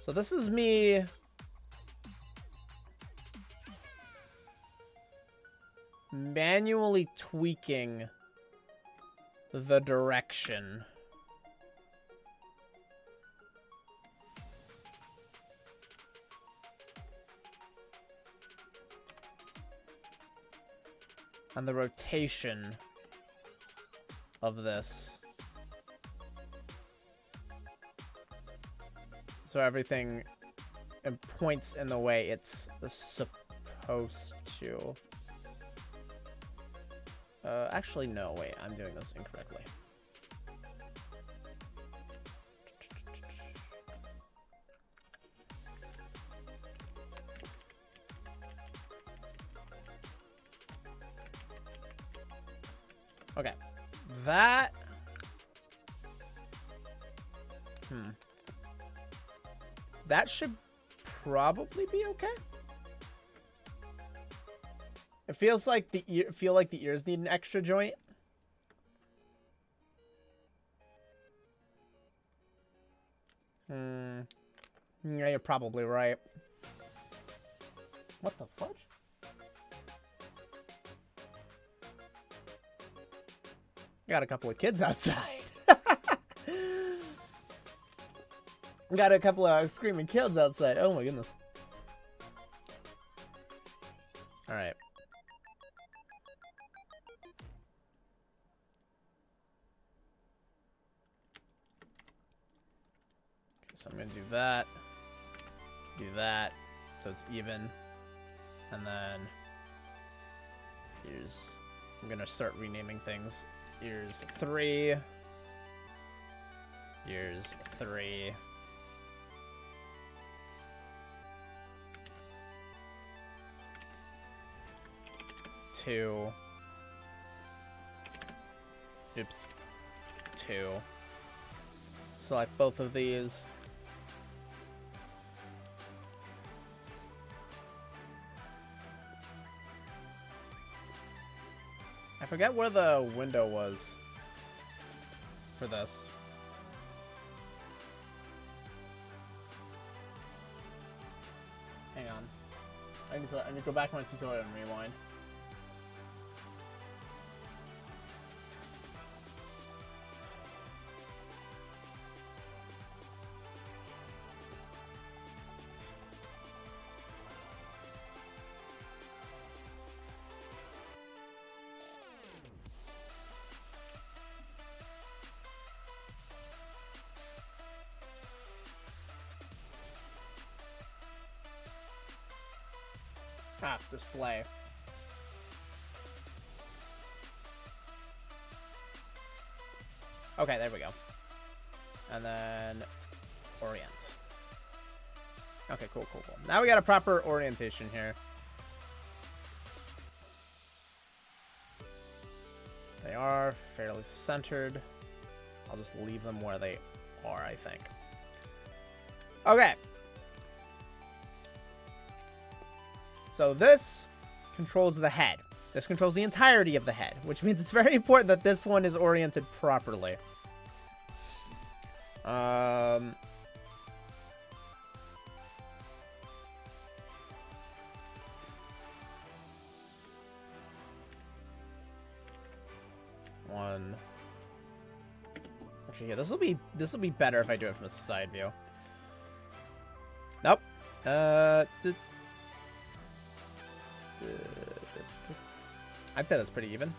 So this is me manually tweaking the direction. And the rotation of this. So everything points in the way it's supposed to. Actually, no, wait, I'm doing this incorrectly. Okay, that... That should probably be okay. It feels like the ears need an extra joint. Yeah, you're probably right. What the fudge? Got a couple of kids outside. Got a couple of screaming kids outside. Oh my goodness. Alright. Okay, so I'm gonna do that. Do that. So it's even. And then here's... I'm gonna start renaming things. Here's 3. Here's 3. Oops. 2. Select both of these. I forget where the window was for this. Hang on. I need to go back to my tutorial and rewind. display. Okay, there we go. And then orient. Okay, cool. Now we got a proper orientation here. They are fairly centered. I'll just leave them where they are, I think. Okay. So this controls the head. This controls the entirety of the head, which means it's very important that this one is oriented properly. One. Actually, yeah, this will be better if I do it from a side view. Nope. I'd say that's pretty even.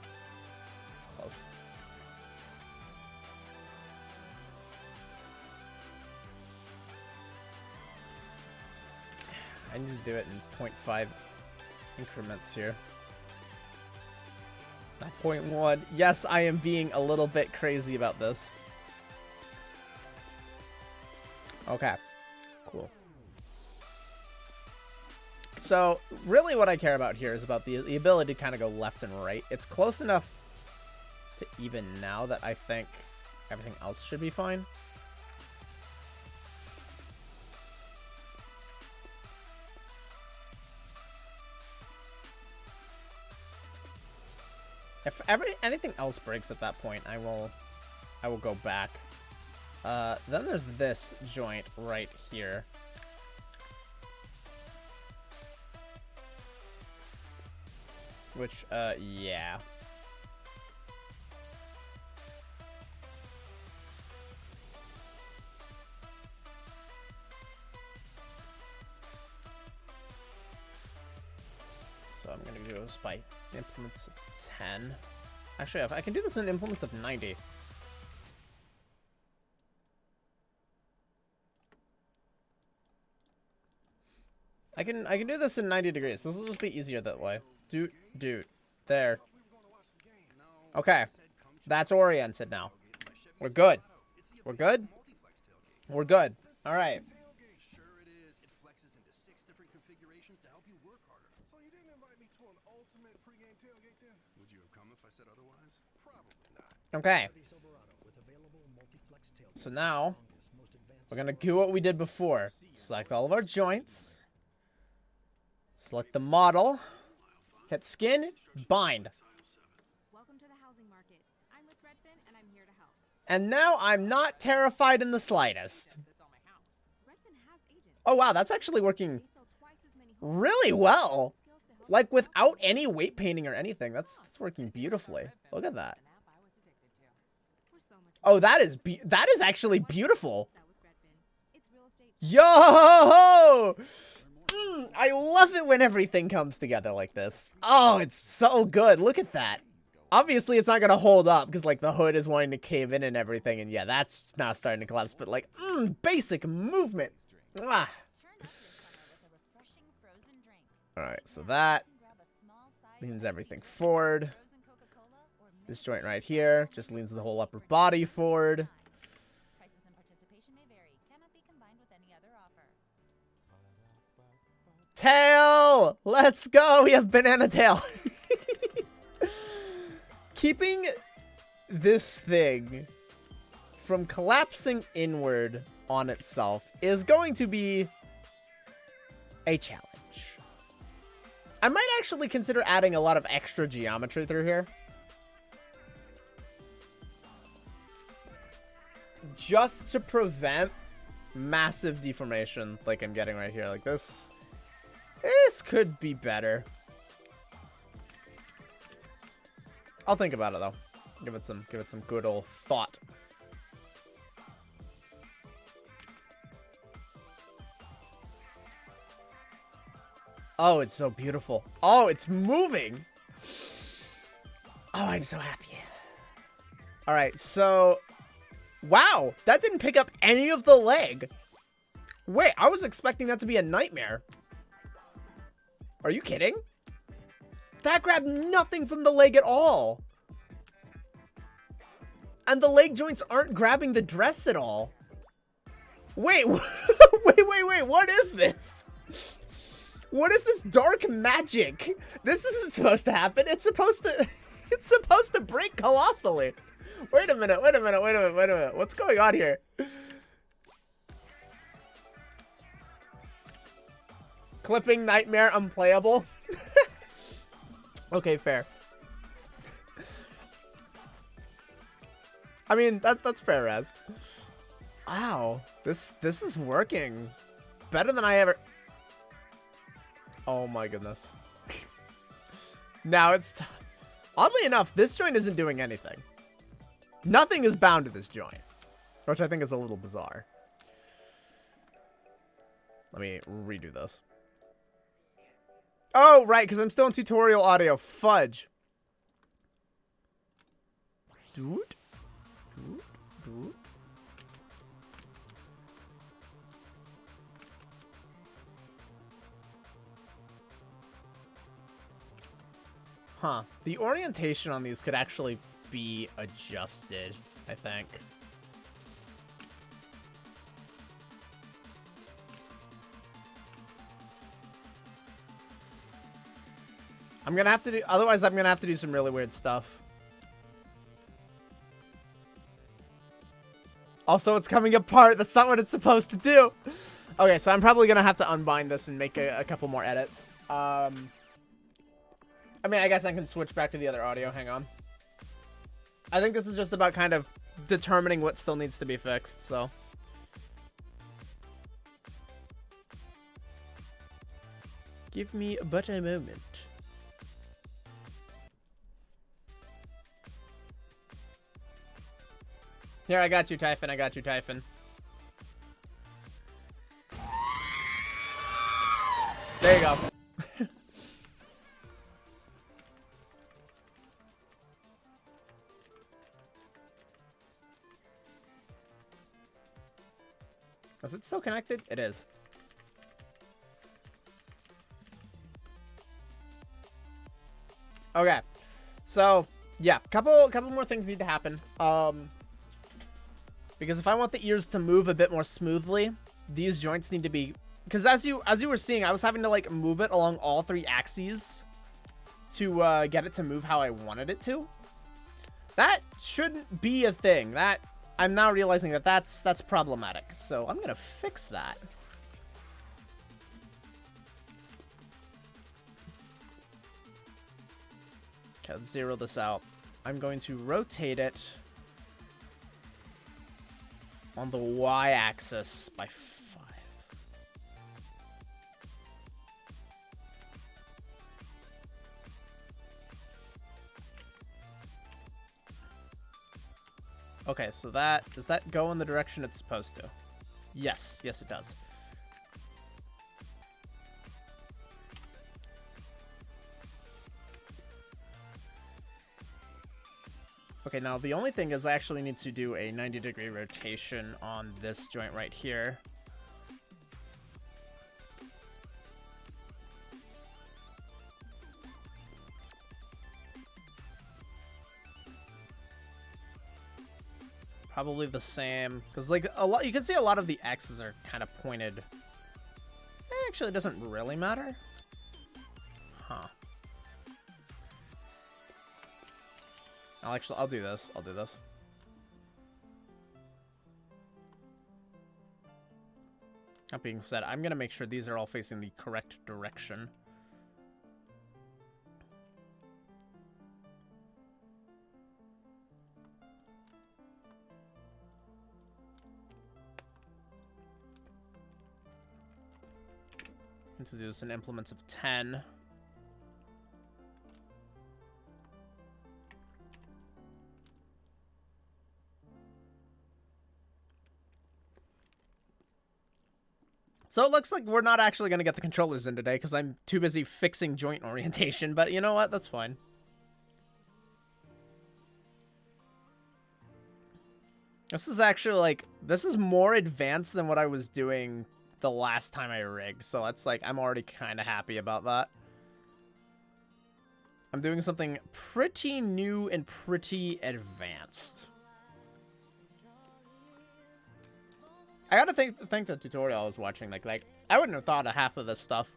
Close. I need to do it in 0.5 increments here. Not 0.1. Yes, I am being a little bit crazy about this. Okay. Cool. So, really what I care about here is about the ability to kind of go left and right. It's close enough to even now that I think everything else should be fine. If anything else breaks at that point, I will go back. Then there's this joint right here. Which, yeah. So I'm gonna go by implements of 10. Actually, if I can do this in implements of 90. I can do this in 90 degrees. This will just be easier that way. Dude, there. Okay, that's oriented now. We're good. We're good. We're good. All right. Okay. So now we're gonna do what we did before. Select all of our joints. Select the model. Hit skin, bind. Welcome to the housing market. I'm with Redfin and I'm here to help. And now I'm not terrified in the slightest. Oh wow, that's actually working really well. Like without any weight painting or anything. That's working beautifully. Look at that. Oh, that is actually beautiful. Yo! I love it when everything comes together like this. Oh, it's so good. Look at that. Obviously, it's not going to hold up because, like, the hood is wanting to cave in and everything. And, yeah, that's now starting to collapse. But, like, basic movement. Ah. All right, so that leans everything forward. This joint right here just leans the whole upper body forward. Tail! Let's go! We have banana tail. Keeping this thing from collapsing inward on itself is going to be a challenge. I might actually consider adding a lot of extra geometry through here. Just to prevent massive deformation like I'm getting right here. Like this. This could be better. I'll think about it though. Give it some good old thought. Oh, it's so beautiful. Oh, it's moving. Oh, I'm so happy. All right, so wow, that didn't pick up any of the leg. Wait, I was expecting that to be a nightmare. Are you kidding? That grabbed nothing from the leg at all. And the leg joints aren't grabbing the dress at all. Wait, wait, what is this? What is this dark magic? This isn't supposed to happen. It's supposed to break colossally. Wait a minute. What's going on here? Clipping Nightmare unplayable. Okay, fair. I mean, that's fair, Raz. Wow, this is working better than I ever. Oh my goodness. Now it's oddly enough, this joint isn't doing anything. Nothing is bound to this joint, which I think is a little bizarre. Let me redo this. Oh, right, because I'm still in tutorial audio. Fudge. Dude. Huh. The orientation on these could actually be adjusted, I think. I'm gonna have to do, otherwise I'm gonna have to do some really weird stuff. Also, it's coming apart. That's not what it's supposed to do. Okay, so I'm probably gonna have to unbind this and make a couple more edits. I mean, I guess I can switch back to the other audio. Hang on. I think this is just about kind of determining what still needs to be fixed, so. Give me but a moment. Here, I got you, Typhon. I got you, Typhon. There you go. Is it still connected? It is. Okay. So, yeah, couple more things need to happen. Because if I want the ears to move a bit more smoothly, these joints need to be, because as you were seeing, I was having to like move it along all three axes to get it to move how I wanted it to. That shouldn't be a thing. That I'm now realizing that that's problematic. So I'm gonna fix that. Okay, let's zero this out. I'm going to rotate it on the y-axis by 5. Okay, so does that go in the direction it's supposed to? Yes, yes it does. Okay, now the only thing is I actually need to do a 90-degree rotation on this joint right here. Probably the same, because like you can see a lot of the X's are kind of pointed. Actually, it doesn't really matter. Huh. I'll do this. I'll do this. That being said, I'm going to make sure these are all facing the correct direction. And to do this in implements of 10. So it looks like we're not actually going to get the controllers in today because I'm too busy fixing joint orientation, but you know what? That's fine. This is actually like, this is more advanced than what I was doing the last time I rigged, so that's like, I'm already kind of happy about that. I'm doing something pretty new and pretty advanced. I gotta think the tutorial I was watching, like I wouldn't have thought of half of this stuff.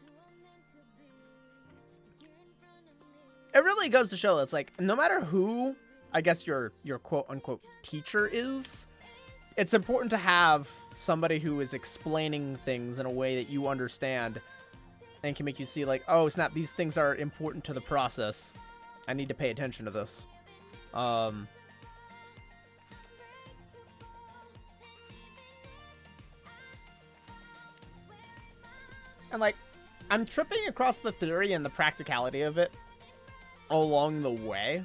It really goes to show that it's like, no matter who, I guess your quote-unquote teacher is, it's important to have somebody who is explaining things in a way that you understand and can make you see like, oh snap, these things are important to the process. I need to pay attention to this. And like, I'm tripping across the theory and the practicality of it along the way,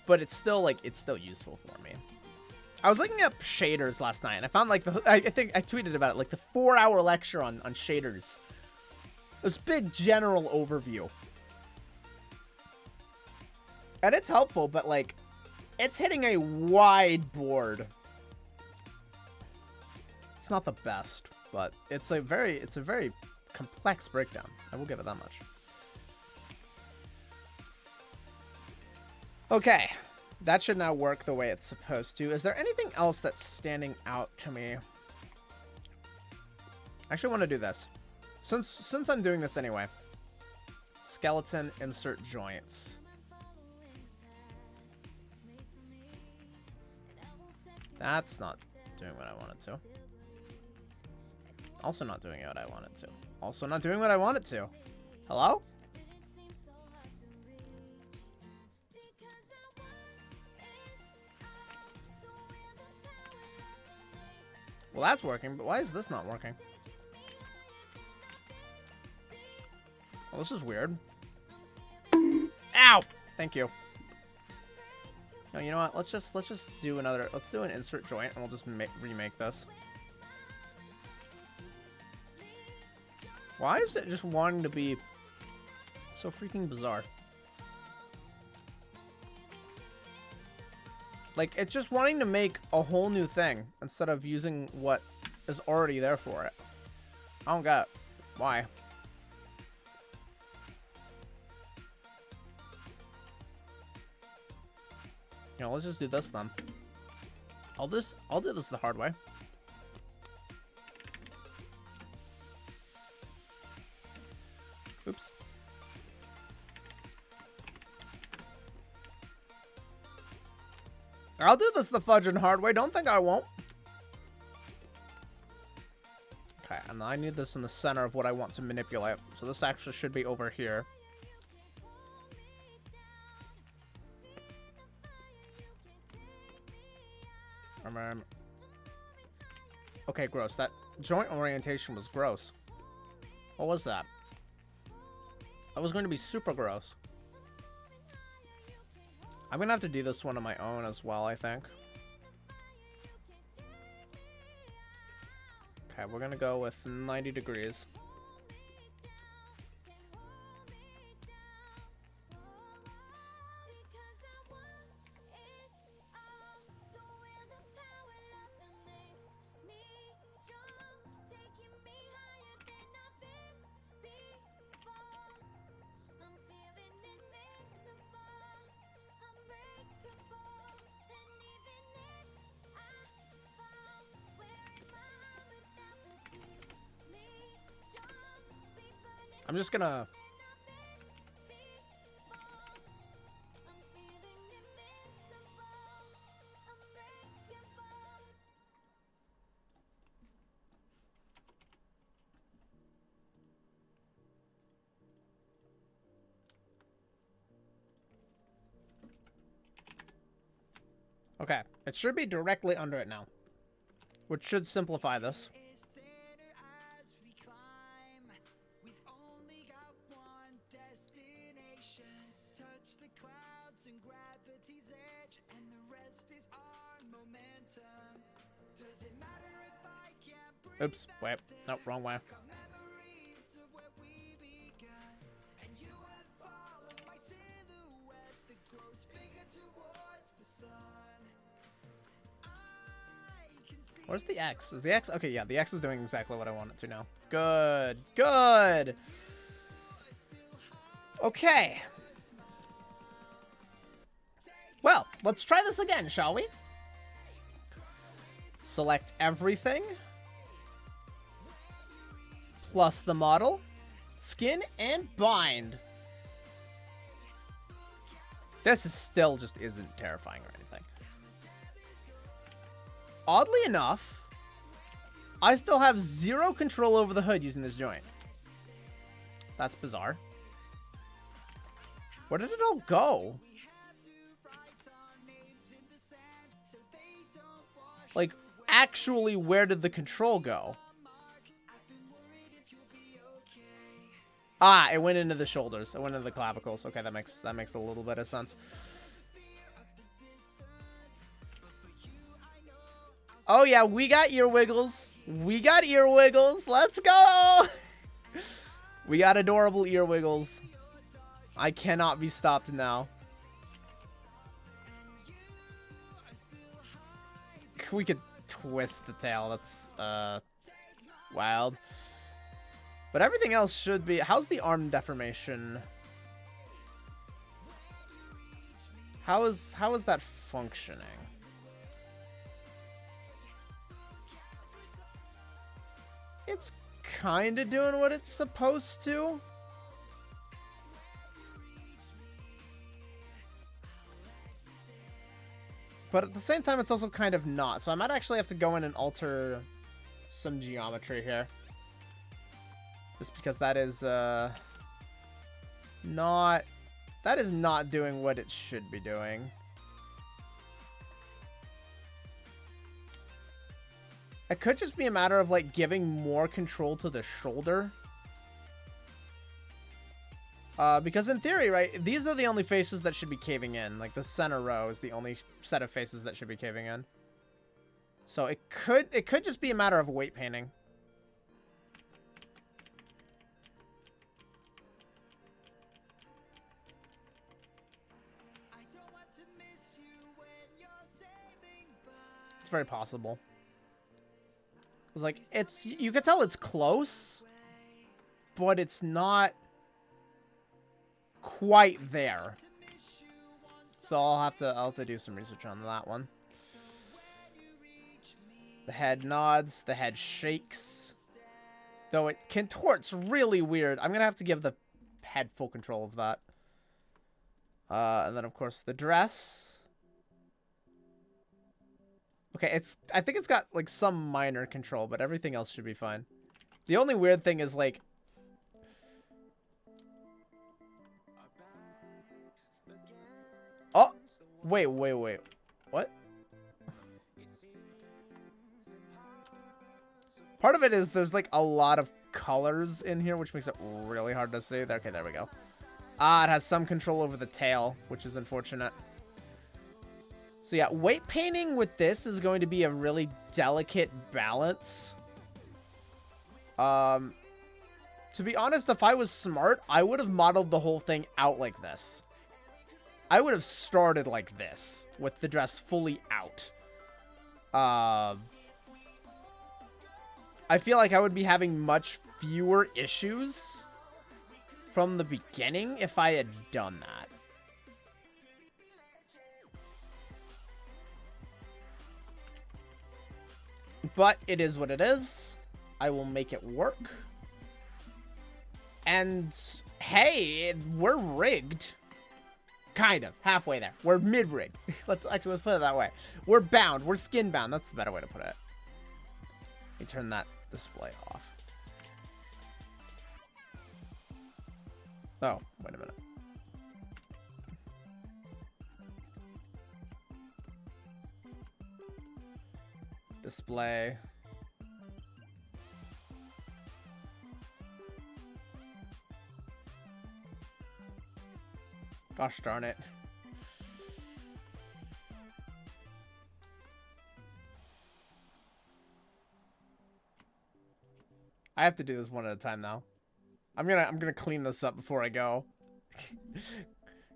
but it's still like, it's still useful for me. I was looking up shaders last night and I found like I think I tweeted about it, like the 4-hour lecture on shaders. This big general overview. And it's helpful, but like, it's hitting a wide board. It's not the best, but it's a very complex breakdown. I will give it that much. Okay, that should now work the way it's supposed to. Is there anything else that's standing out to me? I actually want to do this. Since I'm doing this anyway. Skeleton insert joints. That's not doing what I wanted to. Also not doing what I wanted to. Also not doing what I wanted to. Hello? Well, that's working, but why is this not working? Well, this is weird. Ow! Thank you. No, you know what? Let's just do another. Let's do an insert joint, and we'll just remake this. Why is it just wanting to be so freaking bizarre? Like, it's just wanting to make a whole new thing instead of using what is already there for it. I don't get it. Why? You know, let's just do this then. I'll do this the hard way. Oops. I'll do this the fudging hard way. Don't think I won't. Okay, and I need this in the center of what I want to manipulate. So this actually should be over here. Okay, gross. That joint orientation was gross. What was that? That was going to be super gross. I'm going to have to do this one on my own as well, I think. Okay, we're going to go with 90 degrees. I'm just gonna... Okay, it should be directly under it now, which should simplify this. Oops, wait, no, wrong way. Where's the X? Is the X? Okay, yeah, the X is doing exactly what I want it to now. Good, good. Okay. Well, let's try this again, shall we? Select everything. Plus the model. Skin and bind. This is still just isn't terrifying or anything. Oddly enough, I still have 0 control over the hood using this joint. That's bizarre. Where did it all go? Like, actually, where did the control go? Ah, it went into the shoulders. It went into the clavicles. Okay, that makes a little bit of sense. Oh yeah, we got ear wiggles. We got ear wiggles. Let's go. We got adorable ear wiggles. I cannot be stopped now. We could twist the tail. That's wild. But everything else should be... How's the arm deformation? How is that functioning? It's kind of doing what it's supposed to. But at the same time, it's also kind of not. So I might actually have to go in and alter some geometry here. Just because that is not... That is not doing what it should be doing. It could just be a matter of, like, giving more control to the shoulder. Because in theory, right, these are the only faces that should be caving in. Like, the center row is the only set of faces that should be caving in. So it could just be a matter of weight painting. It's very possible. It's like, you can tell it's close, but it's not quite there. So I'll have to do some research on that one. The head nods, the head shakes. Though it contorts really weird. I'm gonna have to give the head full control of that. And then of course the dress. Okay, I think it's got like some minor control, but everything else should be fine. The only weird thing is like oh, wait. What? Part of it is there's like a lot of colors in here, which makes it really hard to see. Okay, there we go. Ah, it has some control over the tail, which is unfortunate. So yeah, weight painting with this is going to be a really delicate balance. To be honest, if I was smart, I would have modeled the whole thing out like this. I would have started like this, with the dress fully out. I feel like I would be having much fewer issues from the beginning if I had done that. But it is what it is. I will make it work. And hey, we're rigged. Kind of. Halfway there. We're mid-rigged. let's put it that way. We're bound. We're skin bound. That's the better way to put it. Let me turn that display off. Oh, wait a minute. Display. Gosh darn it. I have to do this one at a time now. I'm gonna clean this up before I go.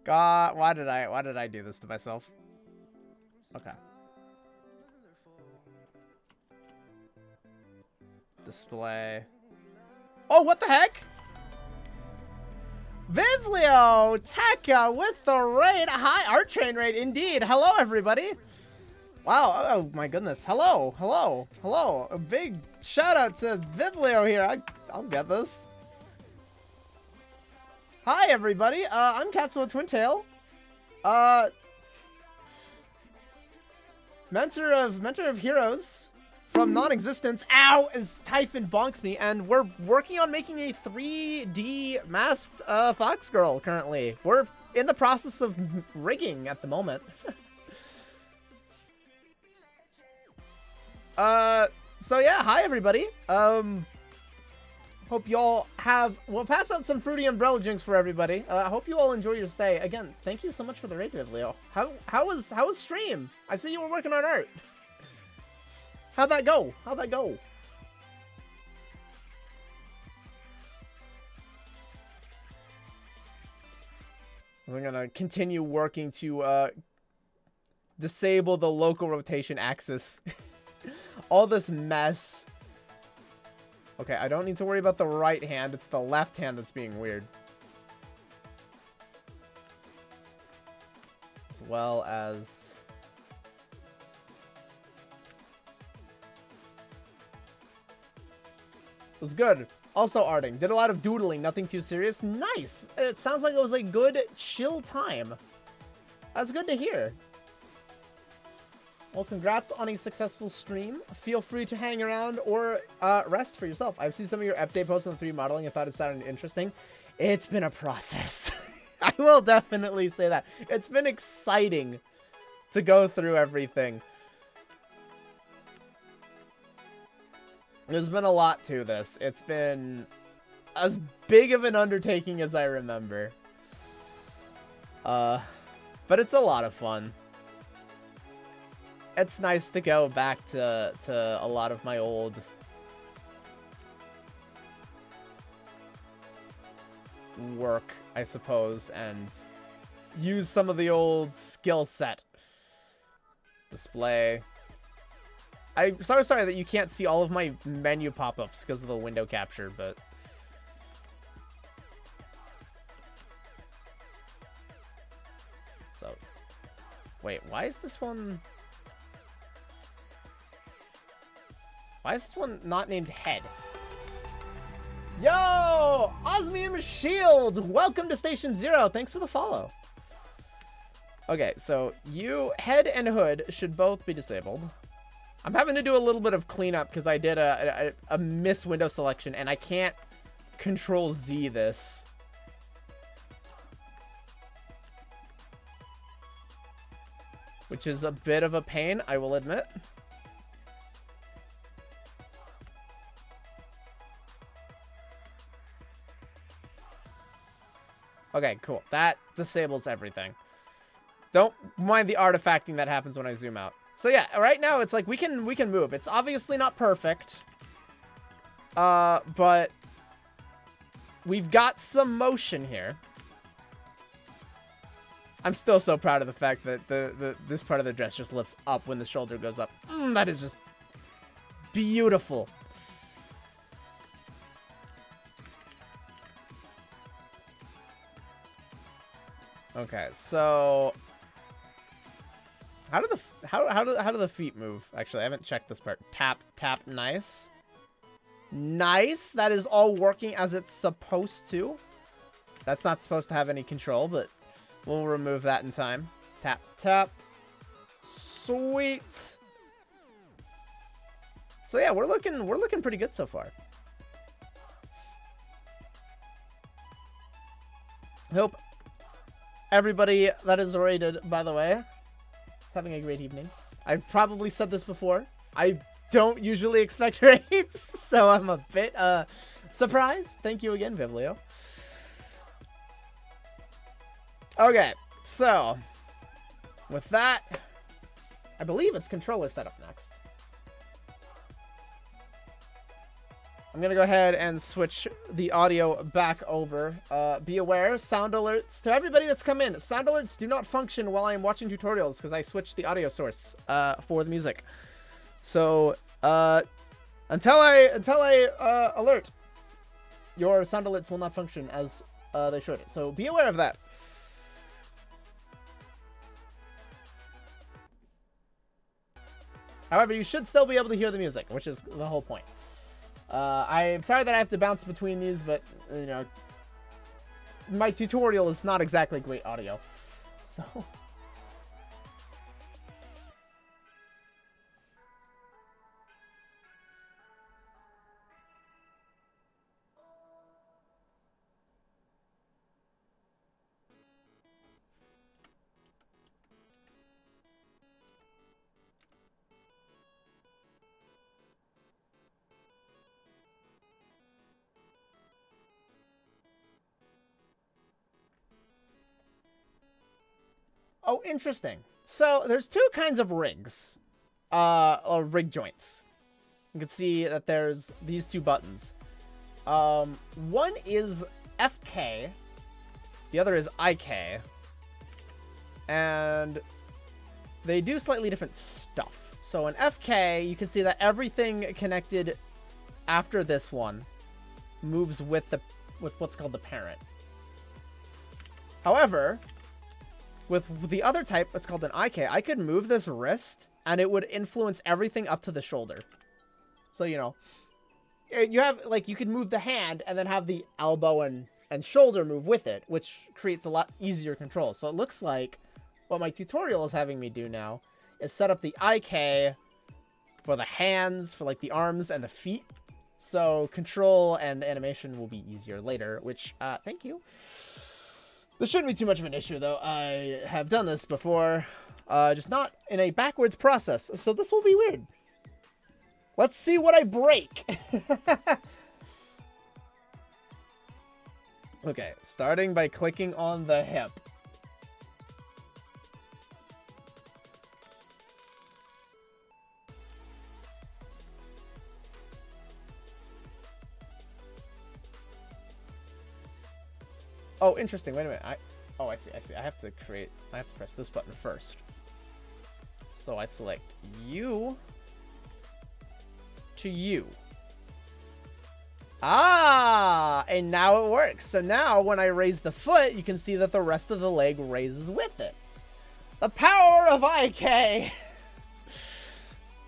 God, why did I do this to myself? Okay. Display. Oh, what the heck? Vivlio Tekka with the raid. Hi, Art Train raid indeed. Hello, everybody. Wow, oh my goodness. Hello, hello, hello. A big shout out to Vivlio here. I'll get this. Hi, everybody. I'm Katsuo Twintail. Mentor of Heroes from non-existence. Ow! As Typhon bonks me, and we're working on making a 3D masked Fox Girl currently. We're in the process of rigging at the moment. So yeah, hi everybody. Hope y'all have. We'll pass out some fruity umbrella drinks for everybody. I hope you all enjoy your stay. Again, thank you so much for the raid, Leo. How was stream? I see you were working on art. How'd that go? How'd that go? I'm gonna continue working to disable the local rotation axis. All this mess. Okay, I don't need to worry about the right hand. It's the left hand that's being weird. As well as... It was good. Also arting. Did a lot of doodling. Nothing too serious. Nice. It sounds like it was a good, chill time. That's good to hear. Well, congrats on a successful stream. Feel free to hang around or rest for yourself. I've seen some of your update posts on the 3D modeling. I thought it sounded interesting. It's been a process. I will definitely say that. It's been exciting to go through everything. There's been a lot to this. It's been as big of an undertaking as I remember. But it's a lot of fun. It's nice to go back to a lot of my old work, I suppose, and use some of the old skill set. Display. I'm sorry that you can't see all of my menu pop-ups because of the window capture, but... So... Wait, why is this one... Why is this one not named Head? Yo! Osmium Shield! Welcome to Station 0. Thanks for the follow. Okay, so you, Head and Hood, should both be disabled. I'm having to do a little bit of cleanup because I did a miss window selection and I can't Control Z this. Which is a bit of a pain, I will admit. Okay, cool. That disables everything. Don't mind the artifacting that happens when I zoom out. So yeah, right now it's like we can move. It's obviously not perfect. But we've got some motion here. I'm still so proud of the fact that this part of the dress just lifts up when the shoulder goes up. That is just beautiful. Okay, so how do the feet move? Actually, I haven't checked this part. Tap, tap, nice. Nice. That is all working as it's supposed to. That's not supposed to have any control, but we'll remove that in time. Tap, tap. Sweet. So yeah, we're looking pretty good so far. Hope everybody that is rated, by the way, is having a great evening. I've probably said this before. I don't usually expect raids, so I'm a bit surprised. Thank you again, Vivlio. Okay, so with that, I believe it's controller setup next. I'm gonna go ahead and switch the audio back over. Be aware, sound alerts to everybody that's come in. Sound alerts do not function while I am watching tutorials because I switched the audio source for the music. So until I alert, your sound alerts will not function as they showed it. So be aware of that. However, you should still be able to hear the music, which is the whole point. I'm sorry that I have to bounce between these, but, you know, my tutorial is not exactly great audio. So... Oh, interesting. So there's two kinds of rigs, or rig joints. You can see that there's these two buttons. One is FK, the other is IK, and they do slightly different stuff. So in FK, you can see that everything connected after this one moves with what's called the parent. However, with the other type, it's called an IK, I could move this wrist, and it would influence everything up to the shoulder. So, you know, you have, like, you could move the hand, and then have the elbow and shoulder move with it, which creates a lot easier control. So it looks like what my tutorial is having me do now is set up the IK for the hands, for, like, the arms and the feet. So control and animation will be easier later, which, thank you. This shouldn't be too much of an issue, though. I have done this before, just not in a backwards process, so this will be weird. Let's see what I break. Okay, starting by clicking on the hip. Oh, interesting. Wait a minute. I see. I have to press this button first. So I select U to U. Ah, and now it works. So now when I raise the foot, you can see that the rest of the leg raises with it. The power of IK.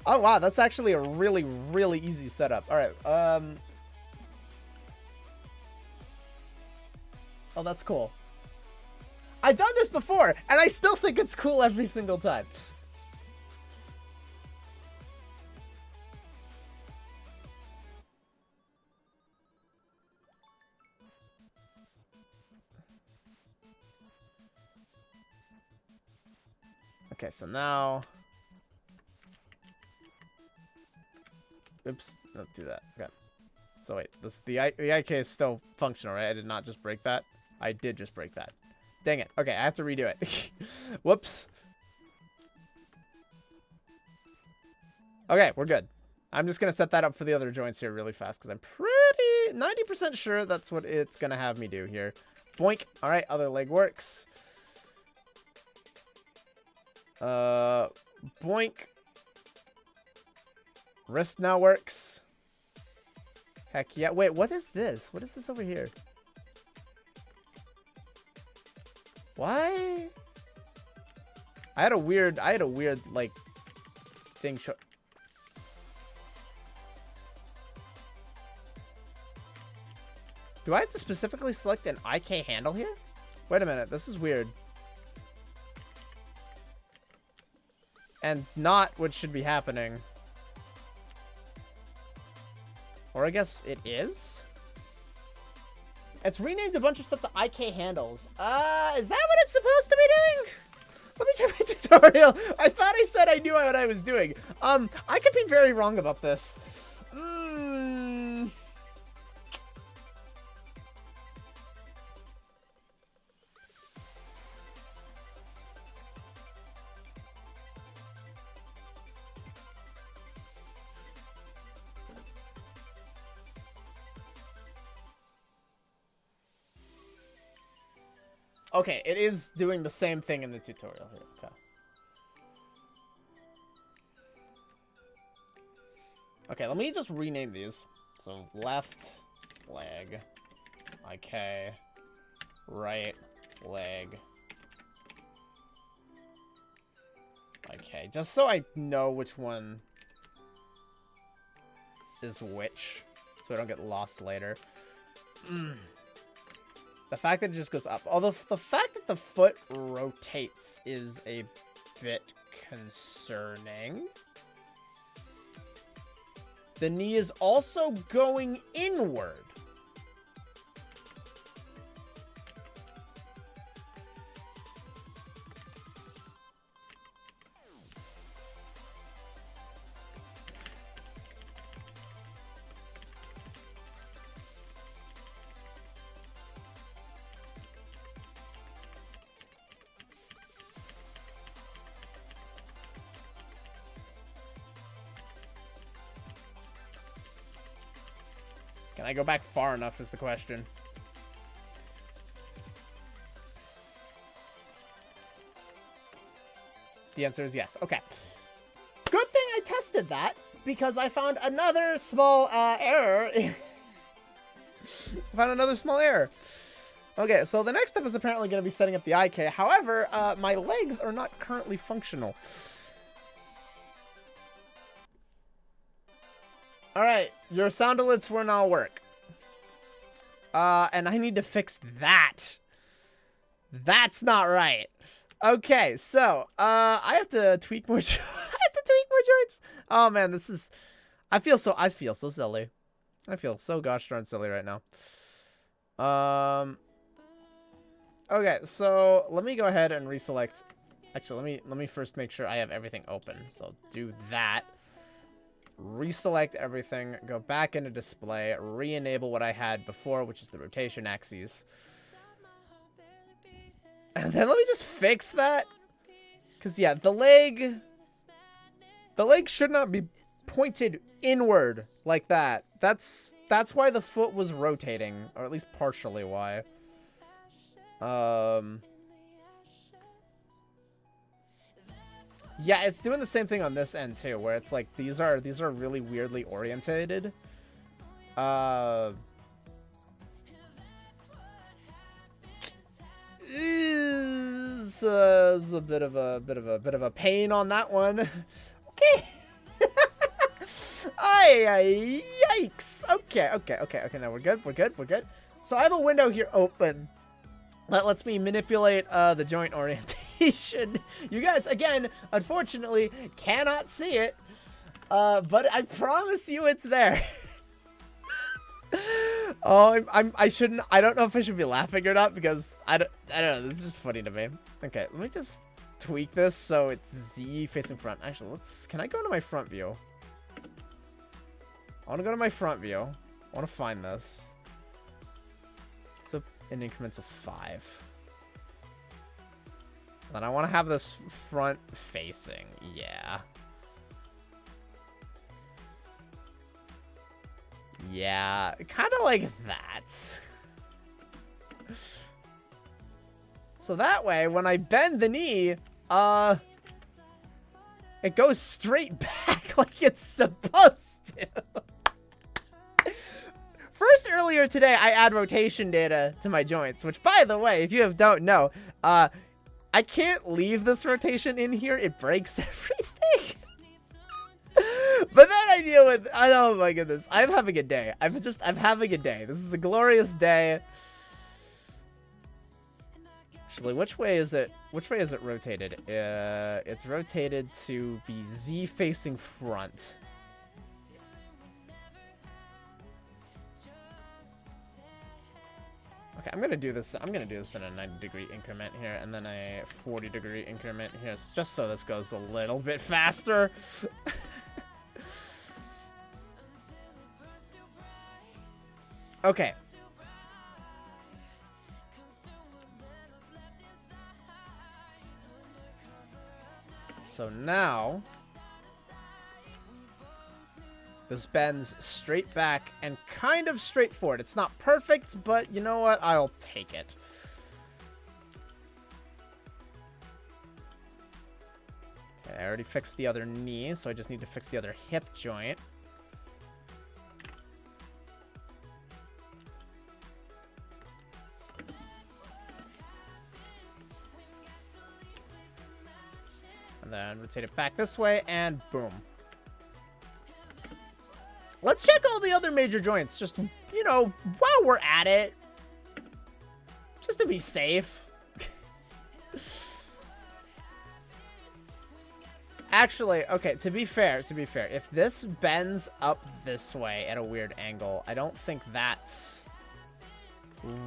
Oh, wow. That's actually a really, really easy setup. All right. Oh, that's cool. I've done this before, and I still think it's cool every single time. Okay, so now... Oops, don't do that. Okay. So wait, the IK is still functional, right? I did not just break that. I did just break that. Dang it. Okay, I have to redo it. Whoops. Okay, we're good. I'm just going to set that up for the other joints here really fast because I'm pretty 90% sure that's what it's going to have me do here. Boink. All right, other leg works. Boink. Wrist now works. Heck yeah. Wait, what is this? What is this over here? Why? I had a weird, like, thing show. Do I have to specifically select an IK handle here? Wait a minute, this is weird. And not what should be happening. Or I guess it is? It's renamed a bunch of stuff to IK handles. Is that what it's supposed to be doing? Let me check my tutorial. I thought I said I knew what I was doing. I could be very wrong about this. Okay, it is doing the same thing in the tutorial here. Okay. Okay, let me just rename these. So left leg, IK, right leg. Okay, just so I know which one is which, so I don't get lost later. The fact that it just goes up, although the fact that the foot rotates is a bit concerning. The knee is also going inward. Can I go back far enough is the question. The answer is yes. Okay. Good thing I tested that, because I found another small error. Found another small error. Okay, so the next step is apparently going to be setting up the IK. However, my legs are not currently functional. Alright, your sound alerts will now work. And I need to fix that. That's not right. Okay, so, I have to tweak more joints. Oh man, this is... I feel so silly. I feel so gosh darn silly right now. Okay, so let me go ahead and reselect. Actually, let me first make sure I have everything open. So do that. Reselect everything, go back into display, re-enable what I had before, which is the rotation axes. And then let me just fix that. Because, yeah, the leg should not be pointed inward like that. That's why the foot was rotating, or at least partially why. Yeah, it's doing the same thing on this end too, where it's like these are really weirdly orientated. Is a bit of a pain on that one. Okay. Yikes. Okay. Now we're good. So I have a window here open that lets me manipulate the joint orientation. You guys, again, unfortunately, cannot see it, but I promise you it's there. Oh, I don't know if I should be laughing or not, because I don't know, this is just funny to me. Okay, let me just tweak this so it's Z facing front. Actually, can I go into my front view? I want to go to my front view. I want to find this. It's in increments of 5. Then I want to have this front facing. Yeah. Yeah, kind of like that. So that way, when I bend the knee, it goes straight back like it's supposed to. First, earlier today, I add rotation data to my joints, which, by the way, if you don't know, I can't leave this rotation in here. It breaks everything. But then I deal with, oh my goodness, I'm having a day. I'm having a day. This is a glorious day. Actually, which way is it rotated? It's rotated to be Z facing front. Okay, I'm gonna do this in a 90-degree increment here, and then a 40-degree increment here, just so this goes a little bit faster. Okay. So now, this bends straight back and kind of straight forward. It's not perfect, but you know what? I'll take it. Okay, I already fixed the other knee, so I just need to fix the other hip joint. And then rotate it back this way, and boom. Let's check all the other major joints, just, you know, while we're at it. Just to be safe. Actually, okay, to be fair, if this bends up this way at a weird angle, I don't think that's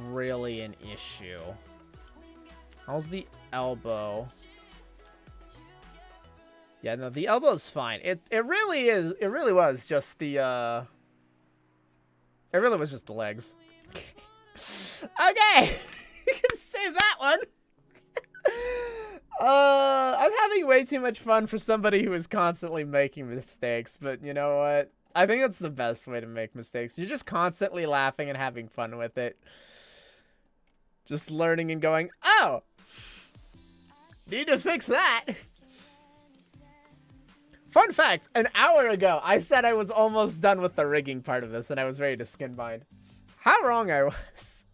really an issue. How's the elbow? Yeah, no, the elbow's fine. It really is. It really was just the It really was just the legs. Okay, you can save that one. I'm having way too much fun for somebody who is constantly making mistakes, but you know what? I think that's the best way to make mistakes. You're just constantly laughing and having fun with it. Just learning and going, oh, need to fix that. Fun fact, an hour ago, I said I was almost done with the rigging part of this, and I was ready to skin bind. How wrong I was.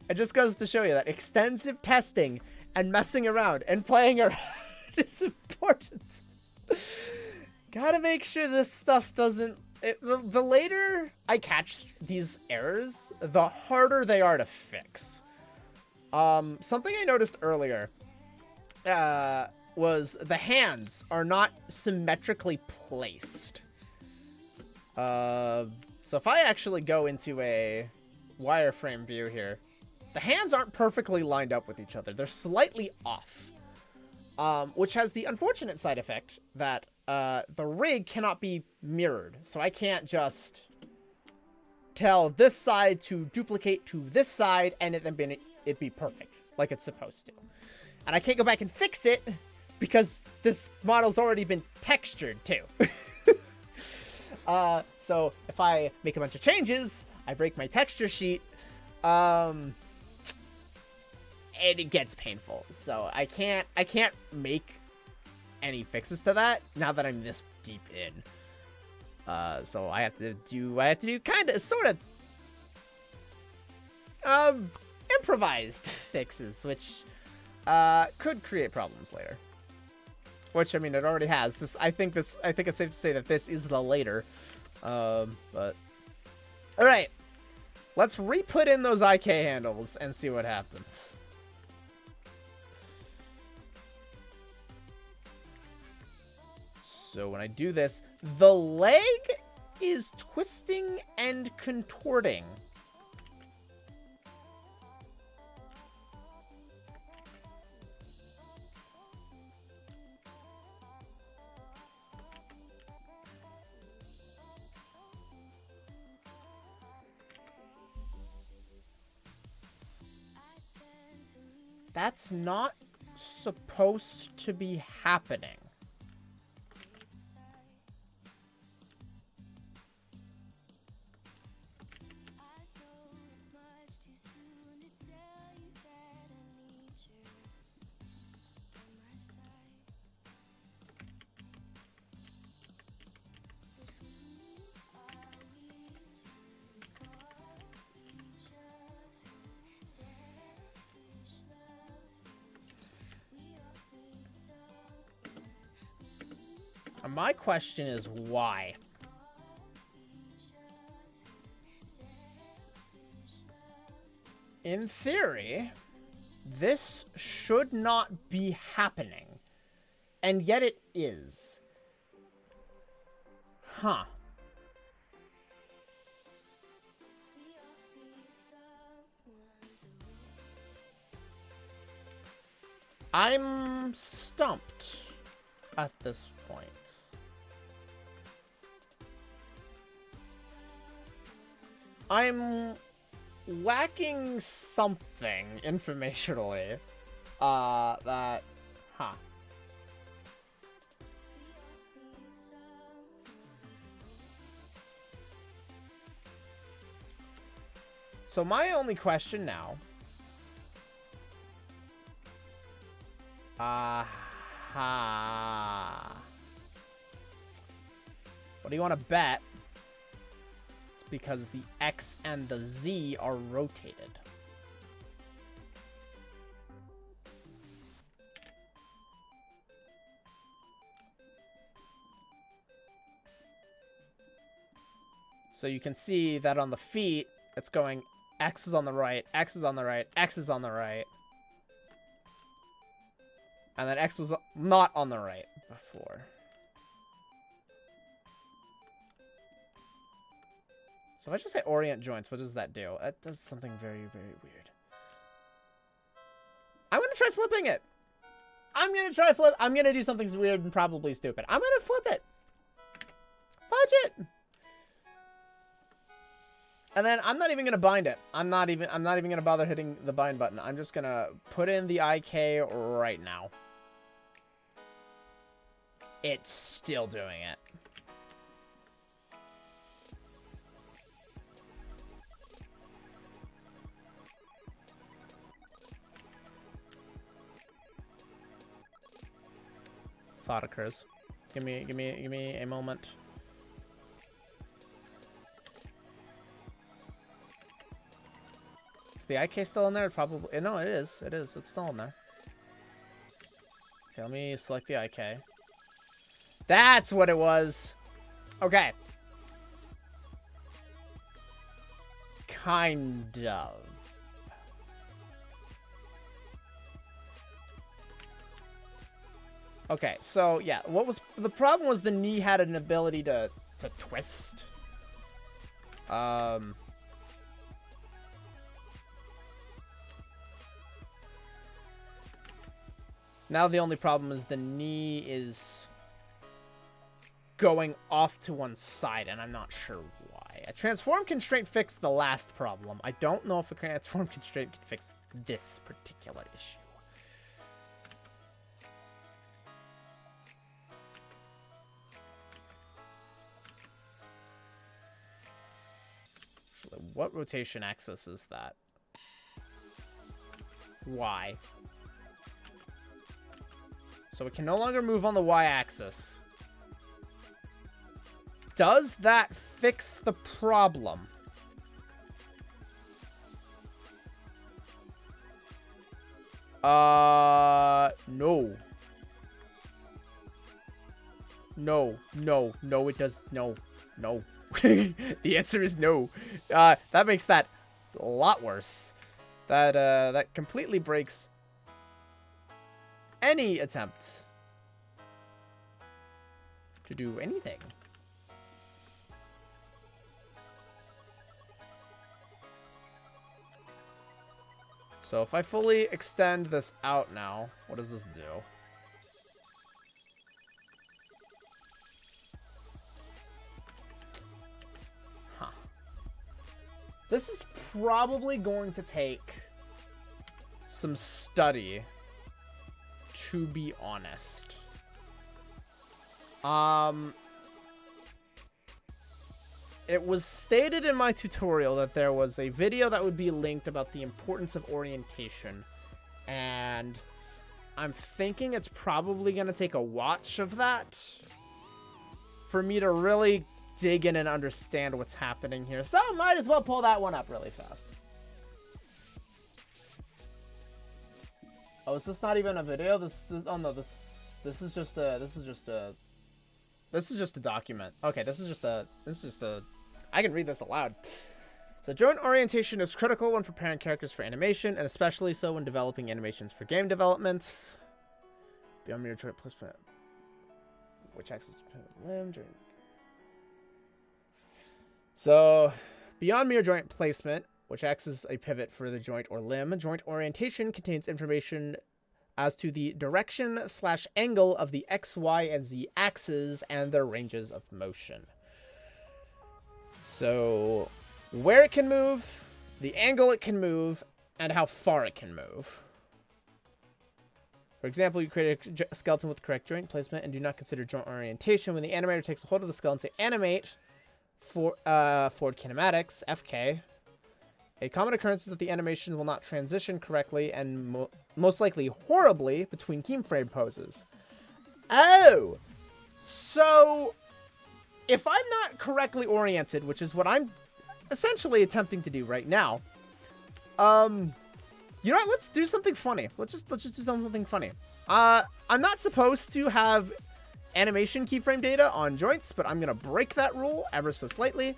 It just goes to show you that extensive testing and messing around and playing around is important. Gotta make sure this stuff doesn't... The later I catch these errors, the harder they are to fix. Something I noticed earlier was the hands are not symmetrically placed. So if I actually go into a wireframe view here, the hands aren't perfectly lined up with each other. They're slightly off, which has the unfortunate side effect that the rig cannot be mirrored. So I can't just tell this side to duplicate to this side and it be perfect like it's supposed to. And I can't go back and fix it because this model's already been textured too. So if I make a bunch of changes, I break my texture sheet, and it gets painful. So I can't make any fixes to that now that I'm this deep in. So I have to do kind of sort of improvised fixes, which could create problems later. Which, I mean, it already has. I think it's safe to say that this is the later. But all right, let's re-put in those IK handles and see what happens. So when I do this, the leg is twisting and contorting. That's not supposed to be happening. My question is why? In theory, this should not be happening, and yet it is. Huh. I'm stumped at this point. I'm lacking something informationally, that, huh. So my only question now, what do you want to bet? Because the X and the Z are rotated. So you can see that on the feet, it's going X is on the right, X is on the right, X is on the right. And then X was not on the right before. So if I just say orient joints, what does that do? That does something very, very weird. I'm going to try flipping it. I'm going to do something weird and probably stupid. I'm going to flip it. Fudge it. And then I'm not even going to bind it. I'm not even going to bother hitting the bind button. I'm just going to put in the IK right now. It's still doing it. Thought occurs. Give me a moment. Is the IK still in there? Probably. No, it is. It is. It's still in there. Okay, let me select the IK. That's what it was. Okay. Kind of. Okay, so yeah, what was the problem was the knee had an ability to twist. Now the only problem is the knee is going off to one side, and I'm not sure why. A transform constraint fixed the last problem. I don't know if a transform constraint can fix this particular issue. What rotation axis is that? Y. So it can no longer move on the y-axis. Does that fix the problem? No. No, it does. No. The answer is no. That makes that a lot worse. That completely breaks any attempt to do anything. So if I fully extend this out now, what does this do? This is probably going to take some study, to be honest. It was stated in my tutorial that there was a video that would be linked about the importance of orientation, and I'm thinking it's probably going to take a watch of that for me to really dig in and understand what's happening here. So might as well pull that one up really fast. Oh, is this not even a video? Oh no, this is just a document. Okay, this is just a I can read this aloud. So joint orientation is critical when preparing characters for animation, and especially so when developing animations for game development. Beyond mirror joint placement, which axis limb joint. So, beyond mere joint placement, which acts as a pivot for the joint or limb, joint orientation contains information as to the direction/angle of the X, Y, and Z axes and their ranges of motion. So, where it can move, the angle it can move, and how far it can move. For example, you create a skeleton with correct joint placement and do not consider joint orientation when the animator takes a hold of the skeleton to animate. For forward kinematics, FK, a common occurrence is that the animation will not transition correctly and most likely horribly between keyframe poses. Oh! So, if I'm not correctly oriented, which is what I'm essentially attempting to do right now, you know what? Let's do something funny. Let's just do something funny. I'm not supposed to have animation keyframe data on joints, but I'm going to break that rule ever so slightly.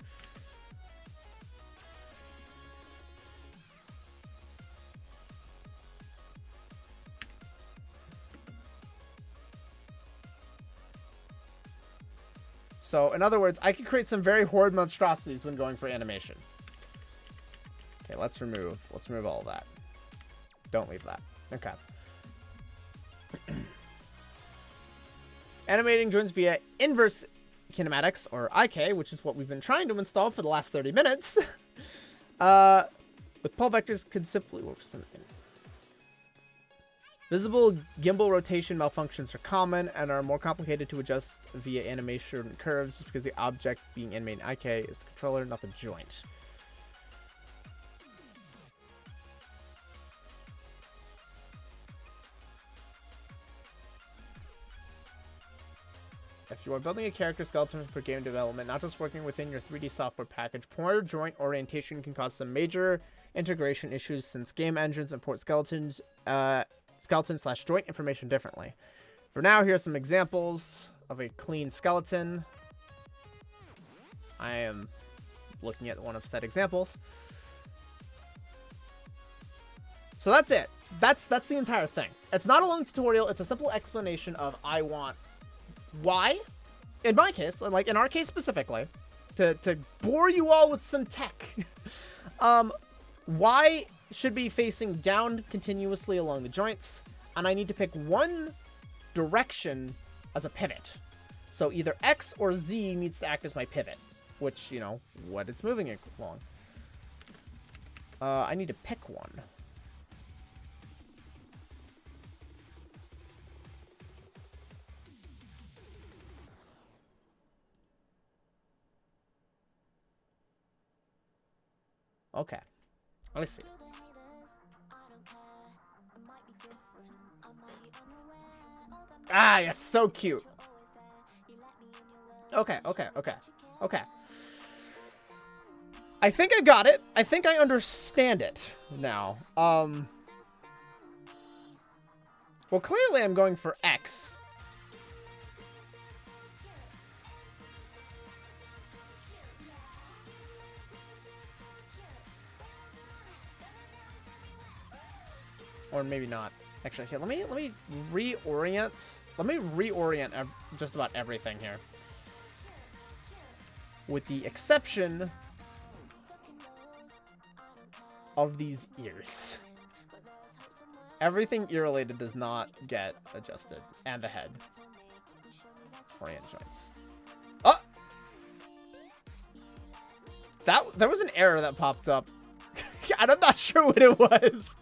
So, in other words, I can create some very horrid monstrosities when going for animation. Okay, let's remove all of that. Don't leave that. Okay. Animating joints via inverse kinematics, or IK, which is what we've been trying to install for the last 30 minutes. With Paul vectors can simply... Visible gimbal rotation malfunctions are common and are more complicated to adjust via animation curves just because the object being animated in IK is the controller, not the joint. If you are building a character skeleton for game development, not just working within your 3D software package, poor joint orientation can cause some major integration issues since game engines import skeleton/joint information differently. For now, here are some examples of a clean skeleton. I am looking at one of said examples. So that's it. That's the entire thing. It's not a long tutorial. It's a simple explanation of I want why, in my case, like in our case specifically, to bore you all with some tech, Y should be facing down continuously along the joints, and I need to pick one direction as a pivot. So either X or Z needs to act as my pivot, which, you know, what it's moving along. I need to pick one. Okay, let's see. Ah, yes, so cute. Okay. I think I got it. I think I understand it now. Well, clearly I'm going for X. Or maybe not. Actually, here, let me reorient. Let me reorient just about everything here. With the exception of these ears. Everything ear related does not get adjusted. And the head. Orient joints. Oh! There was an error that popped up. And I'm not sure what it was.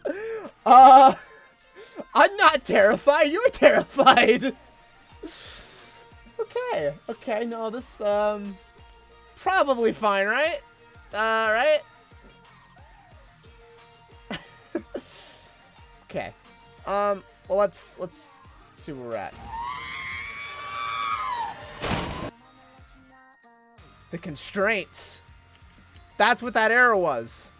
I'm not terrified. You're terrified. Okay. No, this, probably fine, right? Right? Okay. Well, let's see where we're at. The constraints. That's what that error was.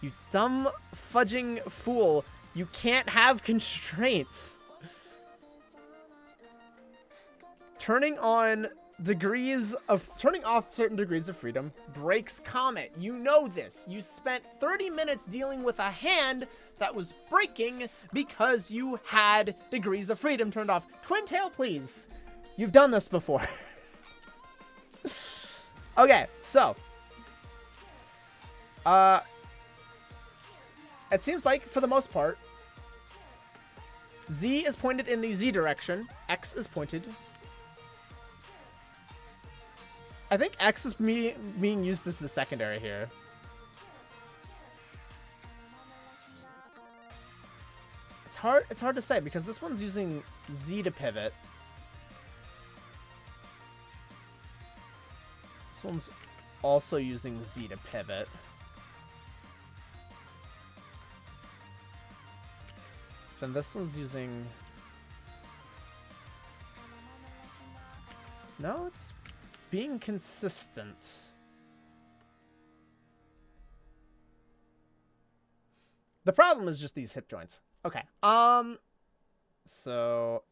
You dumb fudging fool. You can't have constraints. Turning off certain degrees of freedom breaks Comet. You know this. You spent 30 minutes dealing with a hand that was breaking because you had degrees of freedom turned off. Twin tail, please. You've done this before. Okay, so. It seems like, for the most part, Z is pointed in the Z direction. X is pointed. I think X is being used as the secondary here. It's hard to say because this one's using Z to pivot. This one's also using Z to pivot. And this one's using... No, it's being consistent. The problem is just these hip joints. Okay. So...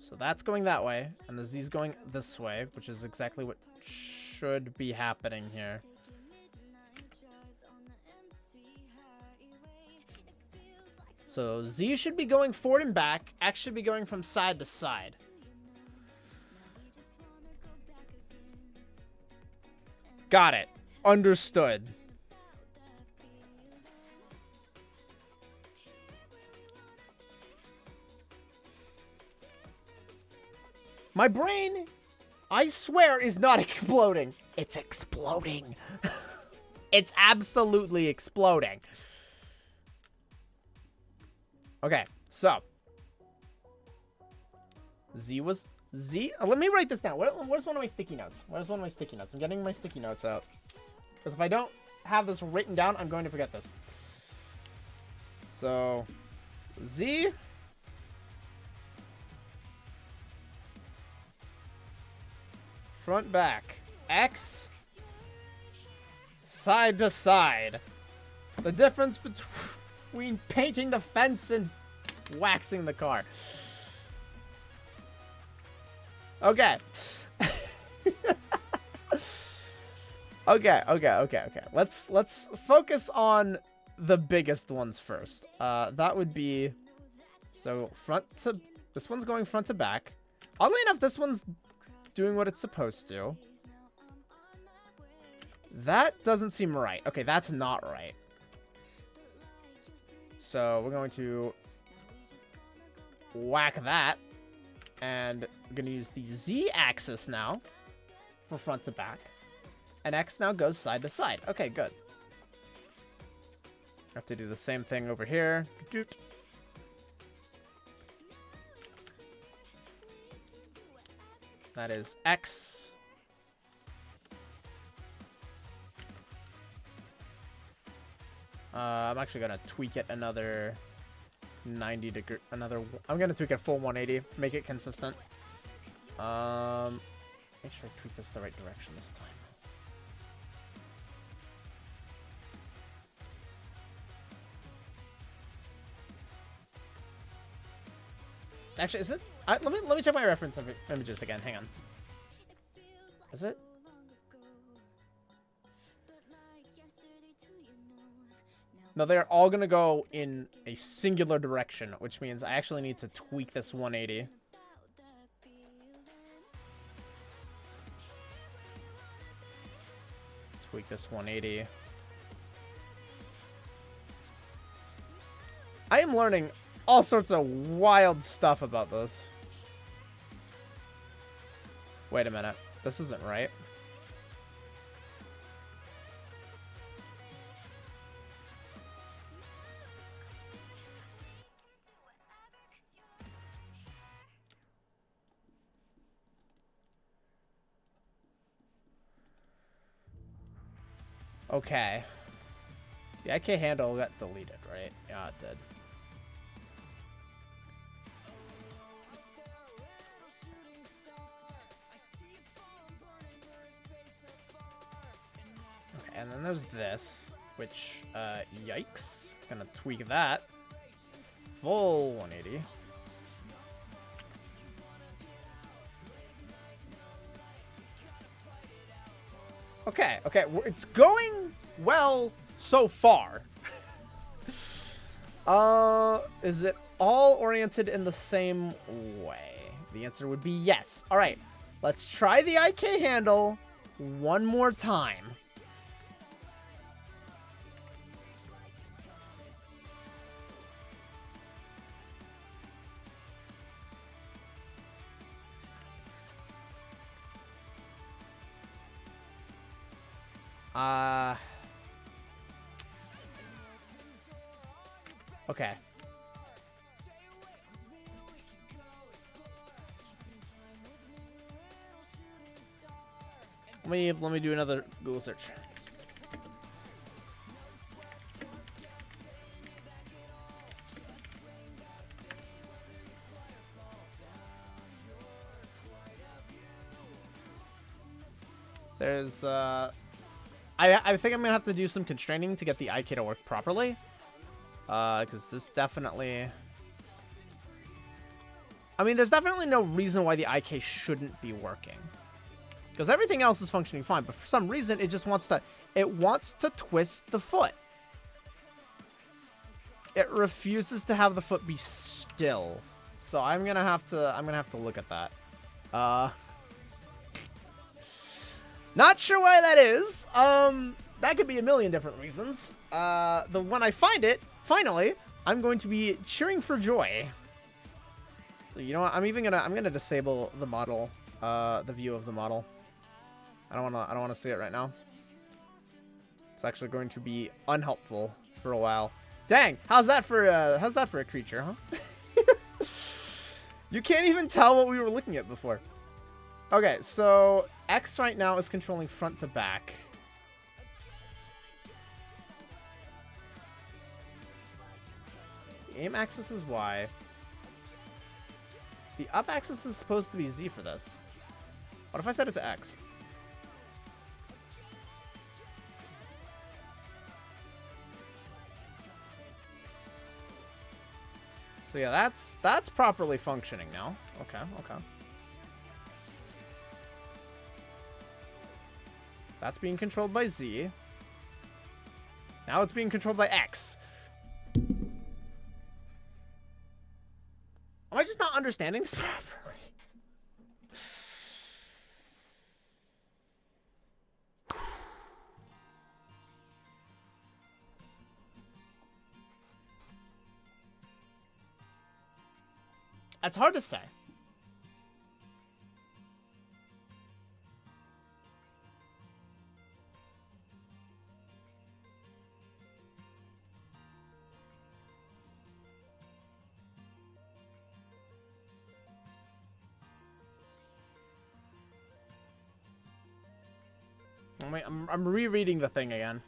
So that's going that way, and the Z's going this way, which is exactly what should be happening here. So Z should be going forward and back. X should be going from side to side. Got it. Understood. My brain, I swear, is not exploding. It's exploding. It's absolutely exploding. Okay, so. Let me write this down. Where's one of my sticky notes? Where's one of my sticky notes? I'm getting my sticky notes out. Because if I don't have this written down, I'm going to forget this. So, Z. Front, back. X. Side to side. The difference between painting the fence and waxing the car. Okay. Okay. Let's focus on the biggest ones first. That would be, so this one's going front to back. Oddly enough, this one's doing what it's supposed to. That doesn't seem right. Okay, that's not right. So we're going to whack that. And we're going to use the Z axis now for front to back. And X now goes side to side. Okay, good. Have to do the same thing over here. That is X. I'm actually going to tweak it another 90 degree, I'm going to tweak it full 180, make it consistent. Make sure I tweak this the right direction this time. Actually, is it? Let me check my reference images again. Hang on. Is it? No, they're all gonna go in a singular direction, which means I actually need to tweak this 180. Tweak this 180. I am learning all sorts of wild stuff about this. Wait a minute. This isn't right. Okay. The IK handle got deleted, right? Yeah, it did. Okay, and then there's this, which, yikes. Gonna tweak that. Full 180. Okay, it's going well so far. Is it all oriented in the same way? The answer would be yes. All right, let's try the IK handle one more time. Okay. Let me do another Google search. There's I think I'm gonna have to do some constraining to get the IK to work properly. Because this definitely... I mean, there's definitely no reason why the IK shouldn't be working. Because everything else is functioning fine, but for some reason it just wants to, twist the foot. It refuses to have the foot be still. So I'm gonna have to look at that. Not sure why that is. That could be a million different reasons. When I find it, finally, I'm going to be cheering for joy. You know what? I'm gonna disable the model, the view of the model. I don't wanna see it right now. It's actually going to be unhelpful for a while. Dang, how's that for a creature, huh? You can't even tell what we were looking at before. Okay, so X right now is controlling front to back. The aim axis is Y. The up axis is supposed to be Z for this. What if I set it to X? So yeah, that's properly functioning now. Okay, okay. That's being controlled by Z. Now it's being controlled by X. Am I just not understanding this properly? That's hard to say. I'm rereading the thing again.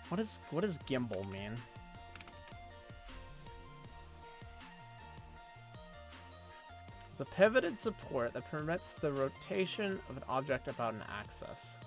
What does gimbal mean? It's a pivoted support that permits the rotation of an object about an axis.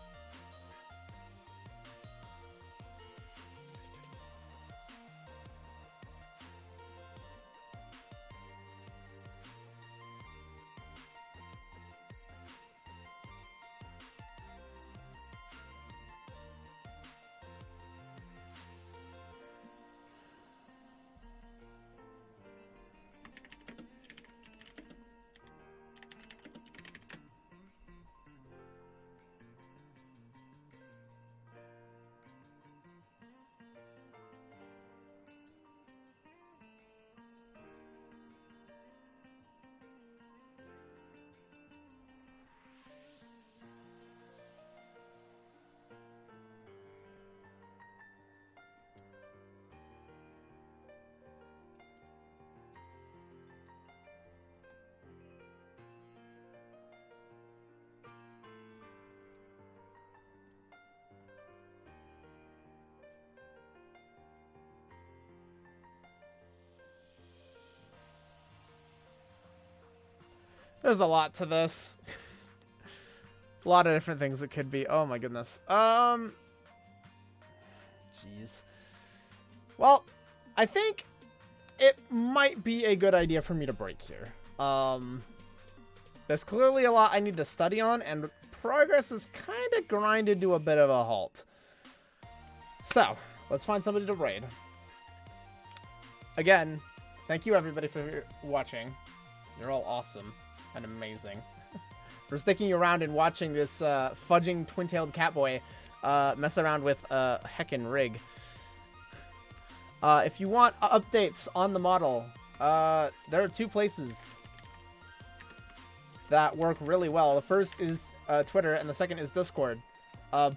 There's a lot to this. A lot of different things it could be. Oh my goodness. Jeez. Well, I think it might be a good idea for me to break here. There's clearly a lot I need to study on, and progress is kind of grinded to a bit of a halt. So, let's find somebody to raid. Again, thank you everybody for watching. You're all awesome and amazing. For sticking around and watching this fudging twin-tailed catboy mess around with a heckin' rig. If you want updates on the model, there are two places that work really well. The first is Twitter, and the second is Discord.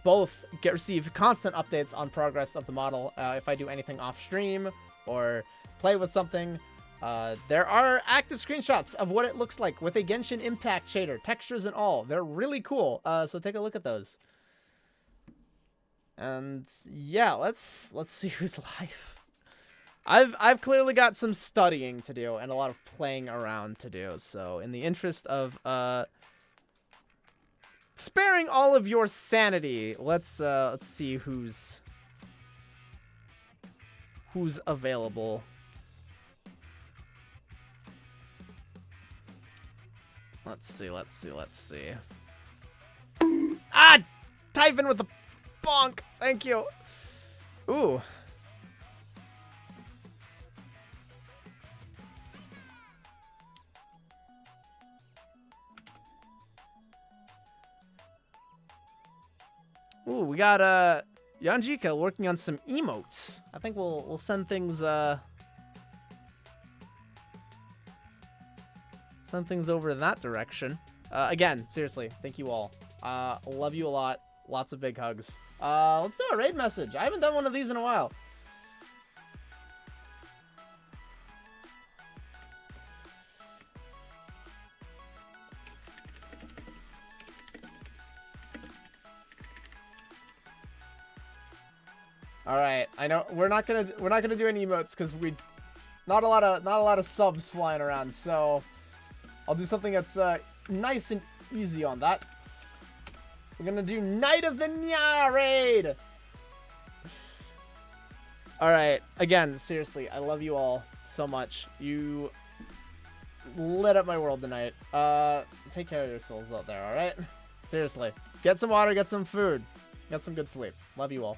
Both receive constant updates on progress of the model. If I do anything off stream or play with something, there are active screenshots of what it looks like with a Genshin Impact shader, textures and all. They're really cool. So take a look at those. And yeah, let's see who's live. I've clearly got some studying to do and a lot of playing around to do. So in the interest of sparing all of your sanity, let's see who's available. Let's see. Ah! Typhon with the bonk! Thank you! Ooh. Ooh, we got, Yanjika working on some emotes. I think we'll send things, send things over in that direction. Again, seriously, thank you all. Love you a lot. Lots of big hugs. Let's do a raid message. I haven't done one of these in a while. All right, I know we're not gonna do any emotes because not a lot of subs flying around. So I'll do something that's nice and easy on that. We're gonna do Night of the Nya raid. All right, again, seriously, I love you all so much. You lit up my world tonight. Take care of yourselves out there. All right, seriously, get some water, get some food, get some good sleep. Love you all.